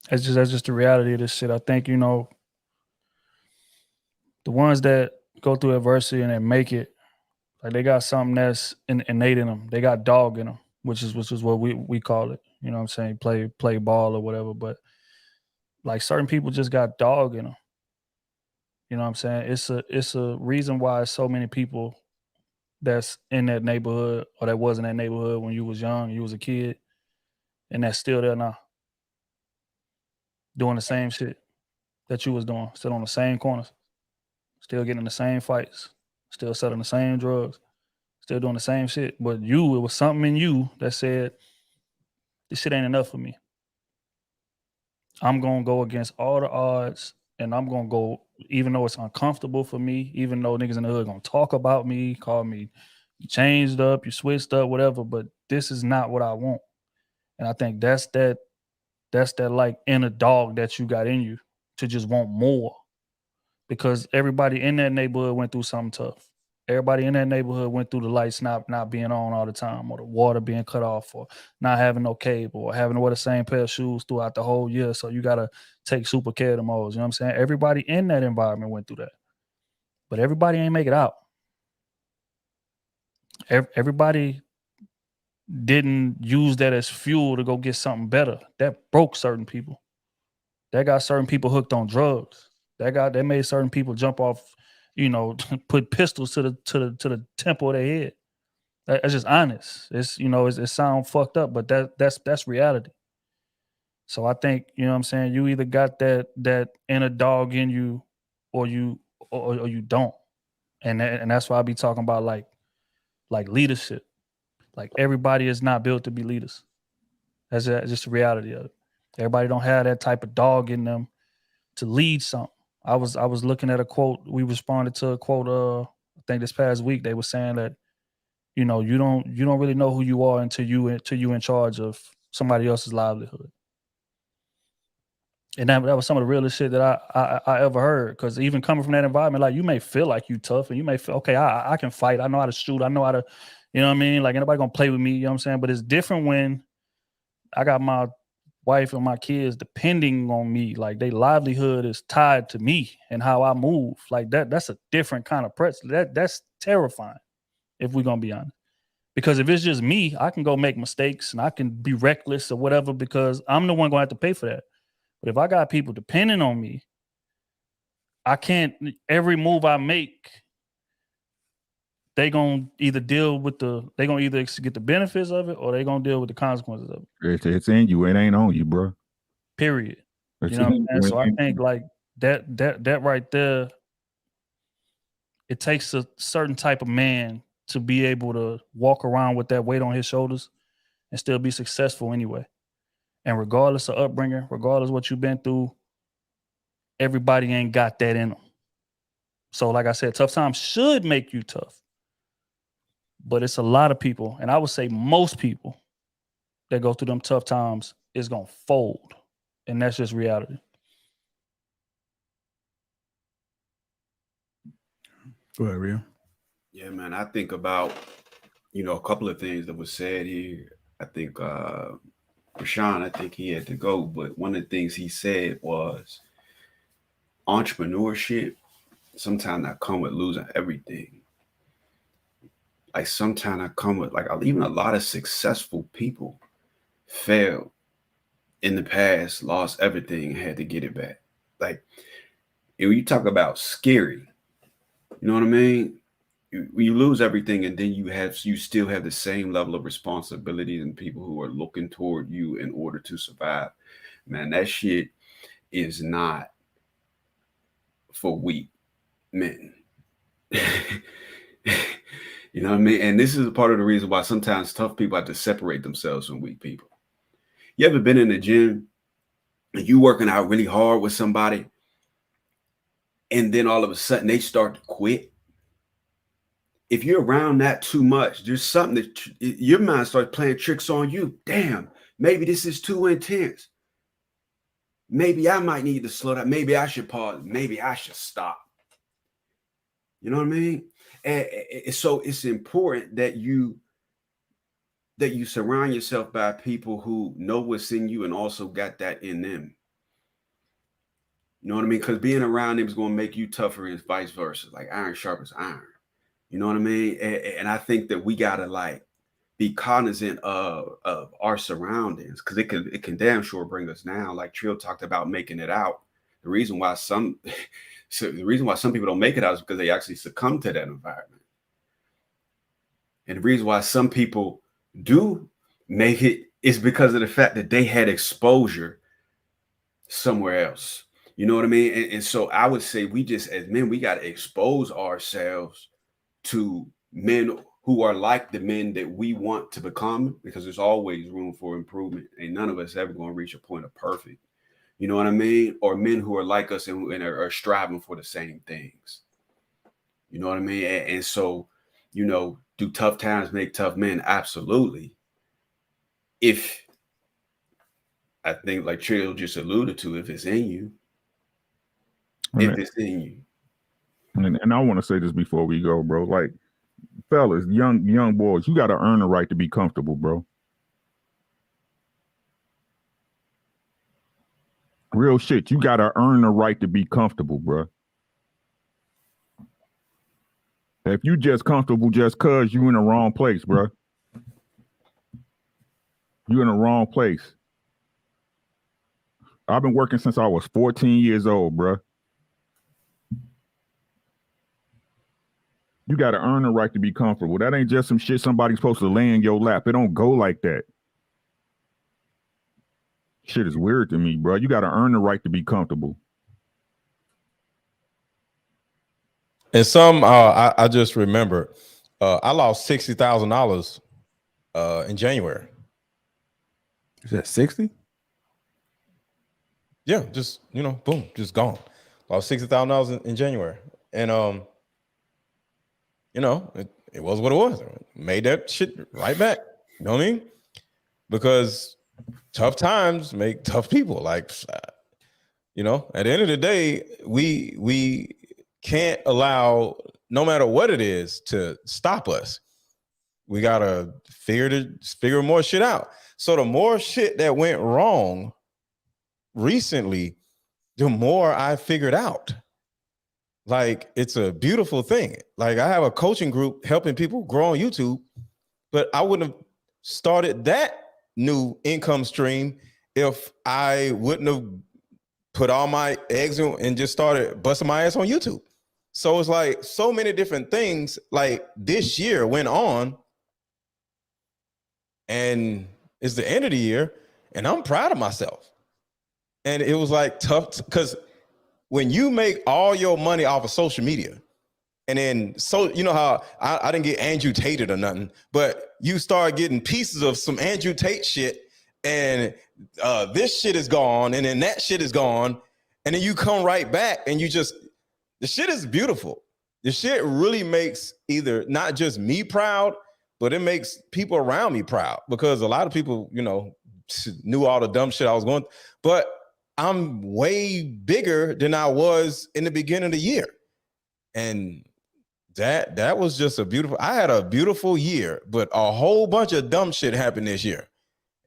That's just the reality of this shit. I think, the ones that go through adversity and they make it, like they got something that's innate in them. They got dog in them, which is what we call it. You know what I'm saying? Play ball or whatever. But like certain people just got dog in them. You know what I'm saying? It's a reason why so many people that's in that neighborhood or that was in that neighborhood when you was young, you was a kid, and that's still there now. Doing the same shit that you was doing, still on the same corners, still getting in the same fights, still selling the same drugs, still doing the same shit. But it was something in you that said, this shit ain't enough for me. I'm gonna go against all the odds, and I'm gonna go, even though it's uncomfortable for me, even though niggas in the hood gonna talk about me, call me, you changed up, you switched up, whatever, but this is not what I want. And I think that's that like inner dog that you got in you to just want more. Because everybody in that neighborhood went through something tough. Everybody in that neighborhood went through the lights not being on all the time, or the water being cut off, or not having no cable, or having to wear the same pair of shoes throughout the whole year. So you gotta take super care of them all. You know what I'm saying? Everybody in that environment went through that. But everybody ain't make it out. Everybody didn't use that as fuel to go get something better. That broke certain people. That got certain people hooked on drugs. That made certain people jump off, put pistols to the temple of their head. That's just honest. It's it sound fucked up, but that's reality. So I think, you know what I'm saying, you either got that inner dog in you or you don't. And that's why I be talking about like leadership. Like everybody is not built to be leaders. That's just the reality of it. Everybody don't have that type of dog in them to lead something. I was looking at a quote. We responded to a quote. I think this past week they were saying that, you don't really know who you are until you in charge of somebody else's livelihood. And that was some of the realest shit that I ever heard. Because even coming from that environment, like you may feel like you tough, and you may feel okay. I can fight. I know how to shoot. I know how to, you know what I mean. Like ain't nobody gonna play with me. You know what I'm saying. But it's different when I got my wife and my kids depending on me. Like their livelihood is tied to me and how I move. Like that's a different kind of pressure. That's terrifying, if we're gonna be honest. Because if it's just me, I can go make mistakes and I can be reckless or whatever because I'm the one gonna have to pay for that. But if I got people depending on me, I can't, every move I make, they gonna either get the benefits of it or they gonna deal with the consequences of it. It's in you. It ain't on you, bro. Period. It's You know what I'm saying? in So I you. think like that right there, it takes a certain type of man to be able to walk around with that weight on his shoulders and still be successful anyway. And regardless of upbringing, regardless of what you've been through, everybody ain't got that in them. So like I said, tough times should make you tough. But it's a lot of people, and I would say most people that go through them tough times is going to fold. And that's just reality. Go ahead, Rio. Yeah, man. I think about, a couple of things that was said here. I think Rashawn, I think he had to go, but one of the things he said was entrepreneurship sometimes I come with losing everything. Like sometimes I come with even a lot of successful people failed in the past, lost everything, and had to get it back. Like when you talk about scary, you know what I mean? You lose everything, and then you still have the same level of responsibility and people who are looking toward you in order to survive. Man, that shit is not for weak men. You know what I mean? And this is a part of the reason why sometimes tough people have to separate themselves from weak people. You ever been in the gym and you working out really hard with somebody, and then all of a sudden they start to quit? If you're around that too much, there's something that your mind starts playing tricks on you. Damn, maybe this is too intense. Maybe I might need to slow down. Maybe I should pause. Maybe I should stop. You know what I mean? And so it's important that you surround yourself by people who know what's in you and also got that in them. You know what I mean? Because being around them is going to make you tougher and vice versa. Like iron sharpens iron. You know what I mean? And I think that we got to be cognizant of our surroundings, because it can damn sure bring us down. Like Trill talked about making it out. The reason why some people don't make it out is because they actually succumb to that environment. And the reason why some people do make it is because of the fact that they had exposure somewhere else. You know what I mean? And so I would say we just, as men, we got to expose ourselves to men who are like the men that we want to become, because there's always room for improvement. And none of us ever going to reach a point of perfect. You know what I mean? Or men who are like us and are striving for the same things. You know what I mean? And so, you know, do tough times make tough men? Absolutely. If, I think like Trill just alluded to, if it's in you, if it's in you. And I want to say this before we go, bro. Like, fellas, young boys, you got to earn the right to be comfortable, bro. Real shit. You got to earn the right to be comfortable, bro. If you just comfortable just cause you in the wrong place, bro. You in the wrong place. I've been working since I was 14 years old, bro. You got to earn the right to be comfortable. That ain't just some shit somebody's supposed to lay in your lap. It don't go like that. Shit is weird to me, bro. You got to earn the right to be comfortable. And some, I just remember, I lost $60,000 in January. Is that 60? Yeah, just, you know, boom, just gone. Lost $60,000 in January. And, you know, it was what it was. Made that shit right back. You know what I mean? Because tough times make tough people. Like, you know, at the end of the day, we can't allow, no matter what it is, to stop us. We gotta figure more shit out. So the more shit that went wrong recently, the more I figured out. Like, it's a beautiful thing. Like, I have a coaching group helping people grow on YouTube, but I wouldn't have started that new income stream if I wouldn't have put all my eggs in and just started busting my ass on YouTube. So it's like so many different things. Like, this year went on, and it's the end of the year, and I'm proud of myself. And it was like tough, because when you make all your money off of social media, and then, so you know how I didn't get Andrew Tated or nothing, but you start getting pieces of some Andrew Tate shit, and this shit is gone, and then that shit is gone, and then you come right back, and you just, the shit is beautiful. The shit really makes either not just me proud, but it makes people around me proud, because a lot of people, you know, knew all the dumb shit I was going, but I'm way bigger than I was in the beginning of the year. And that was just a beautiful, I had a beautiful year, but a whole bunch of dumb shit happened this year,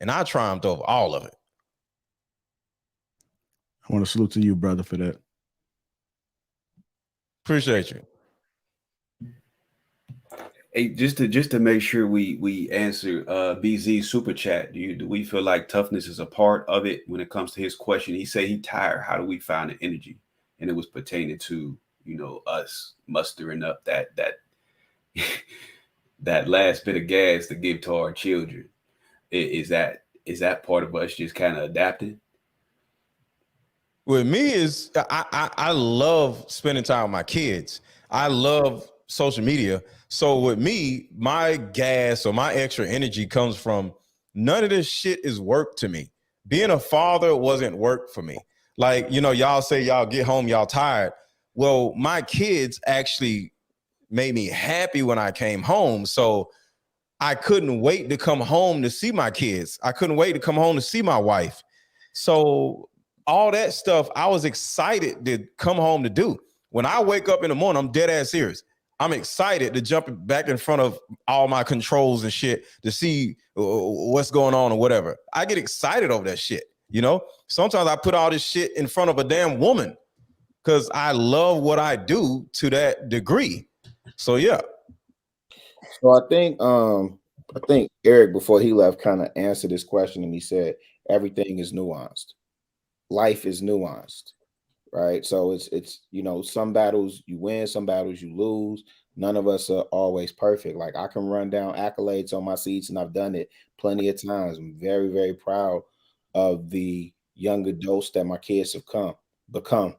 and I triumphed over all of it. I want to salute to you, brother, for that. Appreciate you. Hey, just to make sure we answer BZ super chat. Do we feel like toughness is a part of it when it comes to his question? He said he tired. How do we find the energy? And it was pertaining to, you know, us mustering up that that last bit of gas to give to our children. Is that part of us just kind of adapting? With me is I love spending time with my kids. I love social media. So with me, my gas or my extra energy comes from none of this shit is work to me. Being a father wasn't work for me. Like, you know, y'all say y'all get home, y'all tired. Well, my kids actually made me happy when I came home. So I couldn't wait to come home to see my kids. I couldn't wait to come home to see my wife. So all that stuff, I was excited to come home to do. When I wake up in the morning, I'm dead ass serious. I'm excited to jump back in front of all my controls and shit to see what's going on or whatever. I get excited over that shit, you know? Sometimes I put all this shit in front of a damn woman because I love what I do to that degree. So, yeah. So I think I think Eric, before he left, kind of answered this question, and he said everything is nuanced. Life is nuanced, right? So it's some battles you win, some battles you lose. None of us are always perfect. Like I can run down accolades on my seats, and I've done it plenty of times. I'm very, very proud of the young adults that my kids have become.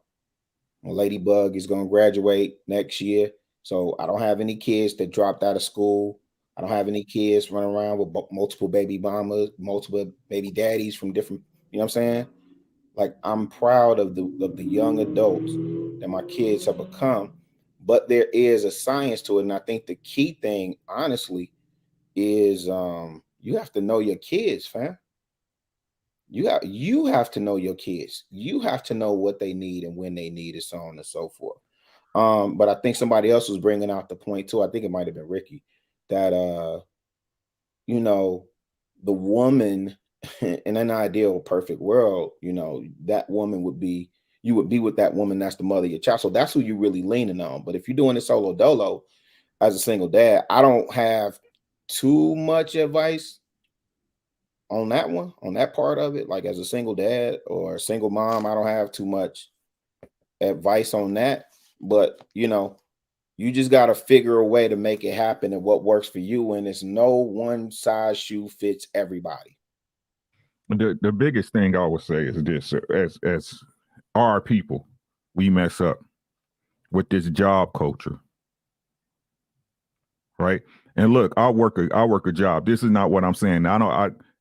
Ladybug is going to graduate next year, so I don't have any kids that dropped out of school. I don't have any kids running around with multiple baby mamas, multiple baby daddies from different. You know what I'm saying? Like I'm proud of the young adults that my kids have become, but there is a science to it, and I think the key thing, honestly, is you have to know your kids, fam. You have to know your kids. You have to know what they need and when they need it, so on and so forth. But I think somebody else was bringing out the point too. I think it might have been Ricky that the woman in an ideal perfect world, that woman would be you would be with that woman that's the mother of your child. So that's who you're really leaning on. But if you're doing it solo dolo as a single dad, I don't have too much advice on that one, on that part of it. Like as a single dad or a single mom, I don't have too much advice on that. But you just got to figure a way to make it happen and what works for you. And it's no one size shoe fits everybody. The biggest thing I would say is this: as our people, we mess up with this job culture, right? And look, I work a job. This is not what I'm saying.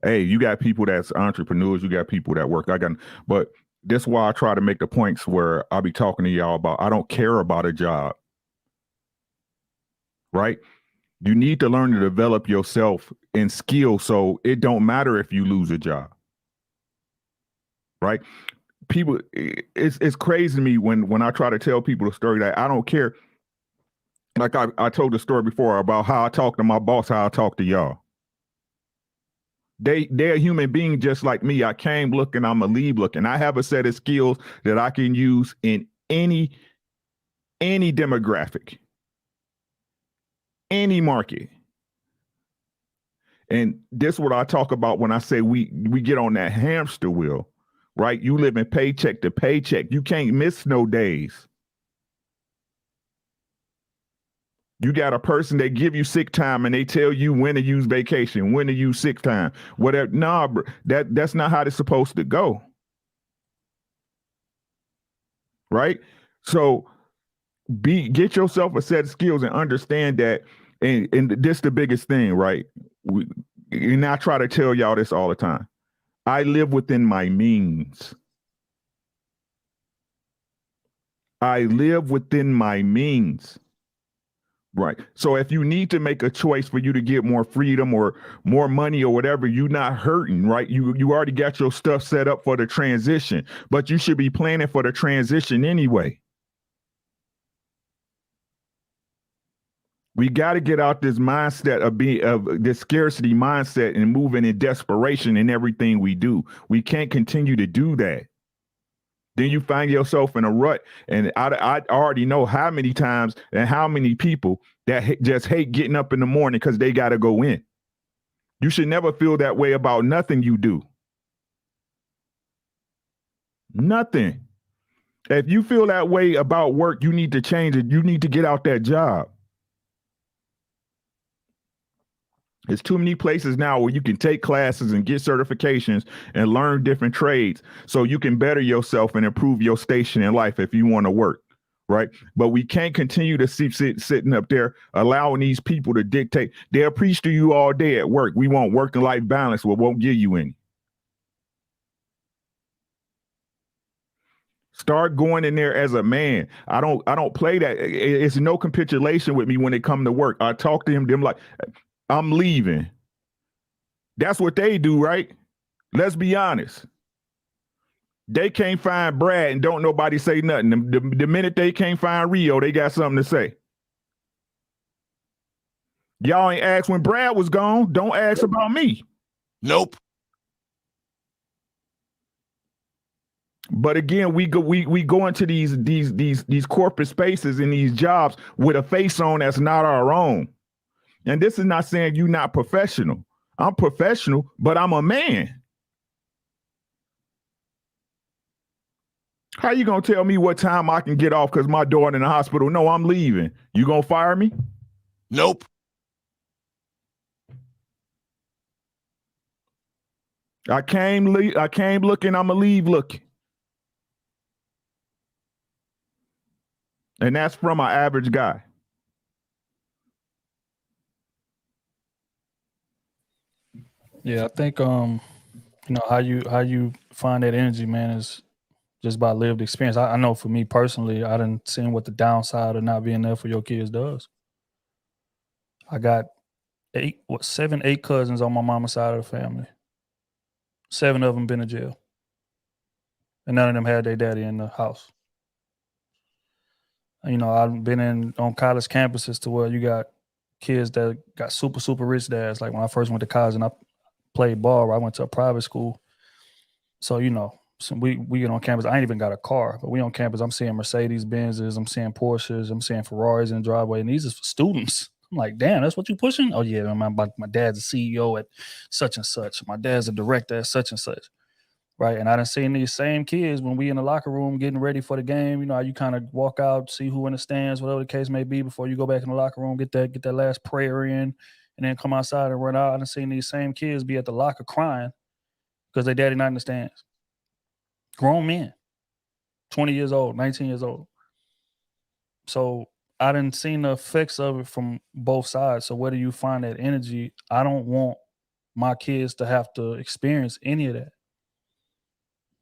Hey, you got people that's entrepreneurs. You got people that work. But that's why I try to make the points where I'll be talking to y'all about. I don't care about a job, right? You need to learn to develop yourself in skill, so it don't matter if you lose a job. Right? People, it's crazy to me when I try to tell people the story that I don't care. Like I told the story before about how I talk to my boss, how I talk to y'all. They're a human being just like me. I came looking, I'm a leave looking. I have a set of skills that I can use in any demographic, any market. And this is what I talk about when I say we get on that hamster wheel. Right? You live in paycheck to paycheck. You can't miss no days. You got a person that give you sick time and they tell you when to use vacation, when to use sick time, whatever. Nah, bro, that's not how it's supposed to go. Right? So get yourself a set of skills and understand that. And this the biggest thing, right? And I try to tell y'all this all the time. I live within my means. I live within my means. Right. So if you need to make a choice for you to get more freedom or more money or whatever, you're not hurting, right? You already got your stuff set up for the transition, but you should be planning for the transition anyway. We got to get out this mindset of this scarcity mindset and moving in desperation in everything we do. We can't continue to do that. Then you find yourself in a rut. And I already know how many times and how many people that just hate getting up in the morning because they got to go in. You should never feel that way about nothing you do. Nothing. If you feel that way about work, you need to change it. You need to get out that job. There's too many places now where you can take classes and get certifications and learn different trades so you can better yourself and improve your station in life if you want to work, right? But we can't continue to sitting up there allowing these people to dictate. They'll preach to you all day at work. We want work and life balance, but won't give you any. Start going in there as a man. I don't play that. It's no capitulation with me when they come to work. I talk to them like, I'm leaving. That's what they do, right? Let's be honest. They can't find Brad and don't nobody say nothing. The minute they can't find Rio, they got something to say. Y'all ain't asked when Brad was gone. Don't ask about me. Nope. But again, we go into these corporate spaces and these jobs with a face on that's not our own. And this is not saying you're not professional. I'm professional, but I'm a man. How you gonna tell me what time I can get off because my daughter in the hospital? No, I'm leaving. You gonna fire me? Nope. I came looking, I'ma leave looking. And that's from an average guy. Yeah, I think how you find that energy, man, is just by lived experience. I know for me personally, I didn't see what the downside of not being there for your kids does. I got 7, 8 cousins on my mama's side of the family. 7 of them been in jail. And none of them had their daddy in the house. You know, I've been on college campuses to where you got kids that got super, super rich dads. Like when I first went to college and I played ball, I went to a private school. So, you know, we get on campus. I ain't even got a car, but we on campus. I'm seeing Mercedes Benzes, I'm seeing Porsches, I'm seeing Ferraris in the driveway, and these are for students. I'm like, damn, that's what you pushing? Oh yeah, my dad's a CEO at such and such. My dad's a director at such and such, right? And I done seen these same kids when we in the locker room getting ready for the game. You know, you kind of walk out, see who in the stands, whatever the case may be, before you go back in the locker room, get that last prayer in, and then come outside and run out. I done seen these same kids be at the locker crying because their daddy not in the stands. Grown men, 20 years old, 19 years old. So I done seen the effects of it from both sides. So where do you find that energy? I don't want my kids to have to experience any of that.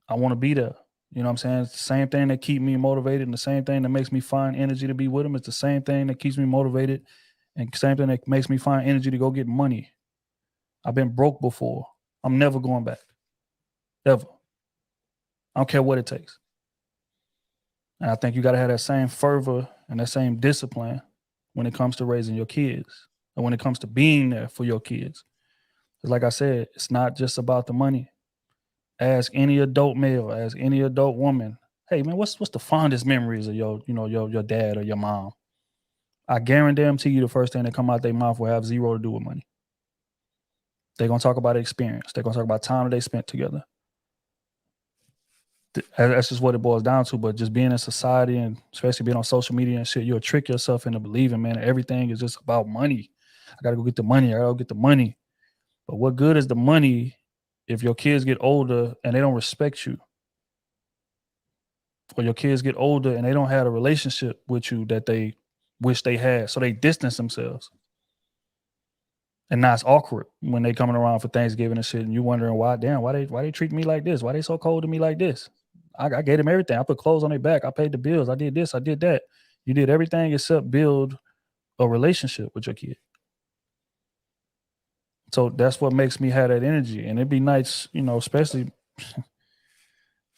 I want to be there. You know what I'm saying? It's the same thing that keep me motivated, and the same thing that makes me find energy to be with them. It's the same thing that keeps me motivated, and the same thing that makes me find energy to go get money. I've been broke before. I'm never going back. Ever. I don't care what it takes. And I think you got to have that same fervor and that same discipline when it comes to raising your kids and when it comes to being there for your kids. Because like I said, it's not just about the money. Ask any adult male, ask any adult woman, hey man, what's the fondest memories of your dad or your mom? I guarantee you the first thing that come out their mouth will have zero to do with money. They're going to talk about experience. They're going to talk about time that they spent together. That's just what it boils down to. But just being in society and especially being on social media and shit, you'll trick yourself into believing, man, everything is just about money. I got to go get the money. I got to go get the money. But what good is the money if your kids get older and they don't respect you? Or your kids get older and they don't have a relationship with you that they wish they had. So they distance themselves. And now it's awkward when they coming around for Thanksgiving and shit, and you wondering why they treat me like this? Why they so cold to me like this? I gave them everything. I put clothes on their back. I paid the bills. I did this. I did that. You did everything except build a relationship with your kid. So that's what makes me have that energy. And it'd be nice, you know, especially as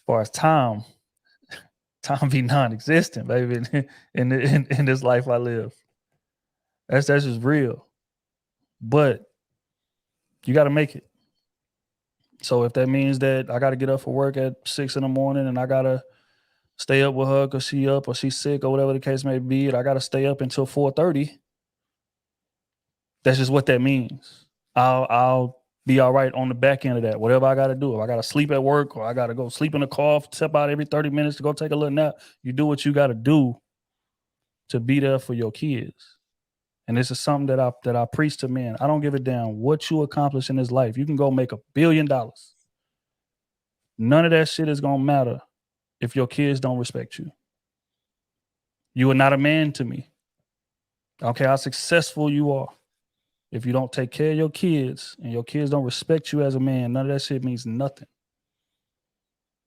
far as time be non-existent, baby, in this life I live. That's just real. But you got to make it. So if that means that I got to get up for work at 6 a.m. and I got to stay up with her because she up or she's sick or whatever the case may be, and I got to stay up until 4:30, that's just what that means. I'll be all right on the back end of that. Whatever I got to do. If I got to sleep at work or I got to go sleep in the car, step out every 30 minutes to go take a little nap, you do what you got to do to be there for your kids. And this is something that I preach to men. I don't give a damn what you accomplish in this life. You can go make $1 billion. None of that shit is going to matter if your kids don't respect you. You are not a man to me. I don't care how successful you are. If you don't take care of your kids and your kids don't respect you as a man, none of that shit means nothing.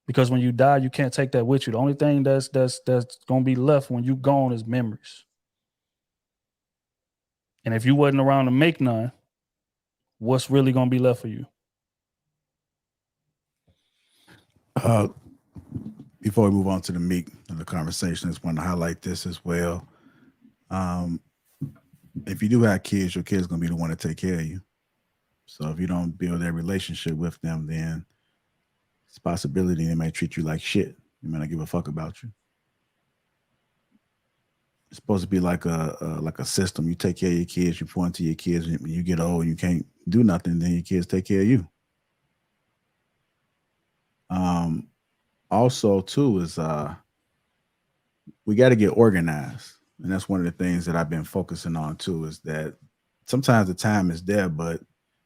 Because when you die, you can't take that with you. The only thing that's going to be left when you gone is memories. And if you wasn't around to make none, what's really going to be left for you? Before we move on to the meat of the conversation, I just want to highlight this as well. If you do have kids, your kids going to be the one to take care of you. So if you don't build that relationship with them, then it's a possibility they may treat you like shit. They may not give a fuck about you. It's supposed to be like a system. You take care of your kids, you point to your kids. When you get old, you can't do nothing. Then your kids take care of you. Also, too, is we got to get organized, and that's one of the things that I've been focusing on too. Is that sometimes the time is there, but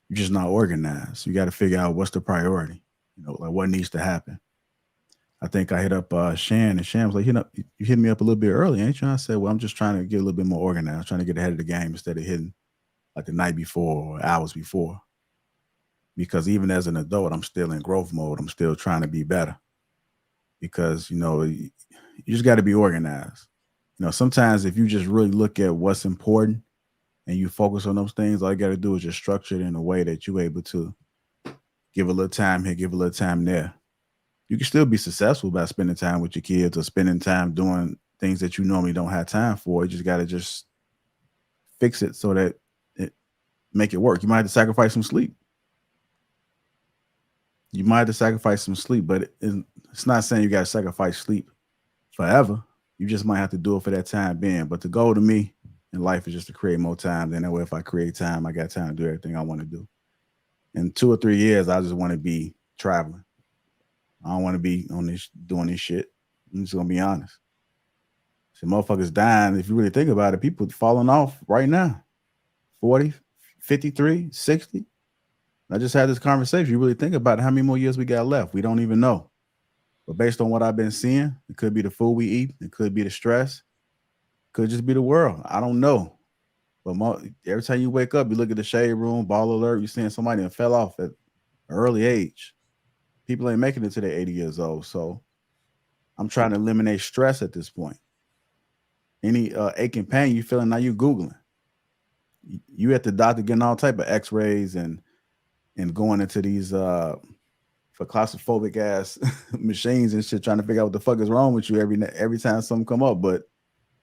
you're just not organized. You got to figure out what's the priority. Like what needs to happen. I think I hit up Shan, and Shan was like, you hit me up a little bit early, ain't you? I said, well, I'm just trying to get a little bit more organized, trying to get ahead of the game instead of hitting like the night before or hours before. Because even as an adult, I'm still in growth mode. I'm still trying to be better. Because, you just got to be organized. Sometimes if you just really look at what's important and you focus on those things, all you got to do is just structure it in a way that you're able to give a little time here, give a little time there. You can still be successful by spending time with your kids or spending time doing things that you normally don't have time for. You just got to just fix it so that it make it work. You might have to sacrifice some sleep. But it's not saying you got to sacrifice sleep forever. You just might have to do it for that time being. But the goal to me in life is just to create more time. Then that way, if I create time, I got time to do everything I want to do. In 2 or 3 years, I just want to be traveling. I don't want to be on this doing this shit. I'm just gonna be honest. So motherfuckers dying. If you really think about it, people falling off right now. 40, 53, 60. I just had this conversation. You really think about it, how many more years we got left? We don't even know. But based on what I've been seeing, it could be the food we eat. It could be the stress. It could just be the world. I don't know. But every time you wake up, you look at the shade room, ball alert, you're seeing somebody that fell off at an early age. People ain't making it to their 80 years old. So I'm trying to eliminate stress at this point. Any aching pain you feeling, now you Googling. You at the doctor getting all type of x-rays and going into these for claustrophobic ass machines and shit, trying to figure out what the fuck is wrong with you every time something come up. But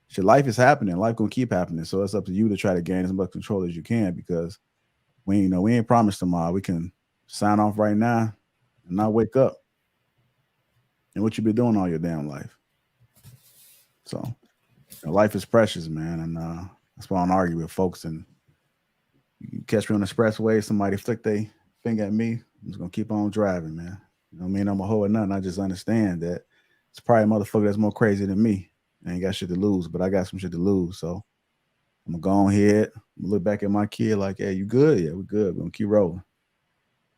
shit, life is happening. Life gonna keep happening. So it's up to you to try to gain as much control as you can, because we ain't promised tomorrow. We can sign off right now and not wake up. And what you been doing all your damn life. So life is precious, man. And that's why I don't argue with folks. And you catch me on the expressway, somebody flick their finger at me, I'm just gonna keep on driving, man. You know what I mean? I'm a hoe or nothing. I just understand that it's probably a motherfucker that's more crazy than me. I ain't got shit to lose, but I got some shit to lose. So I'm gonna go on ahead, look back at my kid like, hey, you good? Yeah, we're good. We're gonna keep rolling.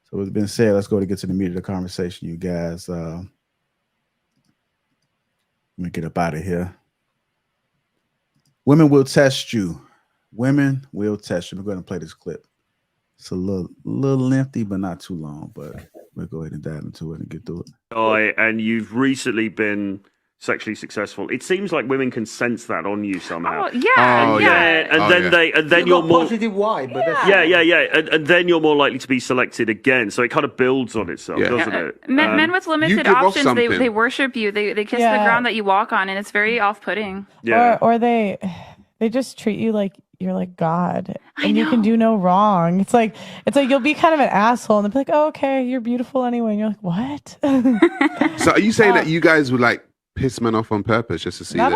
So it's been said, let's go to get to the meat of the conversation, you guys. Let me get up out of here. Women will test you. Women will test you. We're going to play this clip. It's a little lengthy, but not too long. But we'll go ahead and dive into it and get through it. And you've recently been sexually successful. It seems like women can sense that on you somehow. Oh, yeah. And then you're more positive why, but and then you're more likely to be selected again. So it kind of builds on itself, doesn't it? Men with limited options, they worship you. They kiss the ground that you walk on, and it's very off-putting. Yeah. Or they just treat you like you're like God, and you can do no wrong. It's like you'll be kind of an asshole, and they'll be like, "Oh, okay, you're beautiful anyway." And you're like, "What?" So are you saying that you guys would like piss men off on purpose just to see that?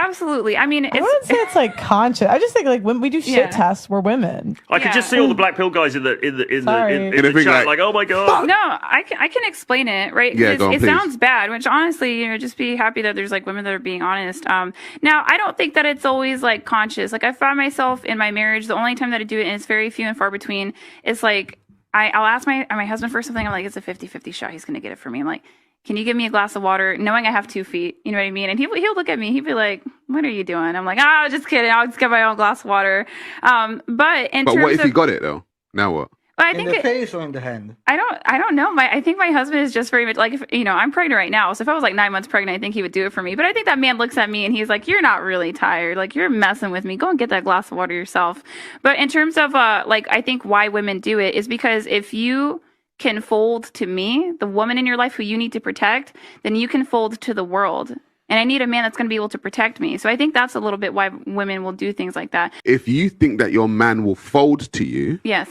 Absolutely. I mean, I wouldn't say it's like conscious. I just think like when we do shit tests, we're women. I could just see all the black pill guys in the chat, like, oh my god. No, I can explain it, right? Yeah, go on, it please. sounds bad, which honestly, just be happy that there's like women that are being honest. Now I don't think that it's always like conscious. Like I found myself in my marriage, the only time that I do it, and it's very few and far between, is like I'll ask my husband for something. I'm like, it's a 50-50 shot. He's gonna get it for me. I'm like, can you give me a glass of water, knowing I have 2 feet? You know what I mean? And he'll look at me. He'd be like, what are you doing? I'm like, just kidding. I'll just get my own glass of water. But what if you got it though? Now what? Well, I in think the face or in the hand? I don't know. I think my husband is just very much like, if, I'm pregnant right now. So if I was like 9 months pregnant, I think he would do it for me. But I think that man looks at me and he's like, you're not really tired. Like you're messing with me. Go and get that glass of water yourself. But in terms of I think why women do it is because if you can fold to me, the woman in your life who you need to protect, then you can fold to the world. And I need a man that's going to be able to protect me. So I think that's a little bit why women will do things like that. If you think that your man will fold to you, yes,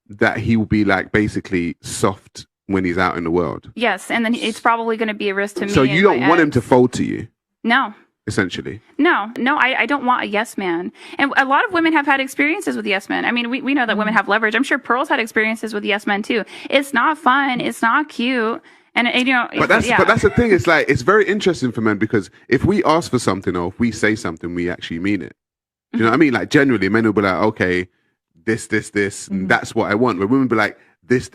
that he will be like basically soft when he's out in the world. Yes, and then it's probably going to be a risk to me. So you don't want him to fold to you? No. essentially. No, I don't want a yes man. And a lot of women have had experiences with yes men. I mean, we know that women have leverage. I'm sure Pearl's had experiences with yes men too. It's not fun. It's not cute. And you know, but that's the thing. It's like, it's very interesting for men, because if we ask for something or if we say something, we actually mean it. Do you know what I mean? Like, generally, men will be like, okay, this, and that's what I want. But women be like, this.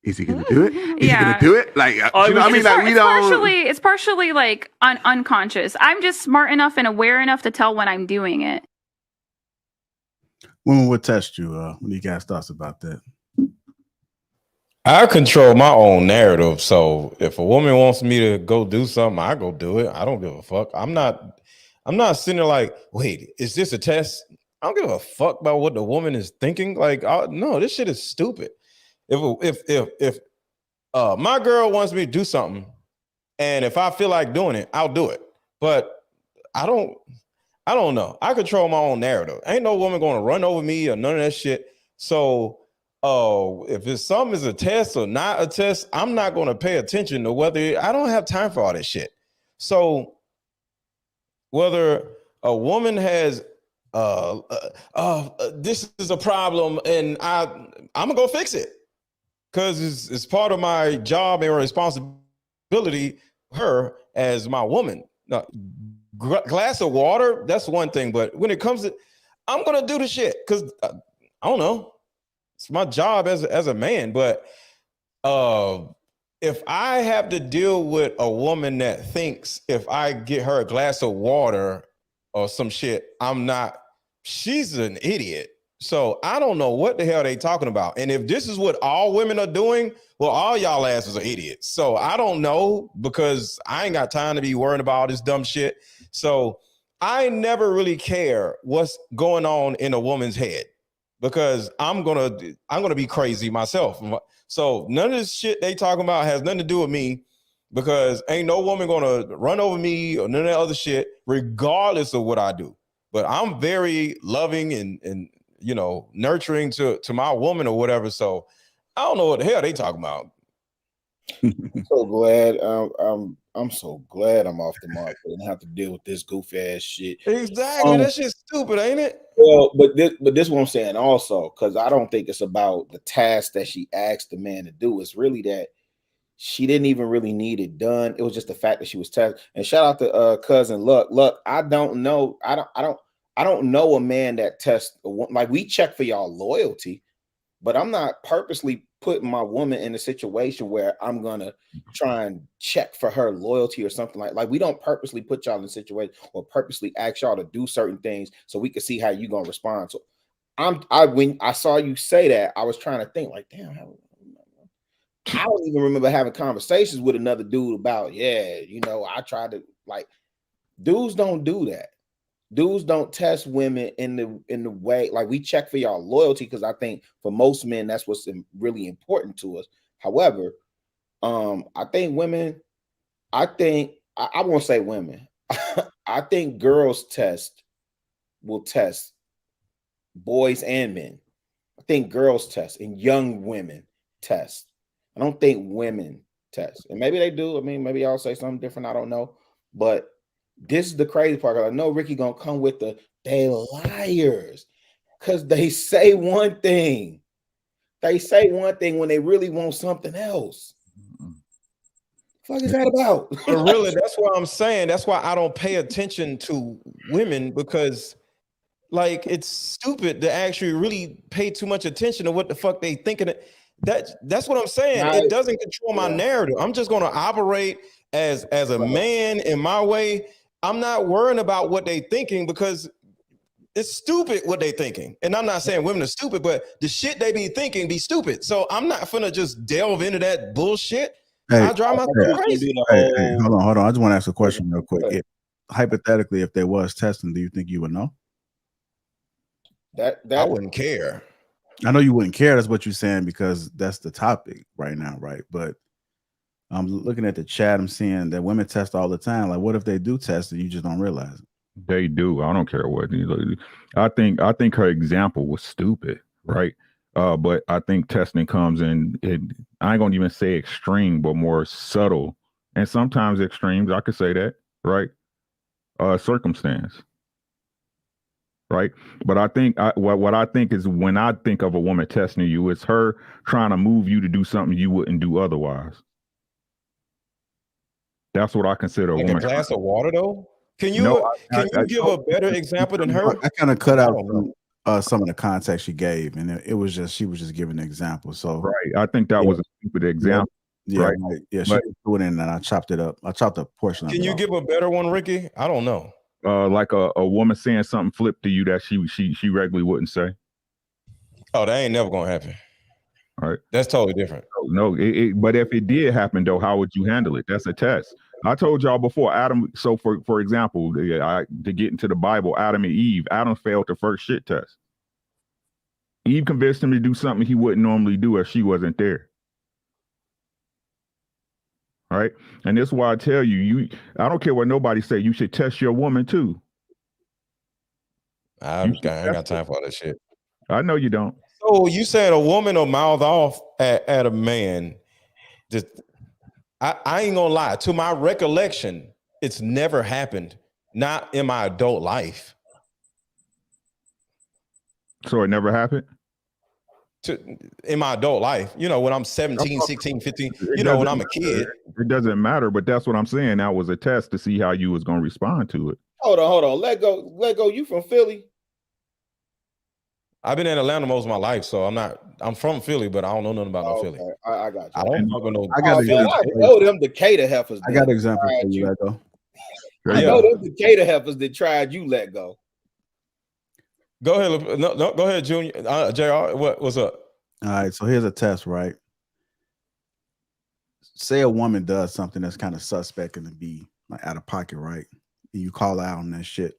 Is he going to do it? Is he going to do it? Like, do you know what I mean? Like, we don't. It's partially like unconscious. I'm just smart enough and aware enough to tell when I'm doing it. Women would test you. What do you guys thoughts about that? I control my own narrative. So if a woman wants me to go do something, I go do it. I don't give a fuck. I'm not sitting there like, wait, is this a test? I don't give a fuck about what the woman is thinking. Like, no, this shit is stupid. If my girl wants me to do something, and if I feel like doing it, I'll do it. But I don't know. I control my own narrative. Ain't no woman going to run over me or none of that shit. So, if it's something is a test or not a test, I'm not going to pay attention to whether. I don't have time for all that shit. So, whether a woman has this is a problem, and I'm gonna go fix it. Because it's part of my job and responsibility, her as my woman. Now, glass of water, that's one thing. But when it comes to, I'm going to do the shit. Because, I don't know. It's my job as a man. But if I have to deal with a woman that thinks if I get her a glass of water or some shit, she's an idiot. So I don't know what the hell they talking about. And if this is what all women are doing, well, all y'all asses are idiots. So I don't know, because I ain't got time to be worrying about all this dumb shit. So I never really care what's going on in a woman's head, because I'm gonna be crazy myself. So none of this shit they talking about has nothing to do with me, because ain't no woman gonna run over me or none of that other shit, regardless of what I do. But I'm very loving and you know, nurturing to my woman or whatever. So I don't know what the hell they talking about. I'm so glad. I'm so glad I'm off the market and have to deal with this goofy ass shit. Exactly. That shit's stupid, ain't it? Well, but this is what I'm saying also, because I don't think it's about the task that she asked the man to do. It's really that she didn't even really need it done. It was just the fact that she was tested. And shout out to cousin Luck. Look, I don't know. I don't know a man that tests, like, we check for y'all loyalty, but I'm not purposely putting my woman in a situation where I'm gonna try and check for her loyalty or something like we don't purposely put y'all in a situation or purposely ask y'all to do certain things so we can see how you gonna respond. So when I saw you say that, I was trying to think like, damn, I don't even remember having conversations with another dude about, you know, I tried to, like, dudes don't do that. Dudes don't test women in the way, like, we check for y'all loyalty, because I think for most men that's what's really important to us. However, I think women, I won't say women. I think girls will test boys and men. I think girls test and young women test. I don't think women test, and maybe they do. I mean, maybe y'all say something different. I don't know, but this is the crazy part. I know Ricky gonna come with they liars, because they say one thing. They say one thing when they really want something else. What the fuck is that about? But really, that's what I'm saying. That's why I don't pay attention to women, because, like, it's stupid to actually really pay too much attention to what the fuck they thinking. That's what I'm saying. It doesn't control my narrative. I'm just gonna operate as a man in my way. I'm not worrying about what they thinking, because it's stupid what they thinking. And I'm not saying women are stupid, but the shit they be thinking be stupid. So I'm not finna just delve into that bullshit. I drive myself crazy. Hey, hold on. I just want to ask a question real quick. Hypothetically, if there was testing, do you think you would know? That I wouldn't care. I know you wouldn't care. That's what you're saying, because that's the topic right now, right? But I'm looking at the chat. I'm seeing that women test all the time. Like, what if they do test and you just don't realize it? They do. I don't care what. I think her example was stupid, right? But I think testing comes in. I ain't gonna even say extreme, but more subtle, and sometimes extremes. I could say that, right? circumstance. Right. But I think what I think is when I think of a woman testing you, it's her trying to move you to do something you wouldn't do otherwise. That's what I consider a Like woman. a glass of water, though. Can you No, give a better example than her? I kind of cut I out don't know. some of the context she gave, and it was just she was just giving an example. So Right. I think that was a stupid example. Yeah, right. right. Yeah, she But- threw it in, and I chopped it up. I chopped a portion of it. Can you off. give a better one, Ricky? I don't know. Like a woman saying something flip to you that she regularly wouldn't say. Oh, that ain't never gonna happen. All right. That's totally different. No, but if it did happen though, how would you handle it? That's a test. I told y'all before, Adam. So for example, to get into the Bible, Adam and Eve. Adam failed the first shit test. Eve convinced him to do something he wouldn't normally do if she wasn't there. All right, and this is why I tell you, I don't care what nobody say. You should test your woman too. I ain't got time for all that shit. I know you don't. So you said a woman will mouth off at a man. Just, I ain't gonna lie. To my recollection, it's never happened. Not in my adult life. So it never happened? In my adult life, when I'm 17, 16, 15, when I'm a kid. It doesn't matter, but that's what I'm saying. That was a test to see how you was going to respond to it. Hold on. Let go. You from Philly? I've been in Atlanta most of my life, so I'm from Philly, but I don't know nothing about no Philly. I got you. I don't fucking know. I got I know them Decatur heifers. I got an example for you, Let Go. I know them Decatur heifers that tried you let go. Go ahead. No, go ahead, Junior. JR, what's up? All right, so here's a test, right? Say a woman does something that's kind of suspect and to be like out of pocket, right? And you call out on that shit.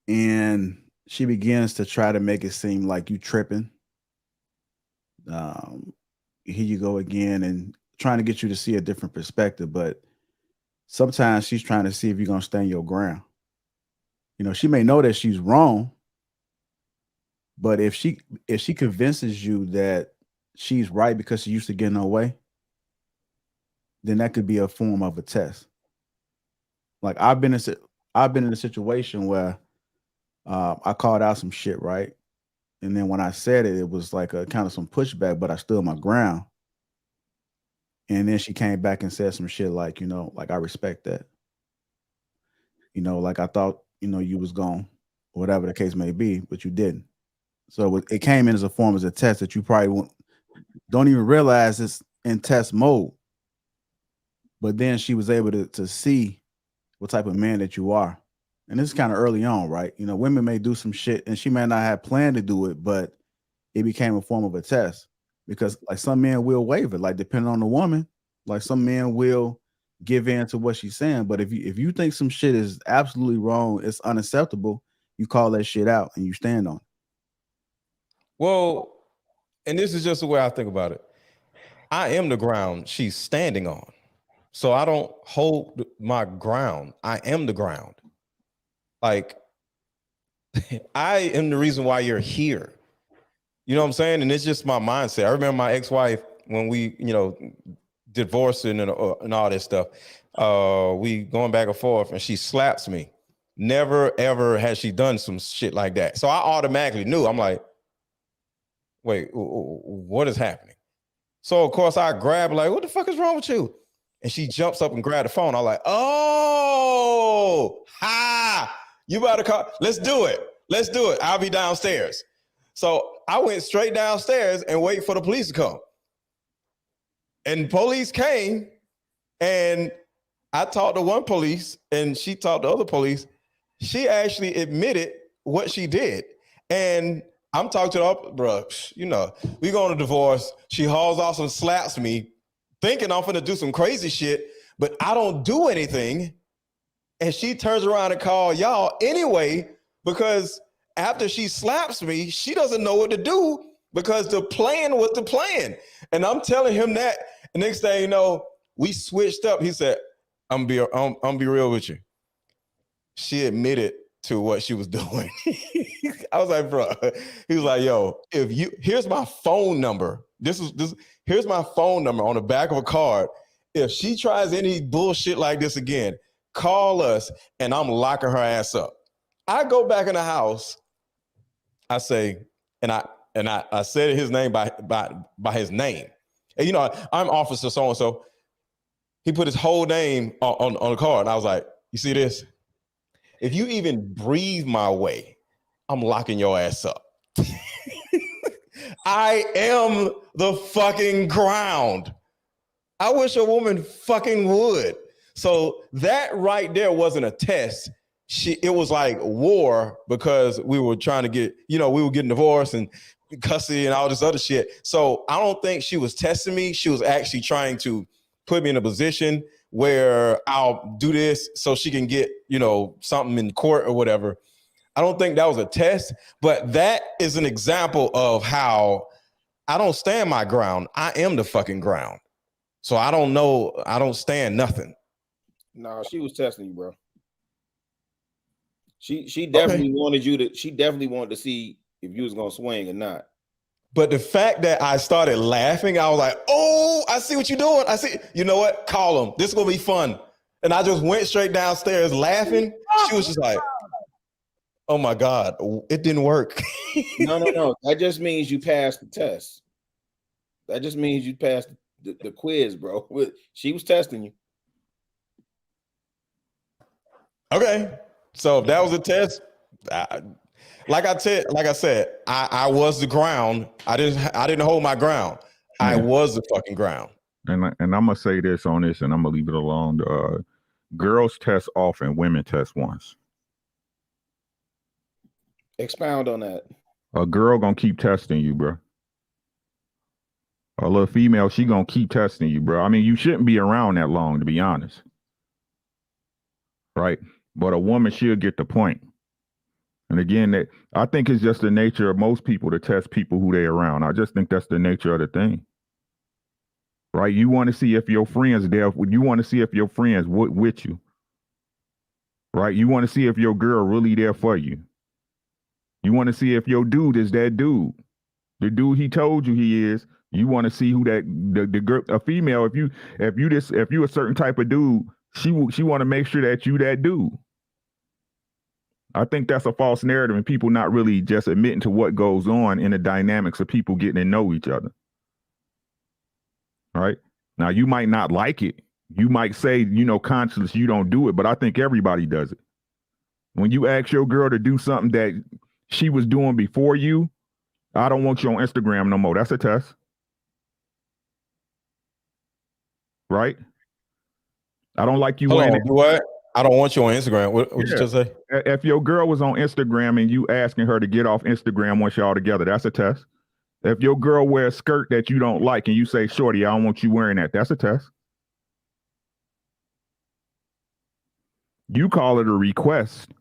And she begins to try to make it seem like you tripping. Here you go again, and trying to get you to see a different perspective. But sometimes she's trying to see if you're going to stand your ground. She may know that she's wrong, but if she convinces you that she's right because she used to get in her way, then that could be a form of a test. Like I've been in a situation where I called out some shit, right? And then when I said it, it was like a kind of some pushback, but I stood my ground. And then she came back and said some shit like, like I respect that. Like I thought, you was gone, whatever the case may be, but you didn't. So it came in as a form as a test that you probably don't even realize it's in test mode. But then she was able to see what type of man that you are. And this is kind of early on, right? Women may do some shit and she may not have planned to do it, but it became a form of a test because like some men will waver, like depending on the woman, like some men will give in to what she's saying. But if you think some shit is absolutely wrong, it's unacceptable, you call that shit out and you stand on it. Well, and this is just the way I think about it. I am the ground she's standing on. So I don't hold my ground. I am the ground. Like, I am the reason why you're here. You know what I'm saying? And it's just my mindset. I remember my ex-wife when we, divorced and all this stuff. We going back and forth and she slaps me. Never, ever has she done some shit like that. So I automatically knew. I'm like, wait, what is happening? So of course I grab like, what the fuck is wrong with you? And she jumps up and grab the phone. I'm like, oh, you about to call? Let's do it. I'll be downstairs. So I went straight downstairs and wait for the police to come. And police came and I talked to one police and she talked to other police. She actually admitted what she did. And I'm talking to the other, bro, we going to divorce. She hauls off and slaps me, thinking I'm finna do some crazy shit, but I don't do anything. And she turns around and calls y'all anyway, because after she slaps me, she doesn't know what to do because the plan was the plan. And I'm telling him that. And next thing you know, we switched up. He said, I'm be real with you. She admitted to what she was doing. I was like, bro, he was like, yo, here's my phone number. Here's my phone number on the back of a card. if she tries any bullshit like this again, call us and I'm locking her ass up. I go back in the house. I say, and I said his name by his name. And you know, I'm Officer so and so. He put his whole name on the card, and I was like, "You see this? If you even breathe my way, I'm locking your ass up." I am the fucking ground. I wish a woman fucking would. So that right there wasn't a test. It was like war because we were trying to get, we were getting divorced and custody and all this other shit. So I don't think she was testing me. She was actually trying to put me in a position where I'll do this so she can get, something in court or whatever. I don't think that was a test, but that is an example of how I don't stand my ground. I am the fucking ground. So I don't stand nothing. No, she was testing you, bro. She definitely wanted you to. She definitely wanted to see if you was gonna swing or not. But the fact that I started laughing, I was like, "Oh, I see what you're doing. I see. You know what? Call him. This is gonna be fun." And I just went straight downstairs laughing. She was just like, "Oh my God, it didn't work." No. That just means you passed the test. That just means you passed the quiz, bro. She was testing you. Okay. So if that was a test, like I said, I was the ground. I didn't hold my ground. I was the fucking ground. And I'm gonna say this on this, and I'm gonna leave it alone. Girls test often, women test once. Expound on that. A girl gonna keep testing you, bro. A little female, she gonna keep testing you, bro. I mean, you shouldn't be around that long, to be honest. Right? But a woman, she'll get the point. And again, I think it's just the nature of most people to test people who they're around. I just think that's the nature of the thing. Right? You want to see if your friends there. You want to see if your friends with you. Right? You want to see if your girl really there for you. You want to see if your dude is that dude. The dude he told you he is. You want to see who the girl, a female. If you a certain type of dude, she want to make sure that you that dude. I think that's a false narrative, and people not really just admitting to what goes on in the dynamics of people getting to know each other. All right. Now you might not like it. You might say, consciously you don't do it, but I think everybody does it. When you ask your girl to do something that she was doing before you, I don't want you on Instagram no more. That's a test. Right? I don't like you wearing it. What? I don't want you on Instagram. What you just say? If your girl was on Instagram and you asking her to get off Instagram once y'all together, that's a test. If your girl wears a skirt that you don't like and you say, "Shorty, I don't want you wearing that," that's a test. You call it a request.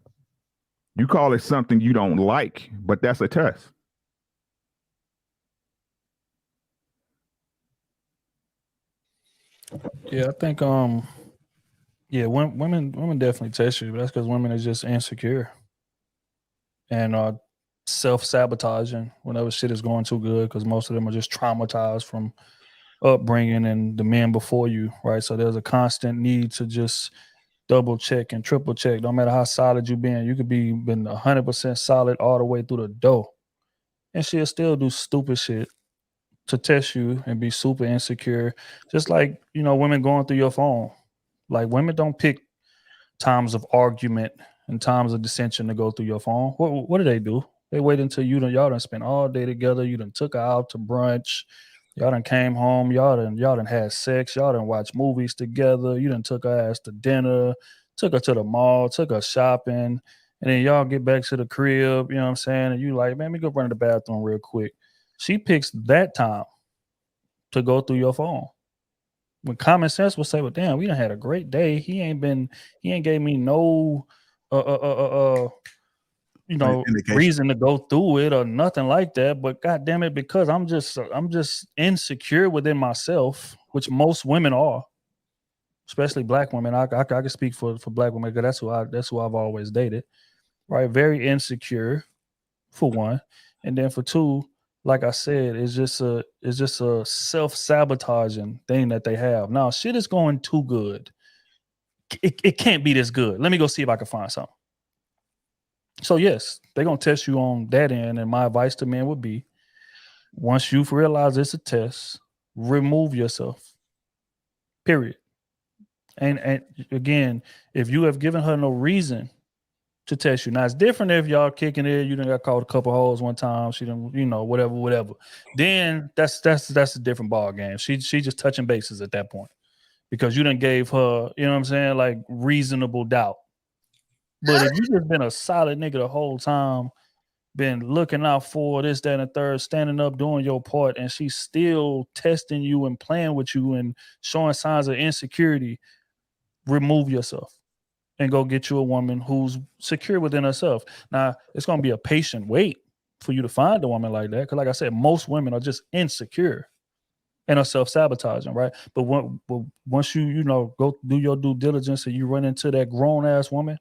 You call it something you don't like, but that's a test. Yeah, I think women definitely test you, but that's because women are just insecure and self-sabotaging whenever shit is going too good, because most of them are just traumatized from upbringing and the men before you, right? So there's a constant need to just double check and triple check. No matter how solid you been, you could been 100% solid all the way through the door, and she'll still do stupid shit to test you and be super insecure. Just like, women going through your phone. Like, women don't pick times of argument and times of dissension to go through your phone. What do? They wait until y'all done spent all day together. You done took her out to brunch. Y'all done came home. Y'all done had sex. Y'all done watched movies together. You done took her ass to dinner, took her to the mall, took her shopping. And then y'all get back to the crib, you know what I'm saying? And you like, man, let me go run to the bathroom real quick. She picks that time to go through your phone. When common sense will say, well, damn, we done had a great day. He ain't gave me no reason to go through it or nothing like that. But God damn it, because I'm just insecure within myself, which most women are, especially black women. I can speak for black women because that's who I've always dated. Right? Very insecure, for one. And then for two, like I said, it's just a self-sabotaging thing that they have. Now, shit is going too good. It can't be this good. Let me go see if I can find something. So yes, they're gonna test you on that end. And my advice to men would be, once you've realized it's a test, remove yourself. Period. And again, if you have given her no reason to test you, now it's different if y'all kicking it, you done got caught a couple holes one time, she done, whatever. Then that's a different ball game. She just touching bases at that point because you done gave her, you know what I'm saying, like reasonable doubt. But if you just been a solid nigga the whole time, been looking out for this, that, and the third, standing up, doing your part, and she's still testing you and playing with you and showing signs of insecurity, remove yourself and go get you a woman who's secure within herself. Now, it's going to be a patient wait for you to find a woman like that. Because like I said, most women are just insecure and are self-sabotaging, right? But once you go do your due diligence and you run into that grown-ass woman,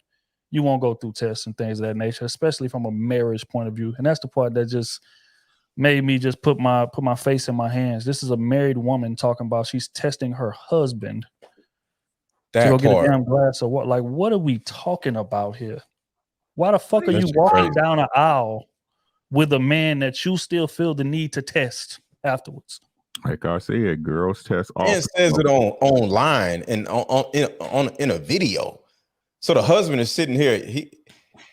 you won't go through tests and things of that nature, especially from a marriage point of view. And that's the part that just made me just put my face in my hands. This is a married woman talking about she's testing her husband to go get a damn glass of what? Like, what are we talking about here? Why the fuck are you walking down an aisle with a man that you still feel the need to test afterwards? Like I said, girls test all. And says it online and in a video. So the husband is sitting here.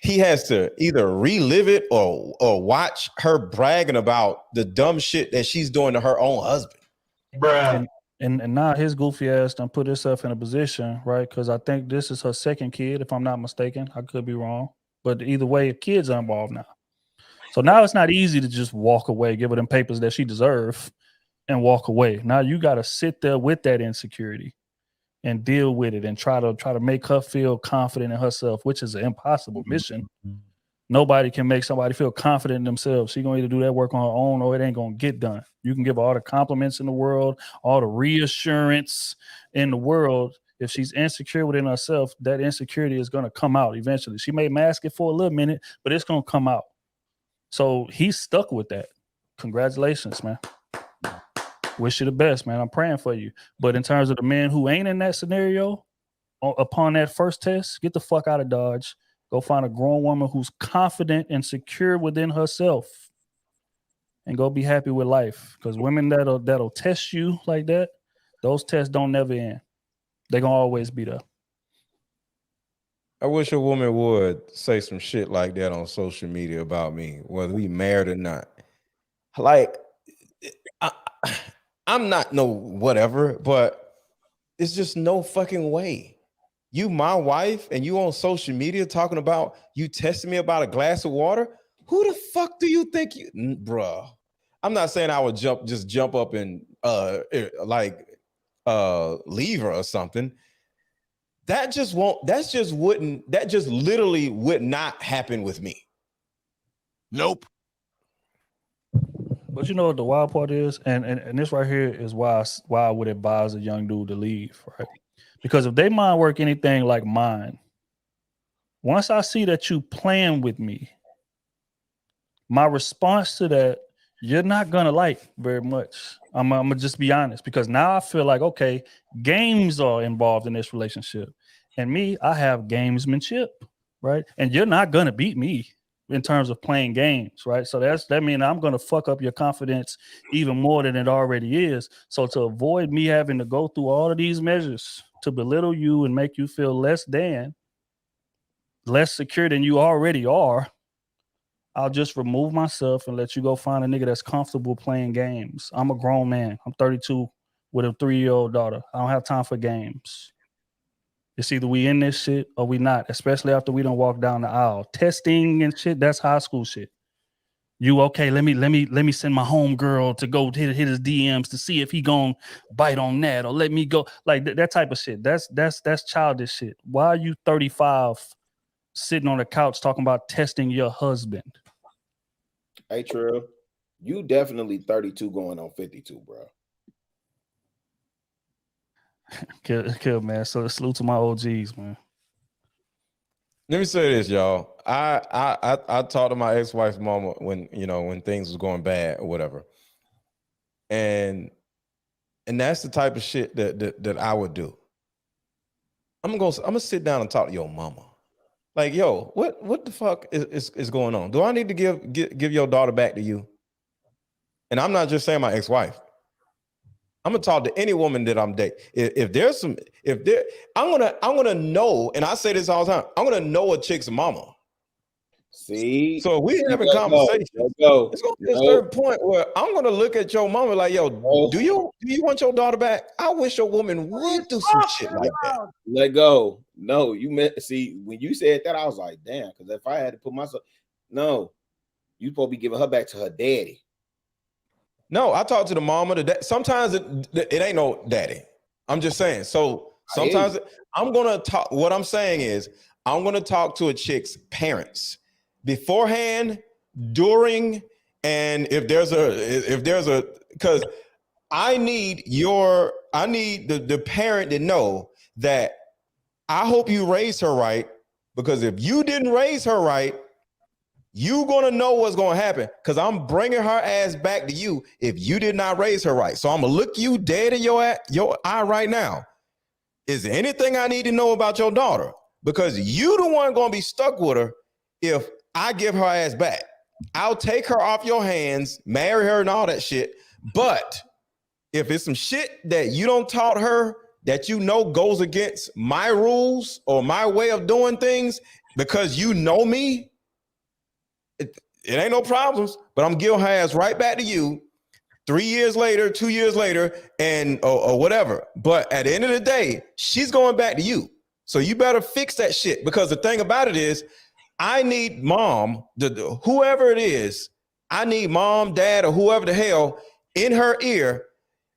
He has to either relive it or watch her bragging about the dumb shit that she's doing to her own husband. Bruh. And now his goofy ass done put himself in a position, right? Because I think this is her second kid, if I'm not mistaken. I could be wrong. But either way, kids are involved now. So now it's not easy to just walk away, give her them papers that she deserves and walk away. Now you got to sit there with that insecurity and deal with it and try to make her feel confident in herself, which is an impossible mission. Nobody can make somebody feel confident in themselves. She's going to either do that work on her own or it ain't going to get done. You can give her all the compliments in the world, all the reassurance in the world. If she's insecure within herself, that insecurity is going to come out eventually. She may mask it for a little minute, but it's going to come out. So he's stuck with that. Congratulations, man. Wish you the best, man. I'm praying for you. But in terms of the man who ain't in that scenario, upon that first test, get the fuck out of Dodge. Go find a grown woman who's confident and secure within herself and go be happy with life. Because women that'll test you like that, those tests don't never end. They're going to always be there. I wish a woman would say some shit like that on social media about me, whether we married or not. Like, I'm not no whatever, but it's just no fucking way. You my wife and you on social media talking about you testing me about a glass of water? Who the fuck do you think you, bruh? I'm not saying I would jump up and leave her or something. That just literally would not happen with me. Nope. But you know what the wild part is, and this right here is why I would advise a young dude to leave, right? Because if they mind work anything like mine, once I see that you playing with me, my response to that, you're not gonna like very much. I'm gonna just be honest, because now I feel like, okay, games are involved in this relationship, and me, I have gamesmanship, right? And you're not gonna beat me in terms of playing games, right? So that means I'm gonna fuck up your confidence even more than it already is. So to avoid me having to go through all of these measures to belittle you and make you feel less secure than you already are, I'll just remove myself and let you go find a nigga that's comfortable playing games. I'm a grown man. I'm 32 with a 3-year-old daughter. I don't have time for games. It's either we in this shit or we not, especially after we don't walk down the aisle. Testing and shit, that's high school shit. You okay, let me send my homegirl to go hit his DMs to see if he gonna bite on that, or let me go like that type of shit. That's childish shit. Why are you 35 sitting on the couch talking about testing your husband? Hey, Trill, you definitely 32 going on 52, bro. Kill, man. So salute to my OGs, man. Let me say this, y'all. I talked to my ex-wife's mama when when things was going bad or whatever, and that's the type of shit that I would do. I'm gonna sit down and talk to your mama. Like, yo, what the fuck is going on? Do I need to give your daughter back to you? And I'm not just saying my ex-wife. I'm gonna talk to any woman that I'm dating. I'm gonna know, and I say this all the time. I'm gonna know a chick's mama. See, so if we having let's conversations, go. it's gonna be a certain point where I'm gonna look at your mama like, yo, do you want your daughter back? I wish your woman would do some shit like that. Let go. No, you meant see when you said that, I was like, damn, because if I had to put myself, no, you supposed to be giving her back to her daddy. No, I talk to the mama. Sometimes it ain't no daddy. I'm just saying. So sometimes I'm gonna talk. What I'm saying is I'm gonna talk to a chick's parents beforehand, during, and if there's a because I need the parent to know that I hope you raised her right, because if you didn't raise her right, you gonna know what's gonna happen, because I'm bringing her ass back to you if you did not raise her right. So I'm gonna look you dead in your eye right now. Is there anything I need to know about your daughter? Because you the one gonna be stuck with her if I give her ass back. I'll take her off your hands, marry her and all that shit. But if it's some shit that you don't taught her that you know goes against my rules or my way of doing things, because you know me, it ain't no problems, but I'm giving her ass right back to you 3 years later, 2 years later, and or whatever. But at the end of the day, she's going back to you. So you better fix that shit, because the thing about it is, I need mom, whoever it is, I need mom, dad, or whoever the hell in her ear.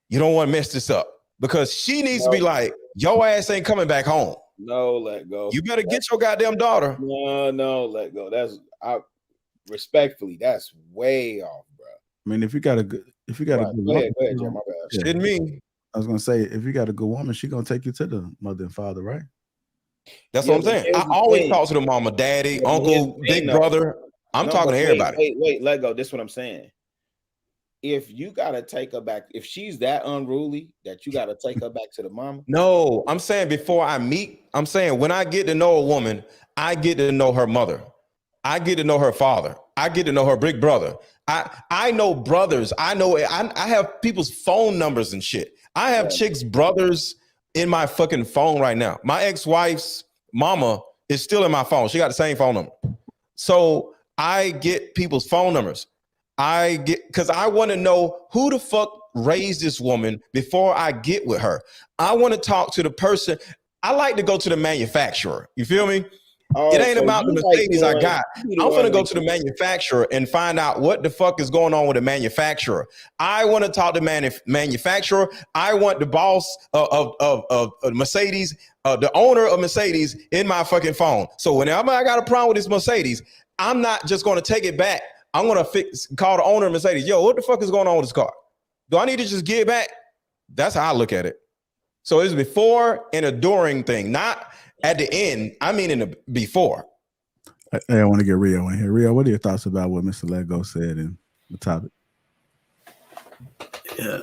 You don't want to mess this up, because she needs to be like, your ass ain't coming back home. No, let go. You better get your goddamn daughter. No, let go. Respectfully, that's way off, bro. I mean, if you got a good Go ahead, Jim, my bad. Shouldn't me. I was gonna say, if you got a good woman, she gonna take you to the mother and father, right? That's what I'm saying. I always talk to the mama, daddy, uncle, big brother. I'm talking to everybody. Wait, let go. This is what I'm saying. If you gotta take her back, if she's that unruly that you gotta take her back to the mama. No, I'm saying before I meet, I'm saying when I get to know a woman, I get to know her mother. I get to know her father. I get to know her big brother. I know brothers. I have people's phone numbers and shit. I have chicks' brothers in my fucking phone right now. My ex-wife's mama is still in my phone. She got the same phone number. So I get people's phone numbers. Because I want to know who the fuck raised this woman before I get with her. I want to talk to the person. I like to go to the manufacturer. You feel me? It ain't about the Mercedes I got. I'm gonna go to the manufacturer and find out what the fuck is going on with the manufacturer. I want to talk to manufacturer. I want the boss of Mercedes, the owner of Mercedes, in my fucking phone. So whenever I got a problem with this Mercedes, I'm not just going to take it back. I'm going to call the owner of Mercedes. Yo, what the fuck is going on with this car? Do I need to just give it back? That's how I look at it. So it's before and a during thing, not at the end. I mean in the before. Hey, I want to get Rio in here. Rio, what are your thoughts about what Mr. Lego said in the topic? Yeah,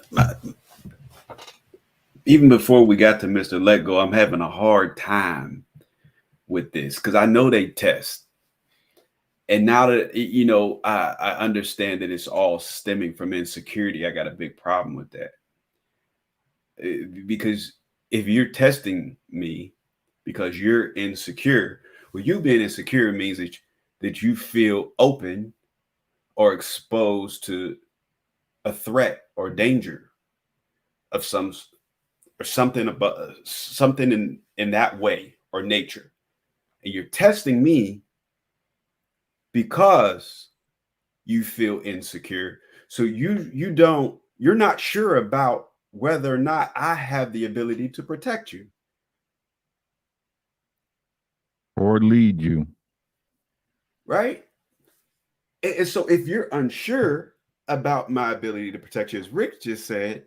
even before we got to Mr. Let Go, I'm having a hard time with this because I know they test. And now that, you know, I understand that it's all stemming from insecurity. I got a big problem with that. Because if you're testing me because you're insecure, well, you being insecure means that you feel open or exposed to a threat or danger of something in that way or nature. And you're testing me because you feel insecure. So you're not sure about whether or not I have the ability to protect you. Or lead you. Right? And so if you're unsure about my ability to protect you, as Rick just said,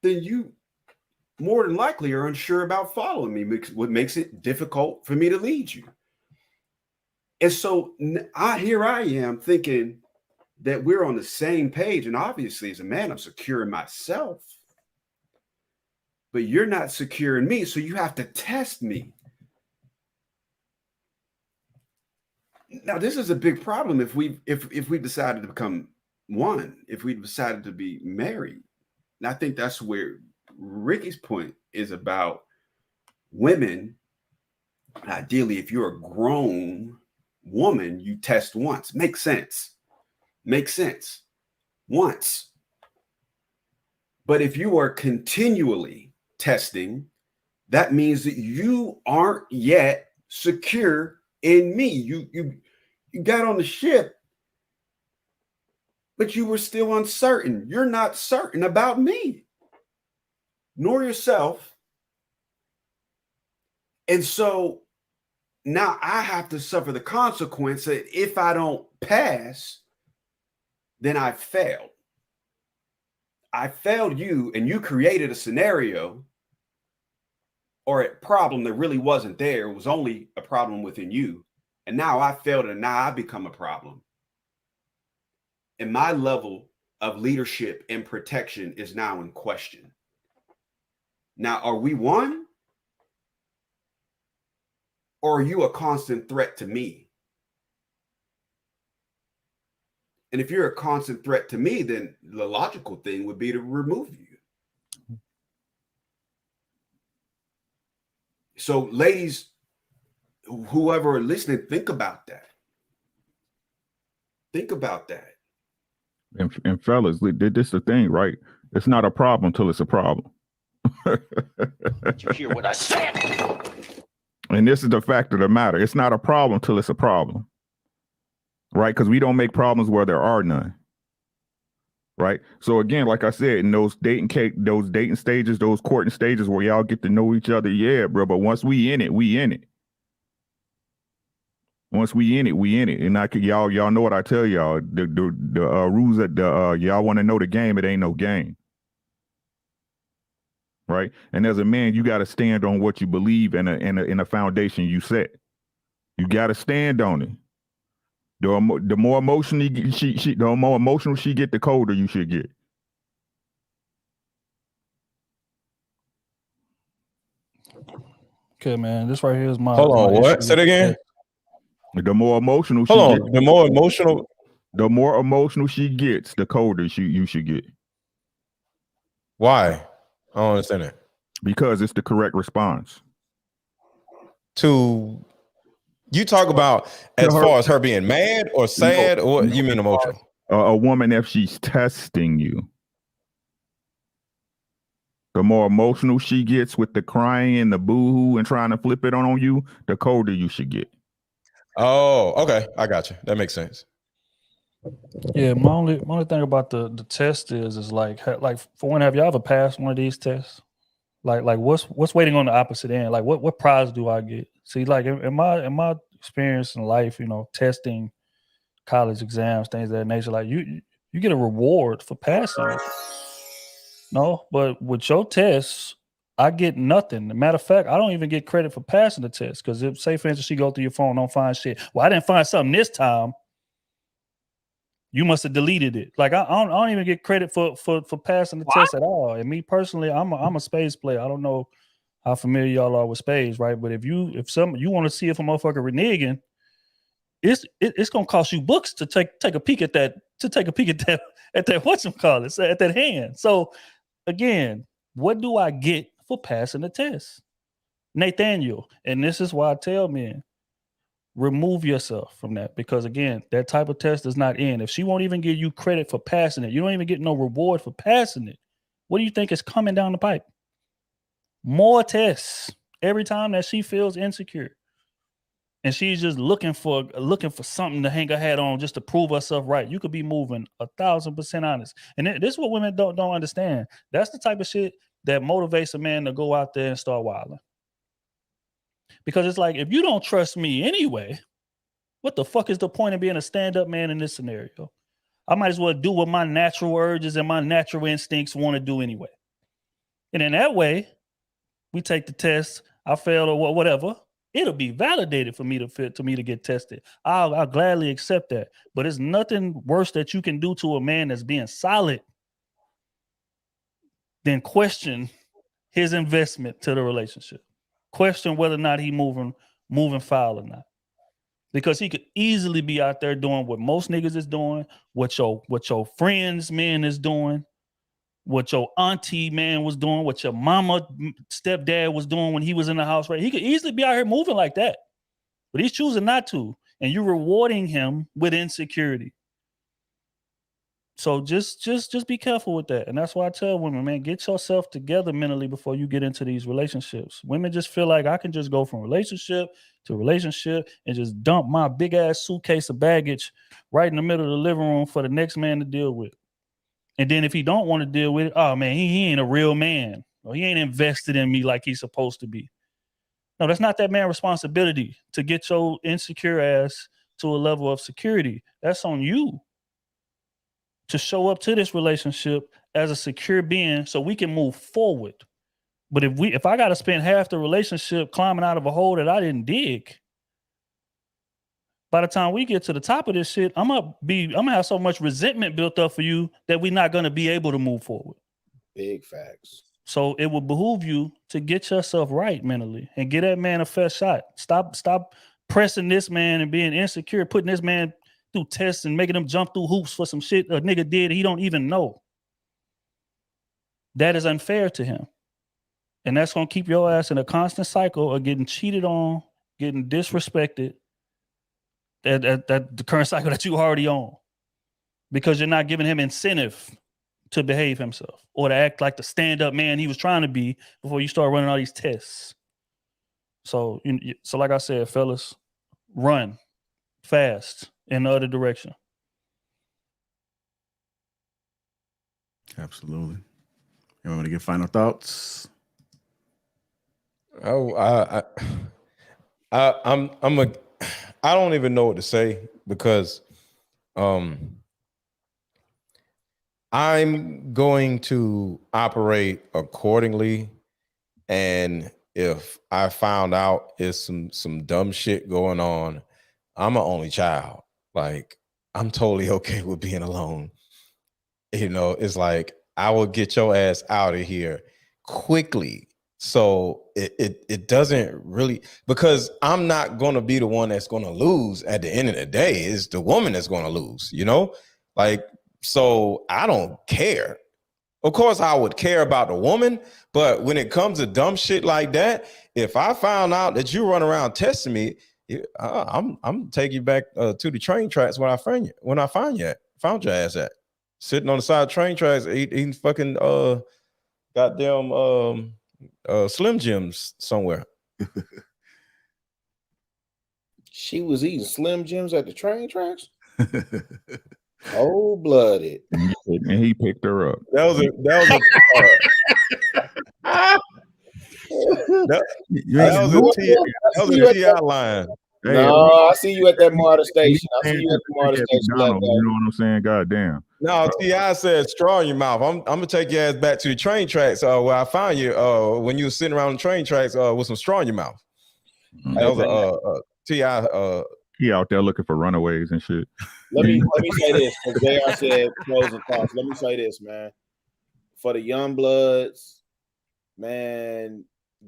then more than likely are unsure about following me, what makes it difficult for me to lead you. And so here I am thinking that we're on the same page. And obviously, as a man, I'm secure in myself. But you're not secure in me, so you have to test me. Now, this is a big problem if we decided to become one, if we decided to be married. And I think that's where Ricky's point is about women. Ideally, if you're a grown woman, you test once. Makes sense. Once. But if you are continually testing, that means that you aren't yet secure in me. You got on the ship, but you were still uncertain. You're not certain about me, nor yourself. And so now I have to suffer the consequence that if I don't pass, then I failed. I failed you, and you created a scenario or a problem that really wasn't there. It was only a problem within you. And now I failed, and now I become a problem. And my level of leadership and protection is now in question. Now, are we one? Or are you a constant threat to me? And if you're a constant threat to me, then the logical thing would be to remove you. So, ladies, whoever are listening, think about that. Think about that. And fellas, this is the thing, right? It's not a problem till it's a problem. Did you hear what I said? And this is the fact of the matter. It's not a problem till it's a problem. Right? Because we don't make problems where there are none. Right? So again, like I said, in those dating stages, those courting stages where y'all get to know each other, yeah, bro. But once we in it, we in it. Once we in it, we in it. And y'all know what I tell y'all. The rules that y'all want to know the game, it ain't no game. Right? And as a man, you got to stand on what you believe in a foundation you set. You got to stand on it. The more emotional she get, the colder you should get. Okay, man. This right here is my. Hold on, what? Say it again. The more emotional she gets. The more emotional she gets, the colder you should get. Why? I don't understand that. Because it's the correct response. You talk about as far as her being mad or sad, or you mean emotional? A woman, if she's testing you, the more emotional she gets with the crying and the boo-hoo and trying to flip it on you, the colder you should get. Oh, okay. I got you. That makes sense. Yeah, my only thing about the test is like for when have y'all ever passed one of these tests? Like what's waiting on the opposite end? Like what prize do I get? See, like in my experience in life, testing, college exams, things of that nature, like you get a reward for passing it. No, but with your tests, I get nothing. As a matter of fact, I don't even get credit for passing the test. Because if, say, for instance, she go through your phone, don't find shit. Well, I didn't find something this time. You must have deleted it. Like I don't even get credit for passing the test at all. And me personally, I'm a spades player. I don't know how familiar y'all are with spades, right? But if you want to see if a motherfucker reneging, it's gonna cost you books to take a peek at that at that whatchamacallit, at that hand. So again, what do I get for passing the test? Nathaniel, and this is why I tell men, remove yourself from that, because again, that type of test does not end. If she won't even give you credit for passing it, you don't even get no reward for passing it. What do you think is coming down the pipe? More tests every time that she feels insecure. And she's just looking for something to hang her hat on just to prove herself right. You could be moving 1,000% honest. And this is what women don't understand. That's the type of shit that motivates a man to go out there and start wilding. Because it's like, if you don't trust me anyway, what the fuck is the point of being a stand-up man in this scenario? I might as well do what my natural urges and my natural instincts want to do anyway. And in that way, We take the test. I failed or whatever. It'll be validated for me to get tested. I'll gladly accept that. But it's nothing worse that you can do to a man that's being solid than question his investment to the relationship. Question whether or not he moving foul or not. Because he could easily be out there doing what most niggas is doing, what your friends man is doing, what your auntie man was doing, what your mama stepdad was doing when he was in the house, right? He could easily be out here moving like that, but he's choosing not to, and you're rewarding him with insecurity. So just be careful with that. And that's why I tell women, man, get yourself together mentally before you get into these relationships. Women just feel like I can just go from relationship to relationship and just dump my big ass suitcase of baggage right in the middle of the living room for the next man to deal with. And then if he don't want to deal with it, oh man, he ain't a real man. Or he ain't invested in me like he's supposed to be. No, that's not that man's responsibility to get your insecure ass to a level of security. That's on you to show up to this relationship as a secure being so we can move forward. But if I got to spend half the relationship climbing out of a hole that I didn't dig, by the time we get to the top of this shit, I'm gonna have so much resentment built up for you that we're not gonna be able to move forward. Big facts. So it will behoove you to get yourself right mentally and get that man a fair shot. Stop pressing this man and being insecure, putting this man through tests and making him jump through hoops for some shit a nigga did he don't even know. That is unfair to him. And that's gonna keep your ass in a constant cycle of getting cheated on, getting disrespected. That the current cycle that you already on, because you're not giving him incentive to behave himself or to act like the stand-up man he was trying to be before you start running all these tests. So like I said, fellas, run fast in the other direction. Absolutely. You want to get final thoughts? I don't even know what to say because I'm going to operate accordingly. And if I found out it's some dumb shit going on, I'm an only child. Like, I'm totally okay with being alone. You know, it's like, I will get your ass out of here quickly. So it doesn't really, because I'm not going to be the one that's going to lose at the end of the day. It's the woman that's going to lose, you know? Like, so I don't care. Of course, I would care about the woman, but when it comes to dumb shit like that, if I found out that you run around testing me, I'm taking you back to the train tracks when I find you found your ass at. Sitting on the side of train tracks, eating fucking goddamn Slim Jims somewhere. She was eating Slim Jims at the train tracks. Cold-blooded. And he picked her up. That was a T.I. line. No, I see you at that MARTA station. I see you at the MARTA station. You know what I'm saying? Goddamn. No, T.I. said straw in your mouth. I'm gonna take your ass back to the train tracks where I found you when you were sitting around the train tracks with some straw in your mouth. That was a T.I. He out there looking for runaways and shit. Let me say this, because JR said closing thoughts. Let me say this, man. For the young bloods, man,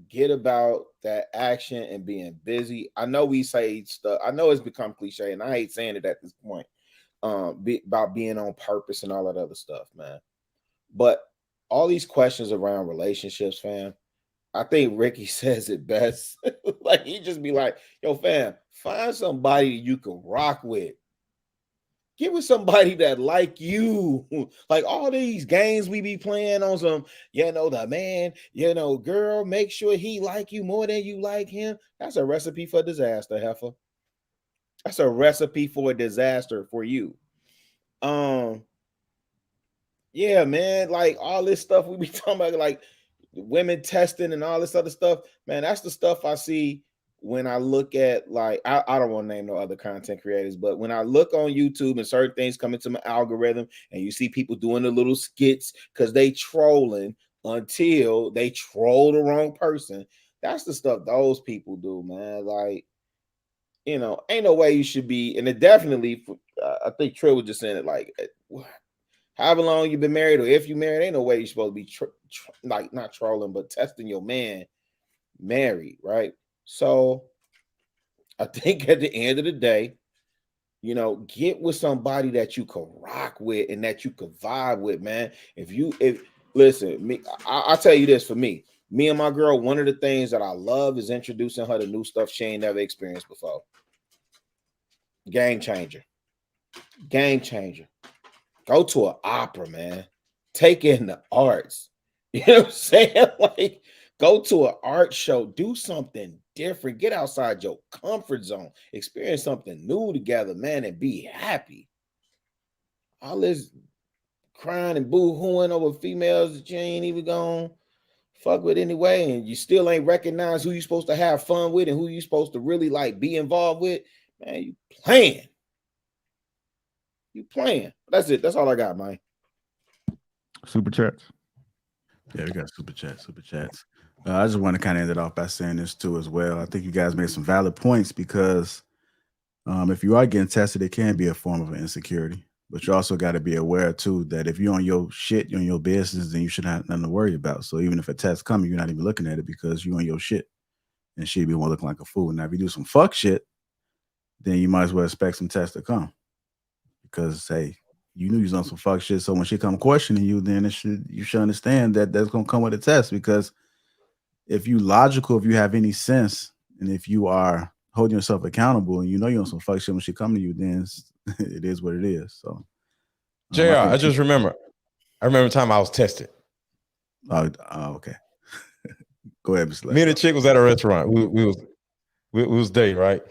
get about that action and being busy. I know we say stuff. I know it's become cliche, and I hate saying it at this point. About being on purpose and all that other stuff, man. But all these questions around relationships, fam, I think Ricky says it best. Like, he just be like, yo, fam, find somebody you can rock with. Get with somebody that like you. Like, all these games we be playing on some, the man, girl, make sure he like you more than you like him. That's a recipe for disaster, heifer. That's a recipe for a disaster for you. Yeah, man, like all this stuff we be talking about, like women testing and all this other stuff, man, that's the stuff I see when I look at, like, I don't want to name no other content creators, but when I look on YouTube and certain things come into my algorithm and you see people doing the little skits because they trolling, until they troll the wrong person. That's the stuff those people do, man. Like, you know, ain't no way you should be. And it definitely, I think Trill was just saying it like, however long you've been married or if you married, ain't no way you're supposed to be like not trolling, but testing your man married, right? So I think at the end of the day, you know, get with somebody that you can rock with and that you can vibe with, man. If listen, me, I'll tell you this for me and my girl, one of the things that I love is introducing her to new stuff she ain't never experienced before. Game changer. Game changer. Go to an opera, man. Take in the arts. You know what I'm saying? Like, go to an art show. Do something different. Get outside your comfort zone. Experience something new together, man, and be happy. All this crying and boo-hooing over females that you ain't even gonna fuck with anyway, and you still ain't recognize who you supposed to have fun with and who you supposed to really like be involved with, man, you playing. You playing. That's it. That's all I got, man. Super chats. Yeah, we got super chats. I just want to kind of end it off by saying this too as well. I think you guys made some valid points because if you are getting tested, it can be a form of an insecurity. But you also got to be aware too that if you're on your shit, you're on your business, then you shouldn't have nothing to worry about. So even if a test coming, you're not even looking at it because you're on your shit, and she'd be more looking like a fool. Now, if you do some fuck shit, then you might as well expect some tests to come because hey, you knew you was on some fuck shit. So when she come questioning you, then you should understand that that's gonna come with a test. Because if you logical, if you have any sense, and if you are holding yourself accountable, and you know you're on some fuck shit when she come to you, then it is what it is. So, JR, I just remember. I remember the time I was tested. Oh, okay. Go ahead, Mr. Me and the chick was at a restaurant. We was dating, right?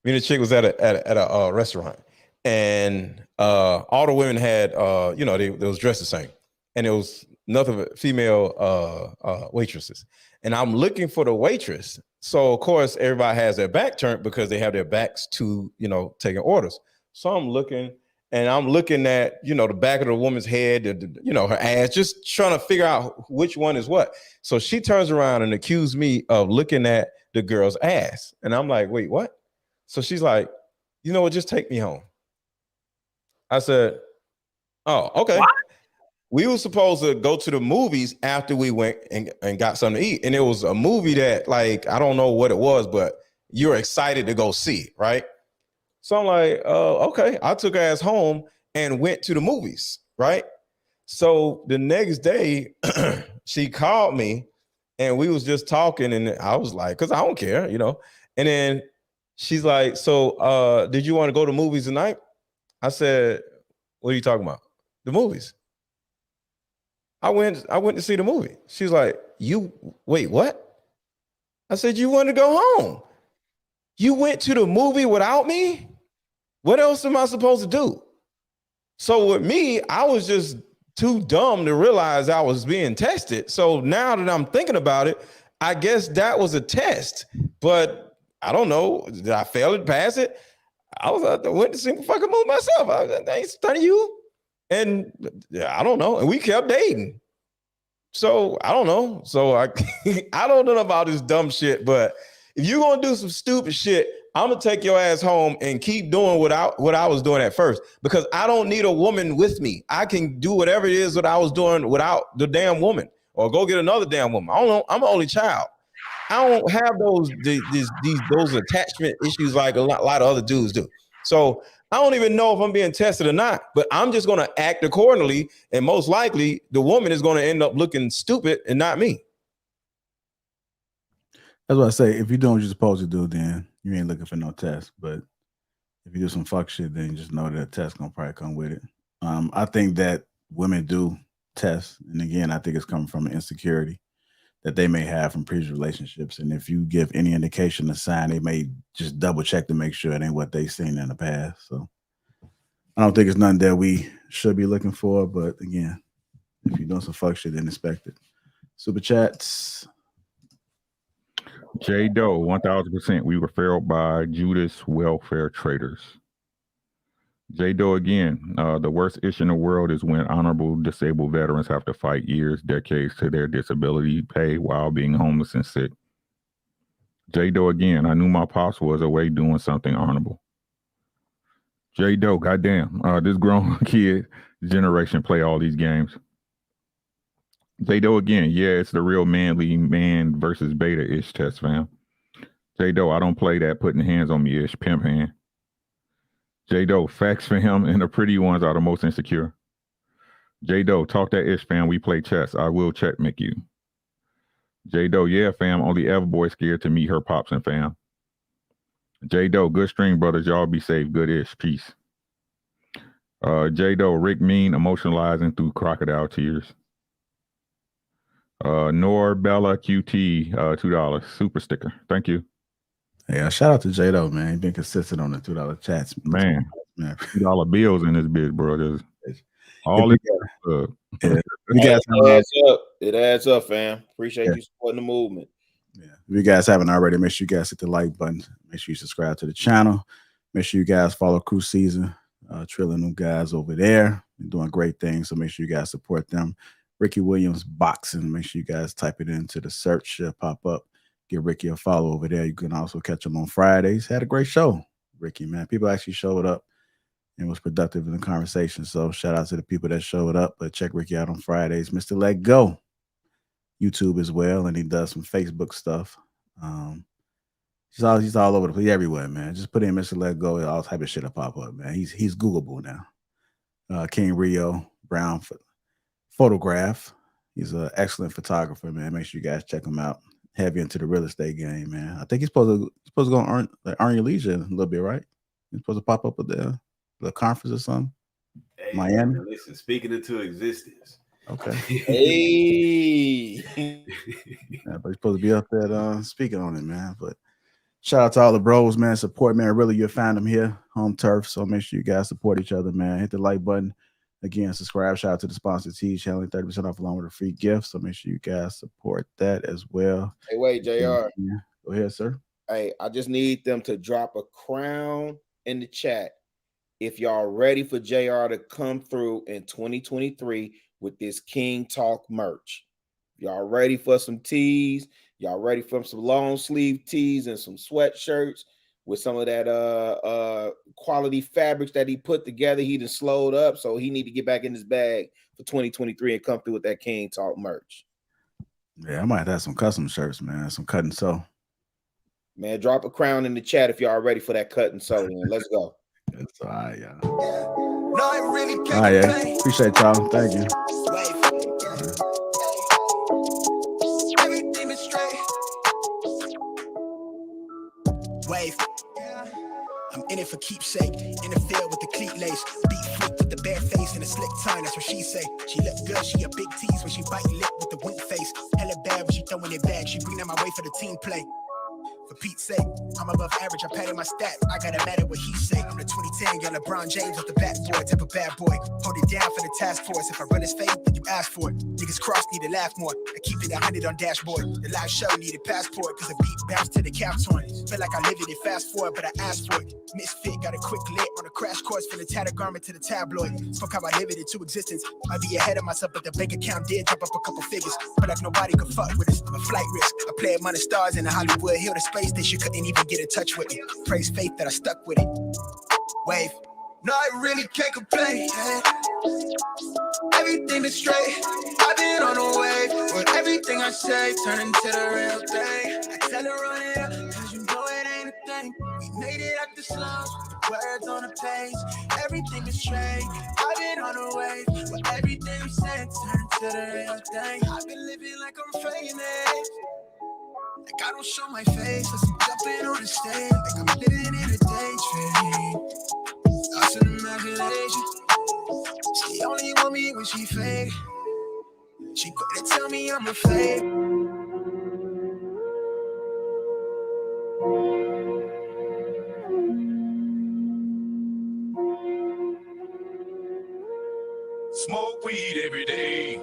Me and the chick was at a restaurant, and all the women had you know, they was dressed the same, and it was nothing but female waitresses. And I'm looking for the waitress. So of course everybody has their back turned because they have their backs to, you know, taking orders. So I'm looking at, you know, the back of the woman's head, you know, her ass, just trying to figure out which one is what. So she turns around and accused me of looking at the girl's ass. And I'm like, wait, what? So she's like, you know what, just take me home. I said, oh, okay. What? We were supposed to go to the movies after we went and got something to eat. And it was a movie that, like, I don't know what it was, but you're excited to go see, right? So I'm like, okay. I took her ass home and went to the movies, right? So the next day, she called me and we was just talking, and I was like, because I don't care, you know. And then she's like, so did you want to go to movies tonight? I said, what are you talking about? The movies. I went to see the movie. She's like, wait, what? I said, you want to go home. You went to the movie without me? What else am I supposed to do? So with me, I was just too dumb to realize I was being tested. So now that I'm thinking about it, I guess that was a test. But I don't know. Did I fail it, pass it? I went to see the fucking movie myself. I ain't studying you. And I don't know. And we kept dating. So I don't know. So I don't know about this dumb shit. But if you're gonna do some stupid shit, I'm gonna take your ass home and keep doing what I was doing at first, because I don't need a woman with me. I can do whatever it is that I was doing without the damn woman, or go get another damn woman. I don't know. I'm an only child. I don't have those attachment issues like a lot of other dudes do. So I don't even know if I'm being tested or not, but I'm just going to act accordingly. And most likely the woman is going to end up looking stupid and not me. That's what I say. If you're doing what you're supposed to do, then you ain't looking for no test. But if you do some fuck shit, then just know that a test going to probably come with it. I think that women do tests. And again, I think it's coming from an insecurity that they may have from previous relationships. And if you give any indication or sign, they may just double check to make sure it ain't what they've seen in the past. So I don't think it's nothing that we should be looking for. But again, if you're doing some fuck shit, then expect it. Super chats. J Doe, 1000%. We were failed by Judas welfare traders. J-Do again. The worst issue in the world is when honorable disabled veterans have to fight years, decades to their disability pay while being homeless and sick. J-Do again. I knew my pops was away doing something honorable. J-Do, goddamn. This grown kid generation play all these games. J-Do again. Yeah, it's the real manly man versus beta-ish test, fam. J-Do, I don't play that putting hands on me ish, pimp hand. J-Do, facts for him and the pretty ones are the most insecure. J-Do, talk that ish, fam. We play chess. I will checkmate you. J-Do, yeah, fam. Only Ever boy scared to meet her pops and fam. J-Do, good string, brothers. Y'all be safe. Good ish. Peace. J-Do, Rick Mean, emotionalizing through crocodile tears. Nor Bella QT, $2 super sticker. Thank you. Yeah, shout out to J-Do, man. He's been consistent on the $2 chats. Man, $2 bills in this bitch, bro. There's all If this. Yeah. It adds up, fam. Appreciate you supporting the movement. If you guys haven't already, make sure you guys hit the like button. Make sure you subscribe to the channel. Make sure you guys follow Crew Season. Trilling new guys over there. They're doing great things, so make sure you guys support them. Ricky Williams Boxing. Make sure you guys type it into the search. Pop up. Give Ricky a follow over there. You can also catch him on Fridays. Had a great show, Ricky, man. People actually showed up and was productive in the conversation. So shout out to the people that showed up. But check Ricky out on Fridays. Mr. Let Go. YouTube as well. And he does some Facebook stuff. He's all over the place, everywhere, man. Just put in Mr. Let Go. All type of shit will pop up, man. He's Googleable now. King Rio Brown Photograph. He's an excellent photographer, man. Make sure you guys check him out. Heavy into the real estate game, man. I think he's supposed to go earn your leisure a little bit, right? He's supposed to pop up at the conference or something. Hey, Miami. Listen, speaking into existence. Okay. Hey. Yeah, but he's supposed to be up there speaking on it, man. But shout out to all the bros, man. Support, man. Really, you'll find them here, home turf. So make sure you guys support each other, man. Hit the like button. Again, subscribe. Shout out to the sponsor, T channel, 30% off along with a free gift. So make sure you guys support that as well. Hey, wait, JR. Yeah. Go ahead, sir. Hey, I just need them to drop a crown in the chat if y'all ready for JR to come through in 2023 with this King Talk merch. Y'all ready for some tees? Y'all ready for some long sleeve tees and some sweatshirts with some of that quality fabrics that he put together? He done slowed up, so he need to get back in his bag for 2023 and come through with that King Talk merch. Yeah, I might have some custom shirts, man. Some cut and sew. Man, drop a crown in the chat if y'all ready for that cut and sew. Man. Let's go. That's all right, y'all. All right, yeah. Appreciate y'all. Thank you. Wave. I'm in it for keepsake. In the field with the cleat lace. Beat flick with the bare face and a slick tongue. That's what she say. She look good. She a big tease when she bite lip with the wink face. Hella bad when she throwing it back. She bring that my way for the team play. For Pete's sake, I'm above average. I padded my stats. I gotta matter what he say. I'm the 2010 young LeBron James with the backboard, type of bad boy. Hold it down for the task force. If I run his face, then you ask for it. Niggas cross need to laugh more. I keep it 100 on dashboard. The live show needed passport cause the beat bounced to the cap torn. Feel like I live it and fast forward, but I asked for it. Misfit got a quick lit on a crash course from the tattered garment to the tabloid. Fuck how I live it into existence. I'd be ahead of myself, but the bank account did drop up a couple figures. But like nobody could fuck with us. I'm a flight risk. I play among the stars in the Hollywood Hill, the space station couldn't even get in touch with me. Praise faith that I stuck with it. Wave. No, I really can't complain. Everything is straight. I've been on a wave. With everything I say, turn into the real thing. I tell her on here, cause you know it ain't a thing. We made it out the slums, words on the page. Everything is straight. I've been on a wave. With everything I'm saying, turn to the real thing. I've been living like I'm famous. Like I don't show my face, as I'm jumping on the stage. Like I'm living in a daydream. Lost in imagination. She only want me when she fade. She quick to tell me I'm a fake. Smoke weed every day.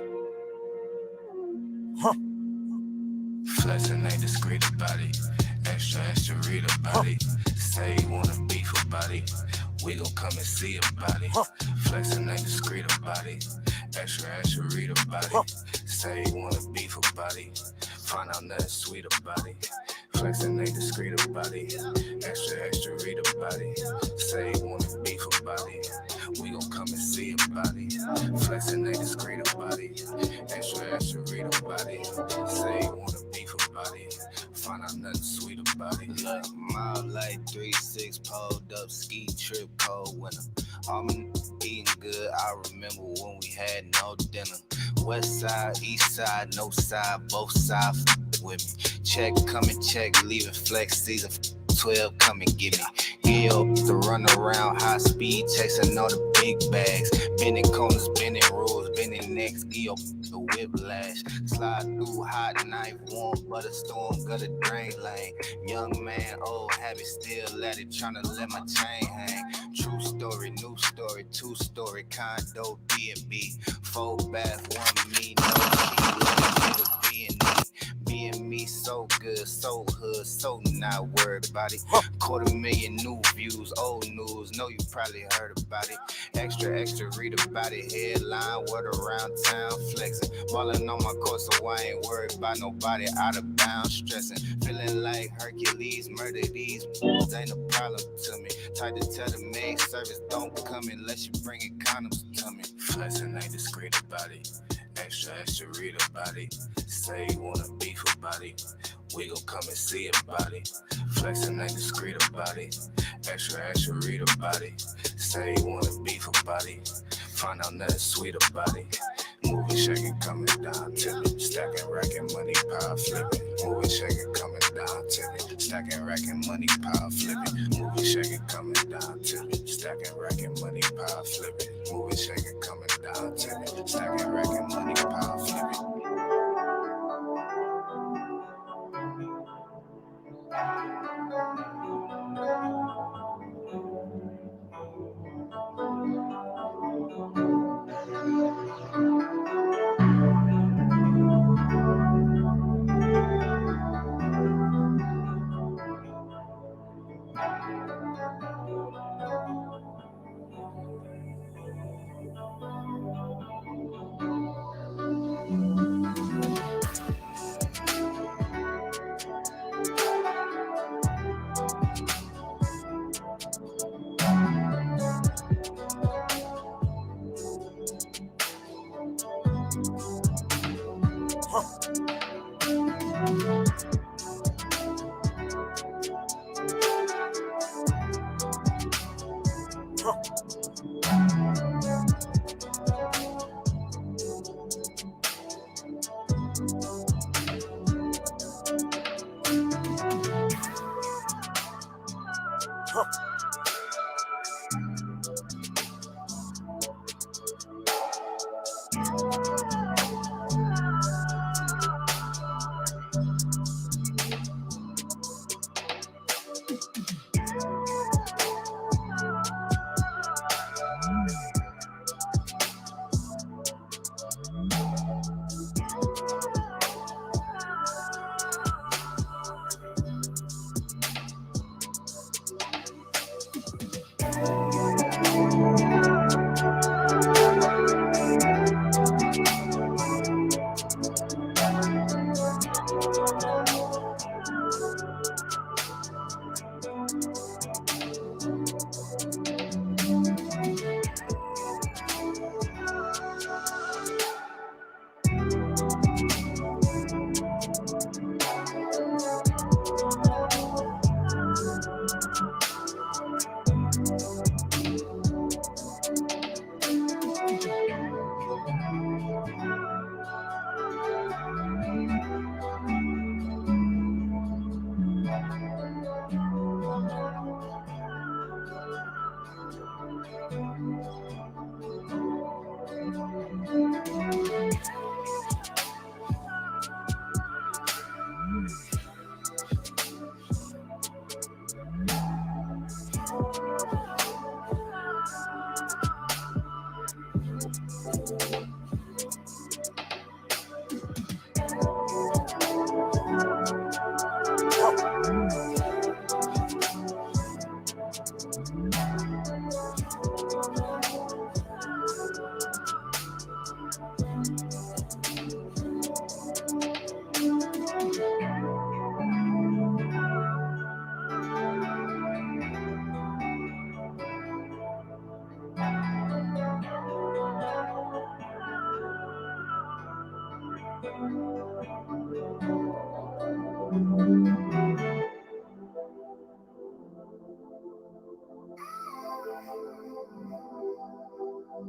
Flexing ain't discreet about it. Extra read about it. Say you wanna beef about it. We gon' come and see about it. Flexing ain't discreet about it. Extra, extra, read about it. Say you wanna beef about it. Find out nothing sweet about it. Flexing ain't discreet about it. Extra, extra, read about it. Say you wanna beef about it. We gon' come and see about it. Flexing ain't discreet about it. Extra, extra, read about it. Say you wanna beef about it. Find out nothing sweet about it. Look, mob like 3-6 pulled up, ski trip cold winter. I'm eating good. I remember when we had no dinner. West side, east side, no side, both sides with me. Check, come and check, leaving flex season 12, come and get me. Gil, the run around, high speed, chasing all the big bags. Bending corners, bending rules, bending necks, Gil, the whiplash. Slide through hot knife, warm butter storm, gutter drain lane. Young man, old habit, still at it, trying to let my chain hang. True story, new story, 2-story, condo, B&B. 4 bath, 1 me, no key, like a B&E. Being me, so good, so hood, so not worried about it. 250,000 new views, old news, know you probably heard about it. Extra, extra, read about it. Headline, word around town, flexing. Ballin' on my course, so I ain't worried about nobody out of bounds, stressing. Feeling like Hercules, murder these ain't a problem to me. Tried to tell the maid service, don't come unless you bringin' condoms to me. Flexing ain't discreet about it. Extra, extra, read about it. Say you wanna beef about it. We gon' come and see about it. Flexing ain't discreet about it. Extra, extra, read about it. Say you wanna beef about it. Find out nothing sweet about it. Moving, shaking, coming down to me. Stacking, racking, money, power flipping. Moving, shaking, coming down to me. Stacking, racking, money, power flipping. Moving, shaking, coming down to me. Stacking, racking, money, power flipping. Moving, shaking, coming down to me. Stacking, racking, money, power flipping.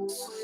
Sweet